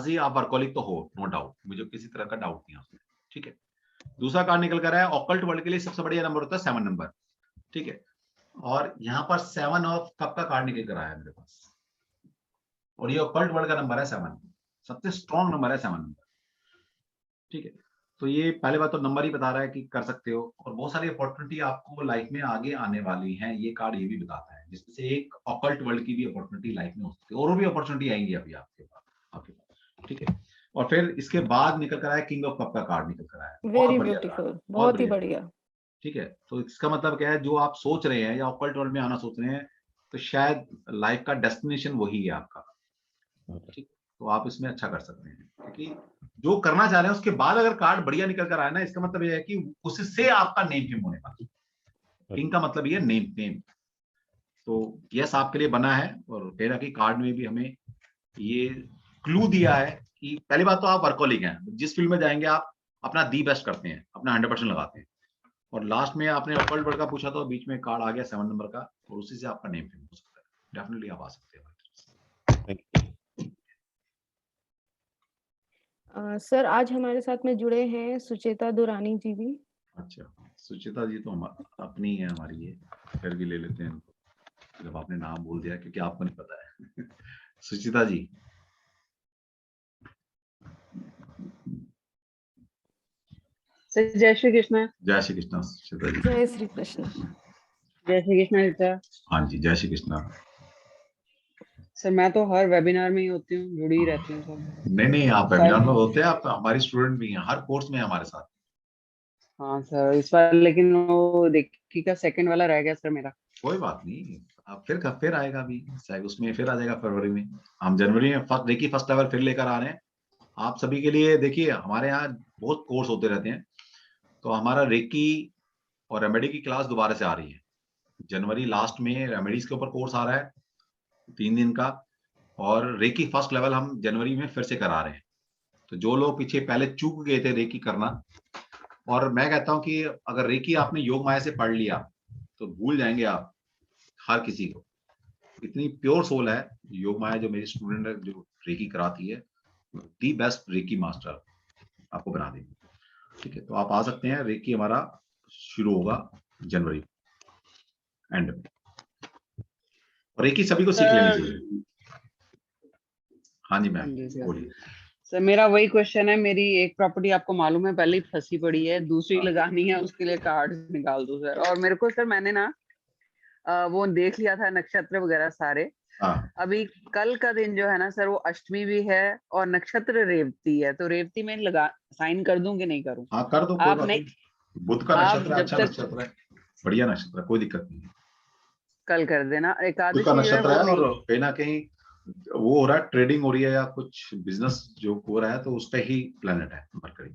जी आप वर्कहॉलिक तो हो, नो डाउट, मुझे किसी तरह का डाउट नहीं है उसमें, ठीक है? दूसरा कार्ड निकल कर आया, ऑकल्ट वर्ल्ड के लिए सबसे बढ़िया नंबर होता है 7 नंबर, ठीक है? और यहाँ पर 7 ऑफ कप का कार्ड निकल कर आया मेरे पास, और ये ऑकल्ट वर्ल्ड का नंबर है 7, सबसे स्ट्रॉन्ग नंबर है 7 नंबर, ठीक है? तो ये पहले बात तो नंबर ही बता रहा है कि कर सकते हो, और बहुत सारी अपॉर्चुनिटी आपको लाइफ में आगे आने वाली हैं, ये कार्ड ये भी बताता है, जिसमें से एक ऑकल्ट वर्ल्ड की भी अपॉर्चुनिटी लाइफ में हो सकती है, और भी अपॉर्चुनिटी आएंगी अभी आपके पास, ठीक है? और फिर इसके बाद निकल कर आया किंग ऑफ कप का कार्ड निकल कर आया, वेरी ब्यूटीफुल, बहुत ही बढ़िया, ठीक है? तो इसका मतलब क्या है, जो आप सोच रहे हैं या ऑकल्ट वर्ल्ड में आना सोच रहे हैं, तो शायद लाइफ का डेस्टिनेशन वही है आपका, ठीक? तो आप इसमें अच्छा कर सकते हैं, क्योंकि जो करना चाह रहे हैं उसके बाद अगर कार्ड बढ़िया निकल कर आया ना, इसका मतलब यह है कि उससे आपका नेम फेम होने वाला। किंग का मतलब ये नेम। तो यस आपके लिए बना है, और कह रहा कि कार्ड में भी हमें ये क्लू दिया है कि पहली बात तो आप वर्कहॉलिक हैं, जिस फील्ड में जाएंगे आप अपना दी बेस्ट करते हैं, अपना 100% लगाते हैं। और लास्ट में आपने ऑकल्ट वर्ल्ड का पूछा तो बीच में कार्ड आ गया 7 नंबर का, और उसी से आपका नेम फेम हो सकता है। डेफिनेटली आप आ सकते हैं। सर आज हमारे साथ में जुड़े हैं सुचेता दुरानी जी भी। अच्छा, सुचेता जी तो अपनी है हमारी, है, फिर भी ले लेते हैं इनको जब आपने नाम बोल दिया, क्योंकि आपको नहीं पता है। सुचिता जी, सर जय श्री कृष्ण। जय श्री कृष्ण सुचिता जी। जय श्री कृष्ण। जय श्री कृष्ण ऋचा। हाँ जी, जय श्री कृष्ण। सर मैं तो हर वेबिनार में ही होती हूँ, जुड़ी ही रहती हूँ सर। नहीं आप वेबिनार में होते हैं, आप हमारी स्टूडेंट भी हैं, हर कोर्स में हमारे साथ। हाँ सर, इस बार लेकिन वो देखी का सेकंड वाला रह गया सर मेरा। कोई बात नहीं, आप फिर आएगा अभी, उसमें फिर आ जाएगा फरवरी में। हम जनवरी में फर्स्ट लेवल फिर लेकर आ रहे हैं आप सभी के लिए। देखिए हमारे यहाँ बहुत कोर्स होते रहते हैं, तो हमारा रेकी और रेमेडी की क्लास दोबारा से आ रही है। जनवरी लास्ट में रेमेडीज के ऊपर कोर्स आ रहा है 3 दिन का, और रेकी फर्स्ट लेवल हम जनवरी में फिर से करा रहे हैं। तो जो लोग पीछे पहले चूक गए थे रेकी करना, और मैं कहता हूं कि अगर रेकी आपने योग माया से पढ़ लिया तो भूल जाएंगे आप हर किसी को। इतनी प्योर सोल है योग माया, जो मेरी स्टूडेंट है जो रेकी कराती है, दी बेस्ट रेकी मास्टर। आपको बना देंगे। ठीक है, तो आप आ सकते हैं। रेकी हमारा शुरू होगा जनवरी एंड में, और रेकी सभी को सीख लेनी चाहिए। हाँ जी मैम, बोलिए। सर मेरा वही क्वेश्चन है, मेरी एक प्रॉपर्टी आपको मालूम है पहले ही फंसी पड़ी है, दूसरी लगानी है, उसके लिए कार्ड निकाल दो सर। और मेरे को सर मैंने ना वो देख लिया था नक्षत्र वगैरह सारे। अभी कल का दिन जो है ना सर, वो अष्टमी भी है और नक्षत्र रेवती है, तो रेवती में लगा साइन कर दूं कि नहीं करूं? हाँ कर दो, कोई बात नहीं। बुध का नक्षत्र जब अच्छा तक नक्षत्र है, बढ़िया नक्षत्र है, कोई दिक्कत नहीं है। कल कर देना। बुध का एकादशी जो है नक्षत्र वो है, नहीं। और कहीं ना कहीं वो हो रहा है, ट्रेडिंग हो रही है या कुछ बिजनेस जो हो रहा है, तो उस पे ही प्लेनेट है मरकरी।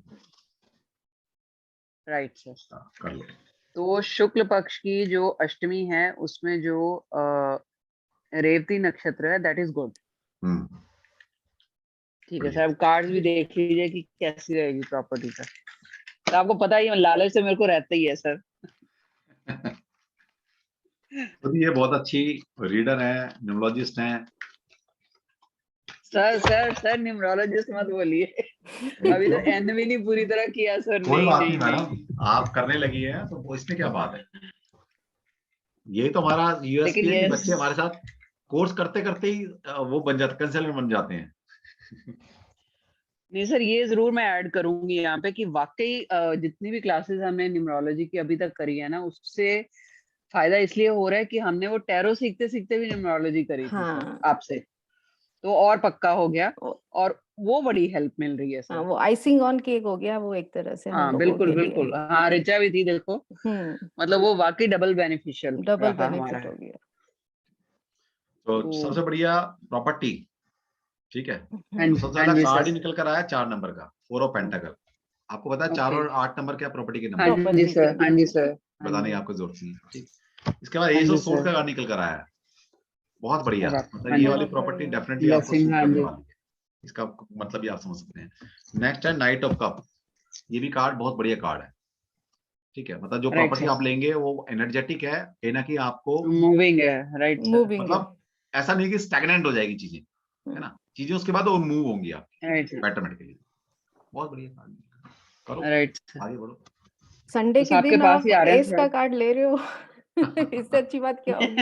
राइट सर, कर लो। तो शुक्ल पक्ष की जो अष्टमी है उसमें जो रेवती नक्षत्र है, दैट इज गुड। ठीक है सर, अब कार्ड भी देख लीजिए कि कैसी रहेगी प्रॉपर्टी का। तो आपको पता ही है लालच से मेरे को रहता ही है सर। तो ये बहुत अच्छी रीडर है, न्यूमरोलॉजिस्ट हैं। सर न्यूमरोलॉजिस्ट मत बोलिए, अभी तो एन भी नहीं पूरी तरह किया सर। कोई बात नहीं मैडम, आप करने लगी है तो इसमें क्या बात है। ये तो हमारा यूएसपी है कि बच्चे हमारे साथ कोर्स करते करते ही वो बन जाते, कंसल्टेंट बन जाते हैं। नहीं सर, ये जरूर मैं ऐड करूंगी यहाँ पे कि वाकई जितनी भी क्लासेस हमने न्यूमरोलॉजी की अभी तक करी है ना, उससे फायदा इसलिए हो रहा है कि हमने वो टैरो सीखते सीखते भी न्यूमरोलॉजी करी थी सर आपसे, तो और पक्का हो गया और वो बड़ी हेल्प मिल रही है सर। वो आइसिंग ऑन केक हो गया वो एक तरह से। हाँ बिल्कुल बिल्कुल, हाँ ऋचा भी थी देखो, मतलब वो वाकई डबल बेनिफिशियल रहा हमारा। हो गया। तो सबसे बढ़िया प्रॉपर्टी, ठीक है। तो सबसे ज्यादा कार्ड ही निकल कर आया 4 नंबर का, 4 ऑफ पेंटाकल। आपको पता है 4 और 8 नंबर क्या प्रॉपर्टी के नंबर? हाँ जी सर, हाँ जी सर, बताने की आपको जरूरत नहीं। ठीक, इसके बाद एस ऑफ सोर्ड का कार्ड निकल कर आया है, बहुत बढ़िया। मतलब ये वाली प्रॉपर्टी डेफिनेटली आपको सूट करने वाली है, इसका मतलब ये आप समझ सकते हैं। नेक्स्ट है नाइट ऑफ कप, ये भी कार्ड बहुत बढ़िया कार्ड है। ठीक है, मतलब जो प्रॉपर्टी आप लेंगे वो एनर्जेटिक है, कहीं ना कहीं आपको मूविंग है। राइट, मतलब ऐसा नहीं कि स्टैग्नेंट हो जाएगी चीजें, है ना, चीजें उसके बाद वो मूव होंगी आपकी बेटरमेंट के लिए। बहुत बढ़िया कार्ड, करो आगे बढ़ो। संडे के दिन आप एस का कार्ड ले रहे हो इससे अच्छी बात क्या होगी।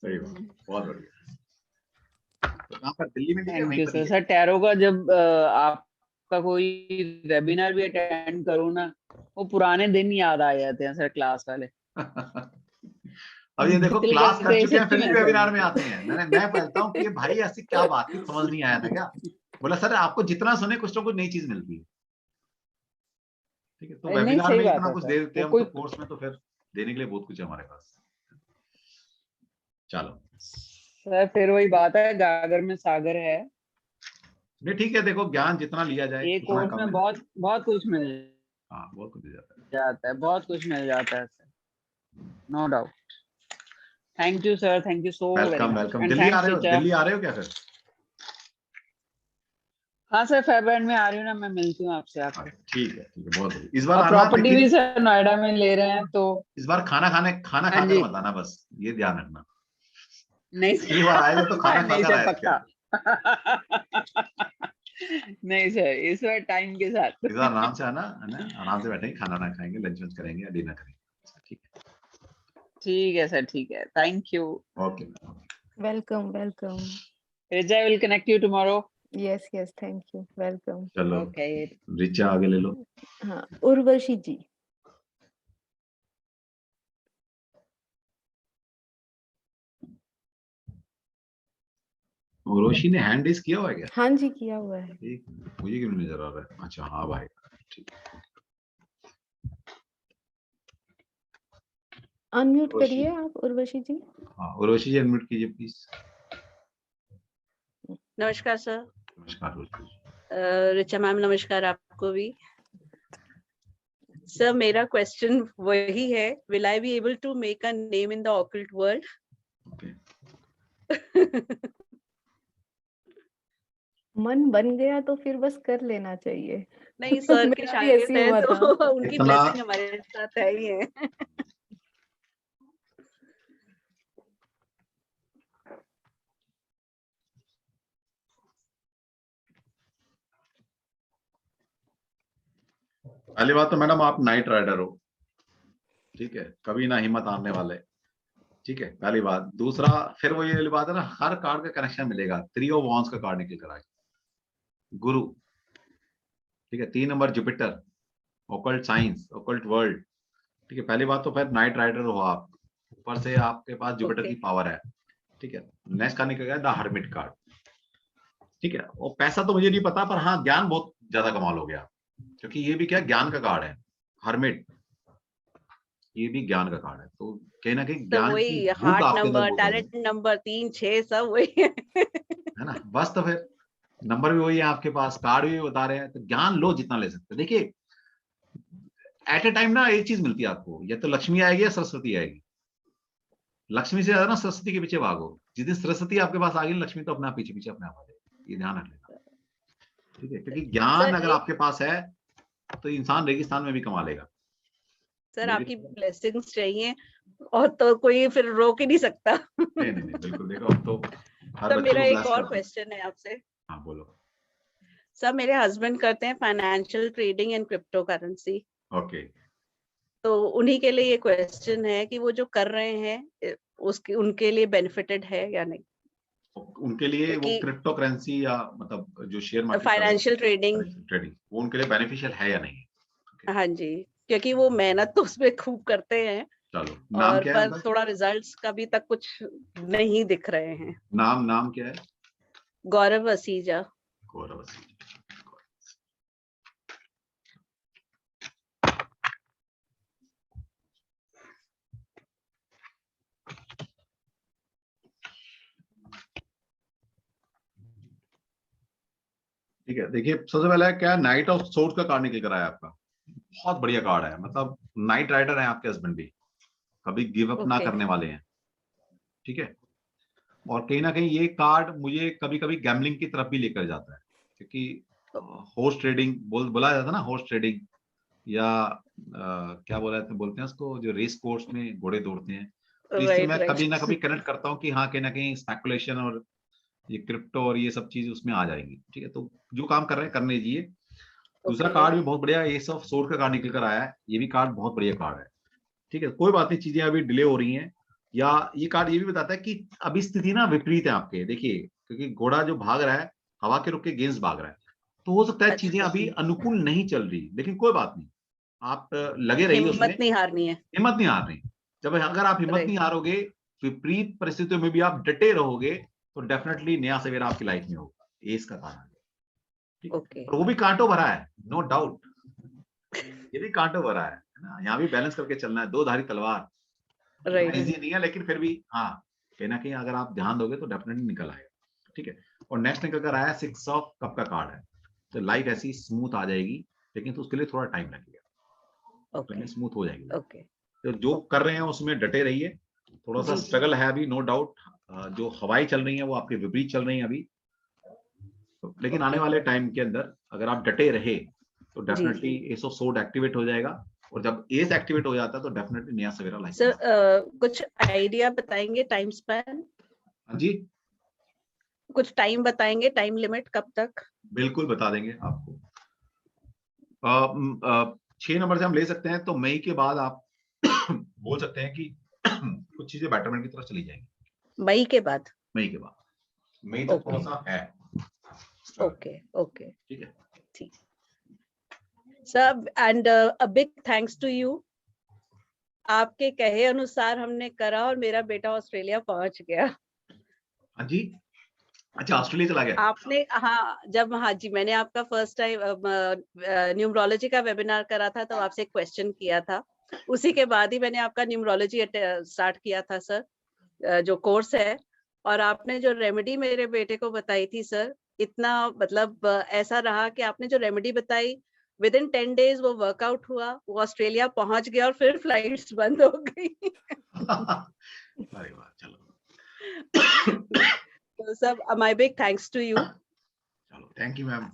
सही बात, बहुत बढ़िया। तो कहाँ पर, दिल्ली में? Thank you sir. Sir tarot का जब आपका कोई वेबिनार भी अटेंड करूँ ना, वो पुराने दिन याद आ जाते हैं सर, क्लास वाले। अब ये देखो क्लास कर चुके हैं फिर भी वेबिनार में आते हैं। मैं बोलता हूँ कि ये भाई ऐसी क्या बात थी, समझ नहीं आया था क्या? बोला सर आपको जितना सुने कुछ ना कुछ नई चीज मिलती है। ठीक है, तो वेबिनार में इतना कुछ दे देते हैं हम, तो कोर्स में तो फिर देने के लिए बहुत कुछ है हमारे पास। चलो सर फिर वही बात है, गागर में सागर है। नहीं ठीक है, देखो ज्ञान जितना लिया जाए एक कोर्स में बहुत बहुत कुछ मिल बहुत कुछ जाता है, बहुत कुछ मिल जाता है sir, no doubt. Thank you sir, thank you so very much. Welcome. Delhi आ रहे हो क्या फिर? हाँ सर, फेब्रुअरी में आ रही हूँ ना, मैं मिलती हूँ आपसे आकर। ठीक है बहुत बढ़िया। इस बार प्रॉपर्टी भी सर नोएडा में ले रहे हैं, तो इस बार खाना खाकर मत आना, बस ये ध्यान रखना। नहीं पिछली बार आए तो खाना खाकर आए पक्का नहीं सर, इस बार टाइम के साथ। इस बार आराम से आना, है ना, आराम से बैठेंगे, खाना ना खाएंगे, लंच करेंगे, डिनर करेंगे। ठीक है सर, ठीक है। Thank you. Okay, welcome. Richa will connect you tomorrow. Yes, thank you, welcome. चलो ओके, रिचा आगे ले लो। हाँ, उर्वशी जी। उर्वशी ने हैंड रेज किया हुआ है क्या? हाँ जी, किया हुआ है। ठीक, मुझे क्यों नजर आ रहा है? अच्छा हाँ भाई, ठीक। अनम्यूट करिए आप उर्वशी जी। हाँ उर्वशी जी अनम्यूट कीजिए प्लीज। नमस्कार सर। नमस्कार रिचा मैम, नमस्कार आपको भी। सर मेरा क्वेश्चन वही है, will I be able to make a name in the occult world? मन बन गया तो फिर बस कर लेना चाहिए। नहीं सर के शागिर्द हैं तो उनकी ब्लेसिंग हमारे साथ है ही है। पहली बात तो मैडम आप नाइट राइडर हो, ठीक है, कभी ना हिम्मत हारने वाले, ठीक है, पहली बात। दूसरा फिर वो ये वाली बात है ना, हर कार्ड का कनेक्शन मिलेगा। 3 ऑफ वांड्स का कार्ड निकल कर आएगा, गुरु, ठीक है। 3 number Jupiter, occult science, occult world, ठीक है। पहली बात तो फिर नाइट राइडर हो आप, ऊपर से आपके पास जुपिटर की पावर है, ठीक है। नेक्स्ट कार्ड निकल गया द हर्मिट कार्ड, ठीक है। और पैसा तो मुझे नहीं पता, पर हाँ ज्ञान बहुत ज्यादा कमाल हो गया, क्योंकि ये भी क्या ज्ञान का कार्ड है, हर्मिट, ये भी ज्ञान का कार्ड है। तो कहीं ना कहीं ज्ञान की भूख आपके अंदर बहुत है, टैलेंट नंबर 3, 6 सब वही है ना। बस तो फिर नंबर भी वही है आपके पास, कार्ड भी बता रहे हैं, तो ज्ञान लो जितना ले सकते हैं। देखिए एट ए टाइम ना एक चीज मिलती है आपको, या तो लक्ष्मी आएगी या सरस्वती आएगी। लक्ष्मी से ज्यादा ना सरस्वती के पीछे भागो। जिस दिन सरस्वती आपके पास आ गई, लक्ष्मी तो अपने आप पीछे पीछे अपने आप आ जाएगी, ये ध्यान रख लेना, ठीक है। क्योंकि ज्ञान अगर आपके पास है तो इंसान रेगिस्तान में भी कमा लेगा। सर आपकी ब्लेसिंग्स चाहिए, और तो कोई फिर रोक ही नहीं सकता। नहीं नहीं नहीं, बिल्कुल। देखो अब तो हर सर बच्चे मेरा को एक bless और करते हैं। क्वेश्चन है आपसे। हाँ बोलो। सर मेरे हस्बैंड करते हैं financial trading and crypto currency, okay, तो उन्हीं के लिए ये क्वेश्चन है कि वो जो कर रहे हैं उसके उनके लिए बेनिफिटेड है या नहीं। उनके लिए वो क्योंकि क्रिप्टो करेंसी या मतलब जो शेयर मार्केट फाइनेंशियल ट्रेडिंग, वो उनके लिए बेनिफिशियल है या नहीं? हाँ जी, क्योंकि वो मेहनत तो उसमें खूब करते हैं, चलो, नाम और क्या है पर उनका? थोड़ा रिजल्ट्स का भी तक कुछ नहीं दिख रहे हैं। नाम क्या है? गौरव असीजा। गौरव असीजा। ठीक है, देखिए सबसे पहले क्या है, नाइट ऑफ सोर्ड्स का कार्ड निकल कर आया आपका, बहुत बढ़िया कार्ड है। मतलब नाइट राइडर है आपके हस्बैंड भी, कभी गिव अप ना करने वाले हैं, ठीक है। और कहीं ना कहीं ये कार्ड मुझे कभी कभी गैम्बलिंग की तरफ भी लेकर जाता है, क्योंकि हॉर्स ट्रेडिंग बोला जाता है ना, हॉर्स ट्रेडिंग, या क्या बोलते हैं उसको, जो रेस कोर्स में घोड़े दौड़ते हैं। तो इससे मैं कभी ना कभी कनेक्ट करता हूँ कि हाँ कहीं ना कहीं स्पेकुलेशन और ये क्रिप्टो और ये सब चीज उसमें आ जाएंगी, ठीक है। तो जो काम कर रहे हैं करने दीजिए। दूसरा कार्ड भी बहुत बढ़िया, एस ऑफ सोर्ड का कार्ड निकल कर आया है, ये भी कार्ड बहुत बढ़िया कार्ड है, ठीक है। कोई बात नहीं, चीजें अभी डिले हो रही हैं, या ये कार्ड ये भी बताता है कि अभी स्थिति ना विपरीत है आपके। देखिए क्योंकि घोड़ा जो भाग रहा है हवा के रुख के अगेंस्ट भाग रहा है, तो हो सकता है चीजें अभी अनुकूल नहीं चल रही, लेकिन कोई बात नहीं, आप लगे रहिए उसमें, हिम्मत नहीं हारनी है। हिम्मत नहीं हारनी। जब अगर आप हिम्मत नहीं हारोगे, विपरीत परिस्थितियों में भी आप डटे रहोगे, तो डेफिनेटली नया सवेरा आपकी लाइफ में होगा। एस का कारण, ओके, और वो भी कांटों भरा है, नो डाउट, ये भी कांटों भरा है ना। यहाँ भी बैलेंस करके चलना है, दो धारी तलवार, इजी नहीं है, लेकिन फिर भी हाँ कहीं ना कहीं अगर आप ध्यान दोगे तो डेफिनेटली निकल आएगा, ठीक है। और नेक्स्ट निकल कर आया 6 ऑफ कप का कार्ड है, तो लाइफ ऐसी स्मूथ आ जाएगी, लेकिन तो उसके लिए थोड़ा टाइम लगेगा, तो स्मूथ हो जाएगी। तो जो कर रहे हैं उसमें डटे रहिए, थोड़ा सा स्ट्रगल है अभी, नो डाउट। जो हवाएं चल रही है वो आपके विपरीत चल रही है अभी, लेकिन आने वाले टाइम के अंदर अगर आप डटे रहे तो definitely S of sword activate हो जाएगा, और जब एस एक्टिवेट हो जाता है तो डेफिनेटली नया सवेरा लाइफ। सर कुछ आइडिया बताएंगे टाइम स्पैन? हाँ जी, कुछ टाइम बताएंगे, टाइम लिमिट कब तक? बिल्कुल बता देंगे आपको। 6 नंबर से हम ले सकते हैं, तो मई के बाद आप बोल सकते हैं कि कुछ चीजें बेटरमेंट की तरफ चली जाएंगी। मई के बाद? मई के बाद, मई तक थोड़ा सा है। ओके ठीक है, ठीक। Sir and a big thanks to you, आपके कहे अनुसार हमने करा और मेरा बेटा ऑस्ट्रेलिया पहुंच गया। हाँ जी, अच्छा ऑस्ट्रेलिया चला गया आपने? हाँ जी, मैंने आपका फर्स्ट टाइम न्यूमरोलॉजी का वेबिनार करा था, तो आपसे एक क्वेश्चन किया था, उसी के बाद ही मैंने आपका न्यूमरोलॉजी स्टार्ट किया था सर, जो कोर्स है। और आपने जो रेमेडी मेरे बेटे को बताई थी सर, इतना मतलब ऐसा रहा कि आपने जो रेमेडी बताई, विद इन 10 days वो वर्कआउट हुआ, वो ऑस्ट्रेलिया पहुंच गया और फिर फ्लाइट्स बंद हो गई। अरे वाह, चलो तो सब my big thanks to you. चलो, थैंक यू मैम।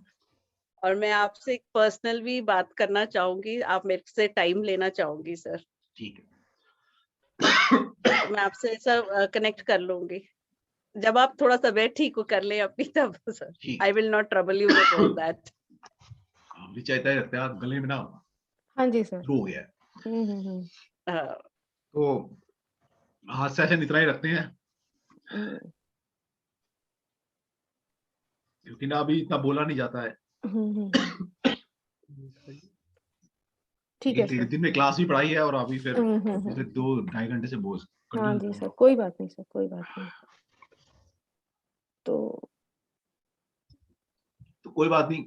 और मैं आपसे पर्सनल भी बात करना चाहूंगी, आप मेरे से टाइम लेना चाहूंगी सर। ठीक है, मैं आपसे सर कनेक्ट कर लूंगी जब आप थोड़ा सा वेट ठीक कर ले अपनी, तब sir. I will not trouble you with all that. आप भी चाहते हैं आप गले में ना हो। हाँ जी सर। शुरू हो गया है। हाँ, तो आज सेशन इतना ही रखते हैं, क्योंकि ना अभी इतना बोला नहीं जाता है। ठीक है सर। दिन में क्लास भी पढ़ाई है और अभी फिर पिछले 2-2.5 घंटे से बोझ हाँ जी सर, कोई बात नहीं सर, कोई बात नहीं। तो कोई बात नहीं,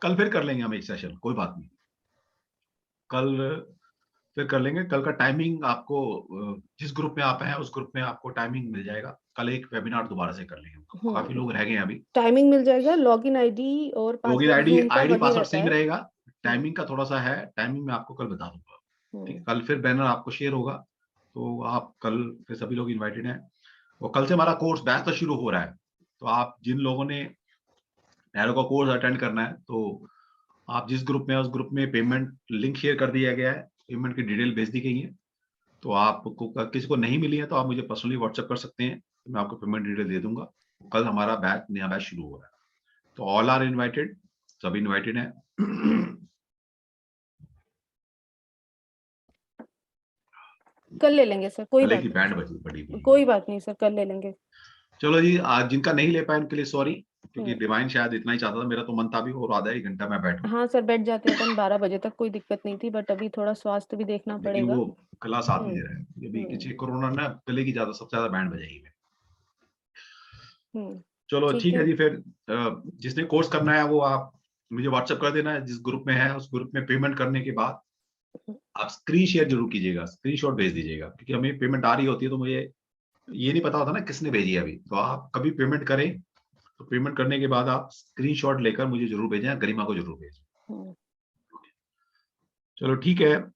कल फिर कर लेंगे हम एक सेशन, कोई बात नहीं, कल फिर कर लेंगे। कल का टाइमिंग आपको जिस ग्रुप में आप हैं उस ग्रुप में आपको टाइमिंग मिल जाएगा। कल एक वेबिनार दोबारा से कर लेंगे, काफी लोग रह गए हैं अभी। टाइमिंग मिल जाएगा, लॉगिन आईडी और login password ID password same रहेगा, टाइमिंग का थोड़ा सा है, टाइमिंग मैं आपको कल बता दूंगा। ठीक है, कल फिर बैनर आपको शेयर होगा, तो आप कल फिर सभी लोग इन्वाइटेड हैं। और कल से हमारा कोर्स बैच तो शुरू हो रहा है, तो आप जिन लोगों ने नैरो का कोर्स अटेंड करना है, तो आप जिस ग्रुप में है उस ग्रुप में पेमेंट लिंक शेयर कर दिया गया है, पेमेंट की डिटेल भेज दी गई है। तो आपको किसी को नहीं मिली है तो आप मुझे पर्सनली व्हाट्सएप कर सकते हैं, मैं आपको पेमेंट डिटेल दे दूंगा। कल हमारा बैच, नया बैच शुरू हो रहा है, तो ऑल आर इनवाइटेड, सभी इनवाइटेड हैं। कल ले लेंगे सर, कोई बात बैंड बड़ी कोई बात नहीं सर, कल ले लेंगे। चलो जी, आज जिनका नहीं ले पाए उनके लिए सॉरी, क्योंकि डिवाइन शायद इतना ही चाहता था, मेरा तो मन था भी और आधा एक घंटा मैं बैठूं। हाँ सर, बैठ जाते अपन 12 बजे तक, कोई दिक्कत नहीं थी, बट अभी थोड़ा स्वास्थ्य भी देखना पड़ेगा। वो गला साथ नहीं दे रहा है अभी, किसी कोरोना ना गले की सबसे ज्यादा बैंड बजाई है। चलो ठीक है जी, फिर जिसने कोर्स करना है वो आप मुझे व्हाट्सएप कर देना है, जिस ग्रुप में है उस ग्रुप में पेमेंट करने के बाद आप स्क्रीन शेयर जरूर कीजिएगा, स्क्रीनशॉट भेज दीजिएगा, क्योंकि हमें पेमेंट आ रही होती है तो मुझे ये नहीं पता होता ना किसने भेजी है अभी। तो आप कभी पेमेंट करें तो पेमेंट करने के बाद आप स्क्रीनशॉट लेकर मुझे जरूर भेजें, गरिमा को जरूर भेजें। चलो ठीक है।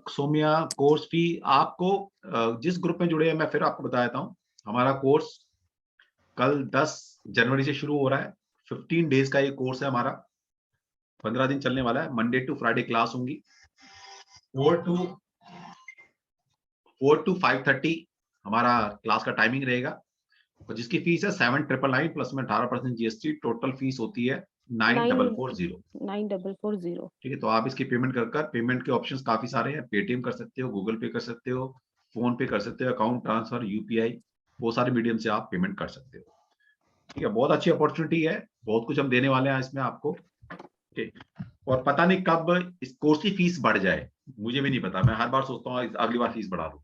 सोमिया, कोर्स फी आपको जिस ग्रुप में जुड़े हैं, मैं फिर आपको बता देता हूँ, हमारा कोर्स कल 10 जनवरी से शुरू हो रहा है। 15 डेज का ये कोर्स है हमारा, 15 दिन चलने वाला है। मंडे टू फ्राइडे क्लास होंगी, 4 to 5:30 हमारा क्लास का टाइमिंग रहेगा, और जिसकी फीस है 7,999 प्लस में 18% जीएसटी, टोटल फीस होती है 9,440। ठीक है, तो आप इसकी पेमेंट कर पेमेंट के ऑप्शंस काफी सारे हैं, पेटीएम कर सकते हो, गूगल पे कर सकते हो, फोन पे कर सकते हो, अकाउंट ट्रांसफर, यूपीआई, वो सारे मीडियम से आप पेमेंट कर सकते हो। ठीक है, बहुत अच्छी अपॉर्चुनिटी है, बहुत कुछ हम देने वाले हैं इसमें आपको। ठीक, और पता नहीं कब इस कोर्स की फीस बढ़ जाए, मुझे भी नहीं पता। मैं हर बार सोचता हूँ अगली बार फीस बढ़ा दूँ,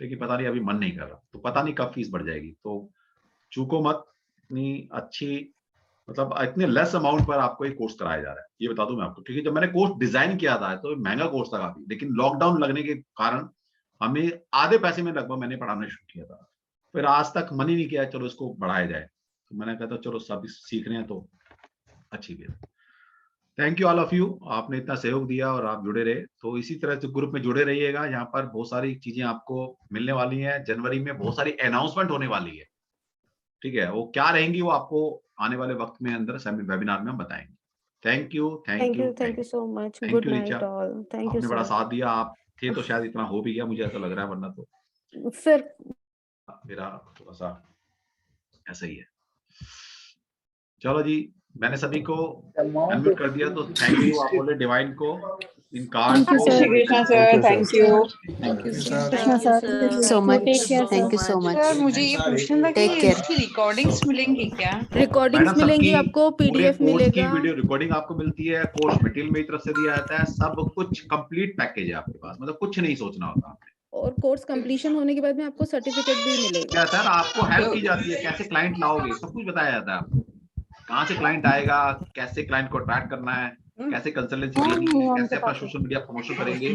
लेकिन पता नहीं, अभी मन नहीं कर रहा, तो पता नहीं कब फीस बढ़ जाएगी। तो चूको मत, इतनी अच्छी मतलब इतने लेस अमाउंट पर आपको एक कोर्स कराया जा रहा है, ये बता दूं मैं आपको। क्योंकि जब मैंने कोर्स डिजाइन किया था तो महंगा कोर्स था काफी, लेकिन लॉकडाउन लगने के कारण हमें आधे पैसे में लगभग मैंने पढ़ाना शुरू किया था। फिर आज तक मन ही नहीं किया चलो इसको बढ़ाया जाए, तो मैंने कहा था चलो सब सीख रहे हैं तो अच्छी बात। Thank you all of you, आपने इतना सहयोग दिया और आप जुड़े रहे, तो इसी तरह से ग्रुप में जुड़े रहिएगा। यहाँ पर बहुत सारी चीजें आपको मिलने वाली हैं, जनवरी में बहुत सारी अनाउंसमेंट होने वाली है। ठीक है, वो क्या रहेंगी वो आपको आने वाले वक्त में अंदर वेबिनार में हम बताएंगे। Thank you so much, good night all, thank you. आपने बड़ा साथ दिया, आप थे तो शायद इतना हो भी गया, मुझे ऐसा लग रहा है, वरना तो सर मेरा थोड़ा सा ऐसा ही है। चलो जी, मैंने सभी को अनम्यूट कर दिया, तो थैंक यू आप बोले डिवाइन को, इन कार्ड को। Thank you so much, thank you so much. Sir मुझे ये पूछना था कि इसकी रिकॉर्डिंग्स मिलेंगी क्या? रिकॉर्डिंग्स मिलेंगी आपको, पीडीएफ मिलेगा, वीडियो रिकॉर्डिंग आपको मिलती है, कोर्स मटेरियल मेरी तरफ से दिया जाता है, सब कुछ कंप्लीट पैकेज है आपके पास, मतलब कुछ नहीं सोचना होता आपने। और कोर्स कंप्लीशन होने के बाद में आपको सर्टिफिकेट भी मिलेगा। क्या सर, आपको हेल्प की जाती है, कैसे क्लाइंट लाओगे, सब कुछ बताया जाता है आपको, कहाँ से क्लाइंट आएगा, कैसे क्लाइंट को अट्रैक्ट करना है, कैसे कंसल्टेंसी देनी है, कैसे अपना सोशल मीडिया प्रमोशन करेंगे,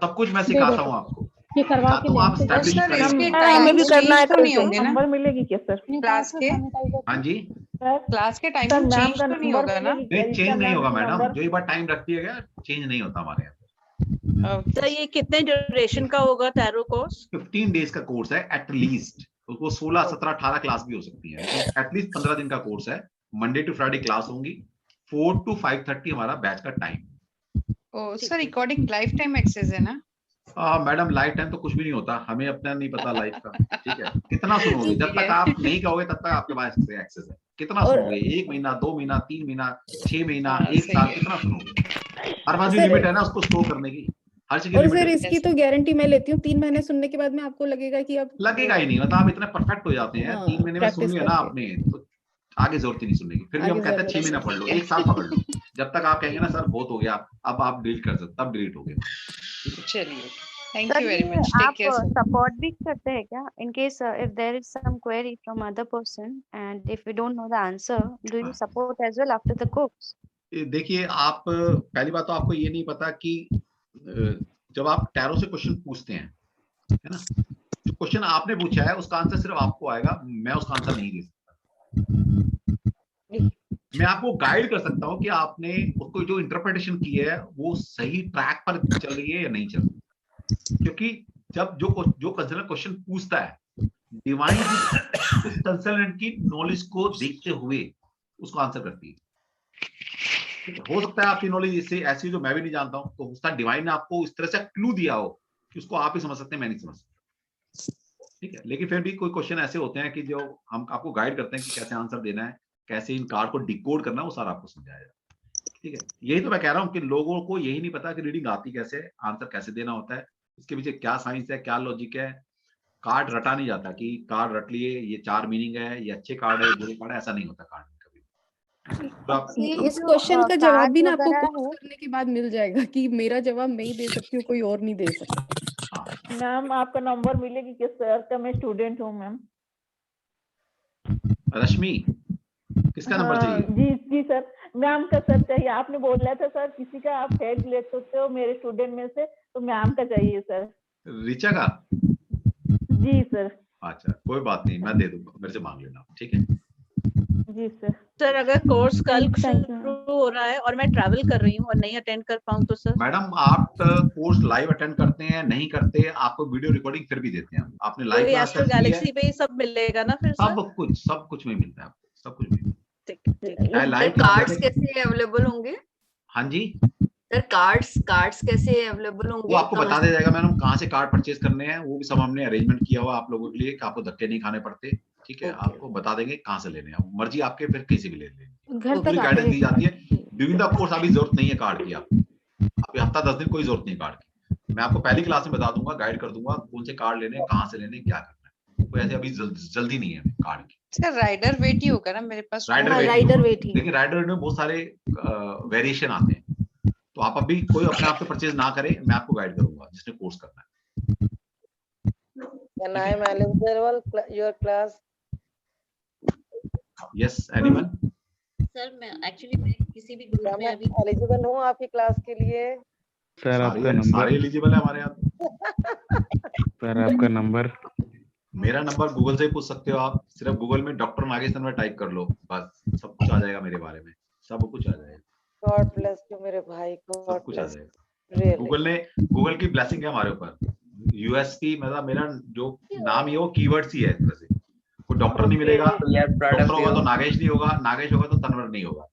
सब कुछ मैं सिखाता हूँ आपको। ये करवा के आप एस्टैब्लिश हमें भी करना है, तो नहीं होंगे ना? नंबर मिलेगी क्या सर क्लास के? हाँ जी, क्लास के टाइम चेंज तो नहीं होगा ना? नहीं, चेंज नहीं होगा मैडम, जो एक बार टाइम रखती है चेंज नहीं होता हमारे यहाँ। सर ये कितने ड्यूरेशन का होगा टैरो कोर्स? 15 डेज का कोर्स है एटलीस्ट, उसको 16, 17, 18 क्लास भी हो सकती है, एटलीस्ट 15 दिन का कोर्स है। मंडे टू फ्राइडे क्लास होंगी, 4 to 5:30 हमारा बैच का time. Oh sir, recording lifetime access है ना? मैडम लाइफ टाइम तो कुछ भी नहीं होता, हमें अपना नहीं पता लाइफ का। ठीक है, कितना सुनोगे, जब तक आप नहीं कहोगे तब तक आपके पास एक्सेस है। कितना सुनोगे, 1 महीना, 2 महीना, 3 महीना, 6 महीना, 1 साल, कितना सुनोगे? हर पास भी लिमिट है ना उसको स्टोर करने की, हर चीज की और लिमिट सर है। इसकी तो गारंटी मैं लेती हूँ, 3 महीने सुनने के बाद में आपको लगेगा कि अब लगेगा ही नहीं, मतलब आप इतने परफेक्ट हो जाते हैं, 3 महीने में सुन प्रैक्टिस लिया ना करके आपने तो आगे जरूरत ही नहीं सुनने की। फिर भी हम आगे कहते हैं 6 जरूरत महीना पढ़ लो, 1 साल पकड़ लो, जब तक आप कहेंगे ना सर बहुत हो गया अब आप डिलीट कर सकते, तब डिलीट हो गया। चलिए, थैंक सर यू वेरी ये मच, टेक आप केयर सर। सपोर्ट भी करते हैं क्या in case if there is some query from other person and if we don't know the answer, do you support as well after the course? देखिए आप पहली बात तो आपको ये नहीं पता कि जब आप टैरो से क्वेश्चन पूछते हैं, है ना, जो क्वेश्चन आपने पूछा है उसका आंसर सिर्फ आपको आएगा, मैं उसका आंसर नहीं दे सकता। मैं आपको गाइड कर सकता हूं कि आपने उसको जो इंटरप्रिटेशन की है वो सही ट्रैक पर चल रही है या नहीं चल रही, क्योंकि जब जो कंसल्टेंट क्वेश्चन पूछता है डिवाइन उस कंसल्टेंट की नॉलेज को देखते हुए उसको आंसर करती है। हो सकता है आपकी नॉलेज इससे ऐसी जो मैं भी नहीं जानता हूं, तो उसका डिवाइन ने आपको इस तरह से क्लू दिया हो कि उसको आप ही समझ सकते हैं, मैं नहीं समझ सकता, ठीक है। लेकिन फिर भी कोई क्वेश्चन ऐसे होते हैं कि जो हम आपको गाइड करते हैं कि कैसे आंसर देना है, कैसे इन कार्ड को डिकोड करना है, वो सारा आपको समझाया जाए, ठीक है। यही तो मैं कह रहा हूँ कि लोगों को यही नहीं पता कि रीडिंग आती कैसे है, आंसर कैसे देना होता है, इसके पीछे क्या साइंस है, क्या लॉजिक है। कार्ड रटा नहीं जाता कि कार्ड रट लिए ये 4 मीनिंग है, ये अच्छे कार्ड है, ये बुरे कार्ड है, ऐसा नहीं होता कार्ड में कभी। तो आप इस क्वेश्चन का जवाब भी ना आपको कोर्स करने के बाद मिल जाएगा कि मेरा जवाब मैं ही दे सकती हूँ, कोई और नहीं दे सकता। मैम आपका नंबर मिलेगी किस सर का? मैं स्टूडेंट हूँ मैम। रश्मि किसका नंबर चाहिए? जी जी सर, मैम का सर चाहिए। आपने बोला था सर किसी का आप हेड ले सकते हो मेरे स्टूडेंट में से, तो मैम का चाहिए सर। ऋचा का? जी सर। अच्छा कोई बात नहीं, मैं दे दूंगा, मेरे से मांग लेना, ठीक है। जी सर। सर अगर कोर्स कल शुरू हो रहा है और मैं ट्रैवल कर रही हूँ और नहीं अटेंड कर पाऊँ तो सर? मैडम आप कोर्स लाइव अटेंड करते हैं नहीं करते, आपको वीडियो रिकॉर्डिंग फिर भी देते हैं, आपने लाइव क्लास एस्ट्रो की है, गैलेक्सी पे ही सब मिलेगा ना फिर सर? सब कुछ में मिलता है आपको, सब कुछ में। ठीक लाइव कार्ड्स कैसे अवेलेबल होंगे? हाँ जी सर कार्ड्स कैसे अवेलेबल होंगे? वो आपको बता दिया जाएगा मैडम, कहाँ से कार्ड परचेज करने हैं, वो भी सब हमने अरेंजमेंट किया हुआ आप लोगों के लिए कि आपको धक्के नहीं खाने पड़ते, ठीक है। आपको बता देंगे कहाँ से लेने हैं, मर्जी आपके, फिर किसी भी ले लेंगे, घर तो पूरी तक गाइडेंस दी जाती है। आके ड्यूरिंग द कोर्स अभी जरूरत नहीं है कार्ड की, आपको हफ्ता 10 दिन कोई जरूरत नहीं कार्ड की। मैं आपको पहली क्लास में बता दूंगा, गाइड कर दूंगा कौन से कार्ड लेने, कहाँ से लेने, क्या करना है, कोई ऐसे अभी जल्दी नहीं है कार्ड की। सर राइडर वेट ही होगा ना मेरे पास? राइडर वेट ही। लेकिन राइडर वेट में बहुत सारे वेरिएशन आते हैं, तो आप अभी कोई अपने आप से परचेज ना करें, मैं आपको गाइड करूंगा जिसने कोर्स करना है। Can I am eligible your class? Yes, anyone? Sir मैं एक्चुअली किसी भी ग्रुप में अभी एलिजिबल हूँ आपकी क्लास के लिए। सर आपका नंबर? सारे एलिजिबल है हमारे यहाँ। सर आपका नंबर? मेरा नंबर गूगल से ही पूछ सकते हो आप, सिर्फ गूगल में डॉक्टर नागेश तन्वर टाइप कर लो, बस सब कुछ आ जाएगा मेरे बारे में, सब कुछ आ जाएगा। गॉड ब्लेस यू मेरे भाई, सब कुछ आ जाएगा। गूगल की ब्लेसिंग है हमारे ऊपर। यूएस की मतलब मेरा जो नाम ही है वो कीवर्ड्स ही है, एक तरह से। कोई डॉक्टर नहीं मिलेगा, डॉक्टर होगा तो नागेश नहीं होगा, नागेश होगा तो तन्वर नहीं होगा,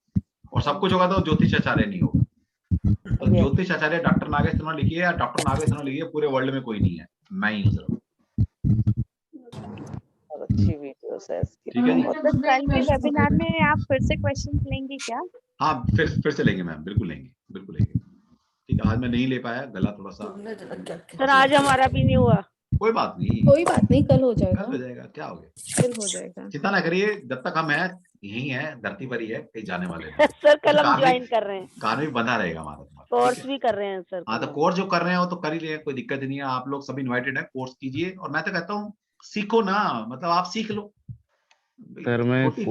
और सब कुछ होगा तो ज्योतिष आचार्य नहीं होगा। तो ज्योतिष आचार्य डॉक्टर नागेश तन्वर लिखिए या डॉक्टर नागेश तन्वर लिखिए, पूरे वर्ल्ड में कोई नहीं है, मैं ही हूँ। अच्छी वीडियोस है इसकी। ठीक है जी। तो कल के वेबिनार में आप फिर से क्वेश्चंस लेंगे क्या? हाँ फिर से लेंगे मैम, बिल्कुल लेंगे, बिल्कुल लेंगे। ठीक है, आज मैं नहीं ले पाया, गला थोड़ा सा। सर आज हमारा भी नहीं हुआ। कोई बात नहीं, कल हो जाएगा, कल हो जाएगा, क्या हो गया, कल हो जाएगा। चिंता ना करिए, जब तक हम हैं यही है, धरती पर ही है, कहीं जाने वाले नहीं। सर कल हम ज्वाइन कर रहे हैं, कार में बंधा रहेगा हमारा कोर्स भी कर रहे हैं सर। हाँ तो कोर्स जो कर रहे हैं वो तो कर ही रहे हैं, कोई दिक्कत नहीं है। आप लोग सब इन्वाइटेड है, कोर्स कीजिए, और मैं तो कहता हूँ सीखो ना, मतलब आप सीख लो। सर मैं कोई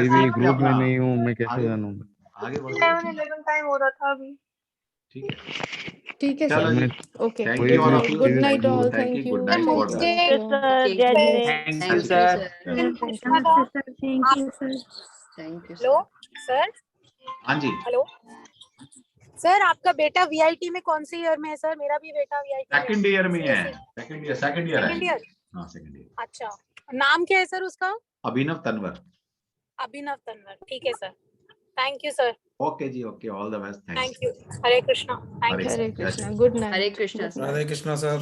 भी ग्रुप में नहीं हूँ, मैं कैसे जानूँ? आगे बढ़ो। 11 टाइम हो रहा था अभी। ठीक है चलो सर, जी, okay, good night all, thank you, good night, god bless. Thank you sir. Hello sir. हाँ जी। हेलो सर, आपका बेटा वीआईटी में कौन से ईयर में है सर? मेरा भी बेटा वीआईटी सेकंड ईयर में है, सेकंड ईयर है। हाँ सेकंड ईयर। अच्छा, नाम क्या है सर उसका? अभिनव तन्वर। अभिनव तन्वर, ठीक है sir, thank you sir. Okay जी, okay, all the best, thank you. Hare Krishna. Hare Krishna, good night. Hare Krishna sir. Hare Krishna sir.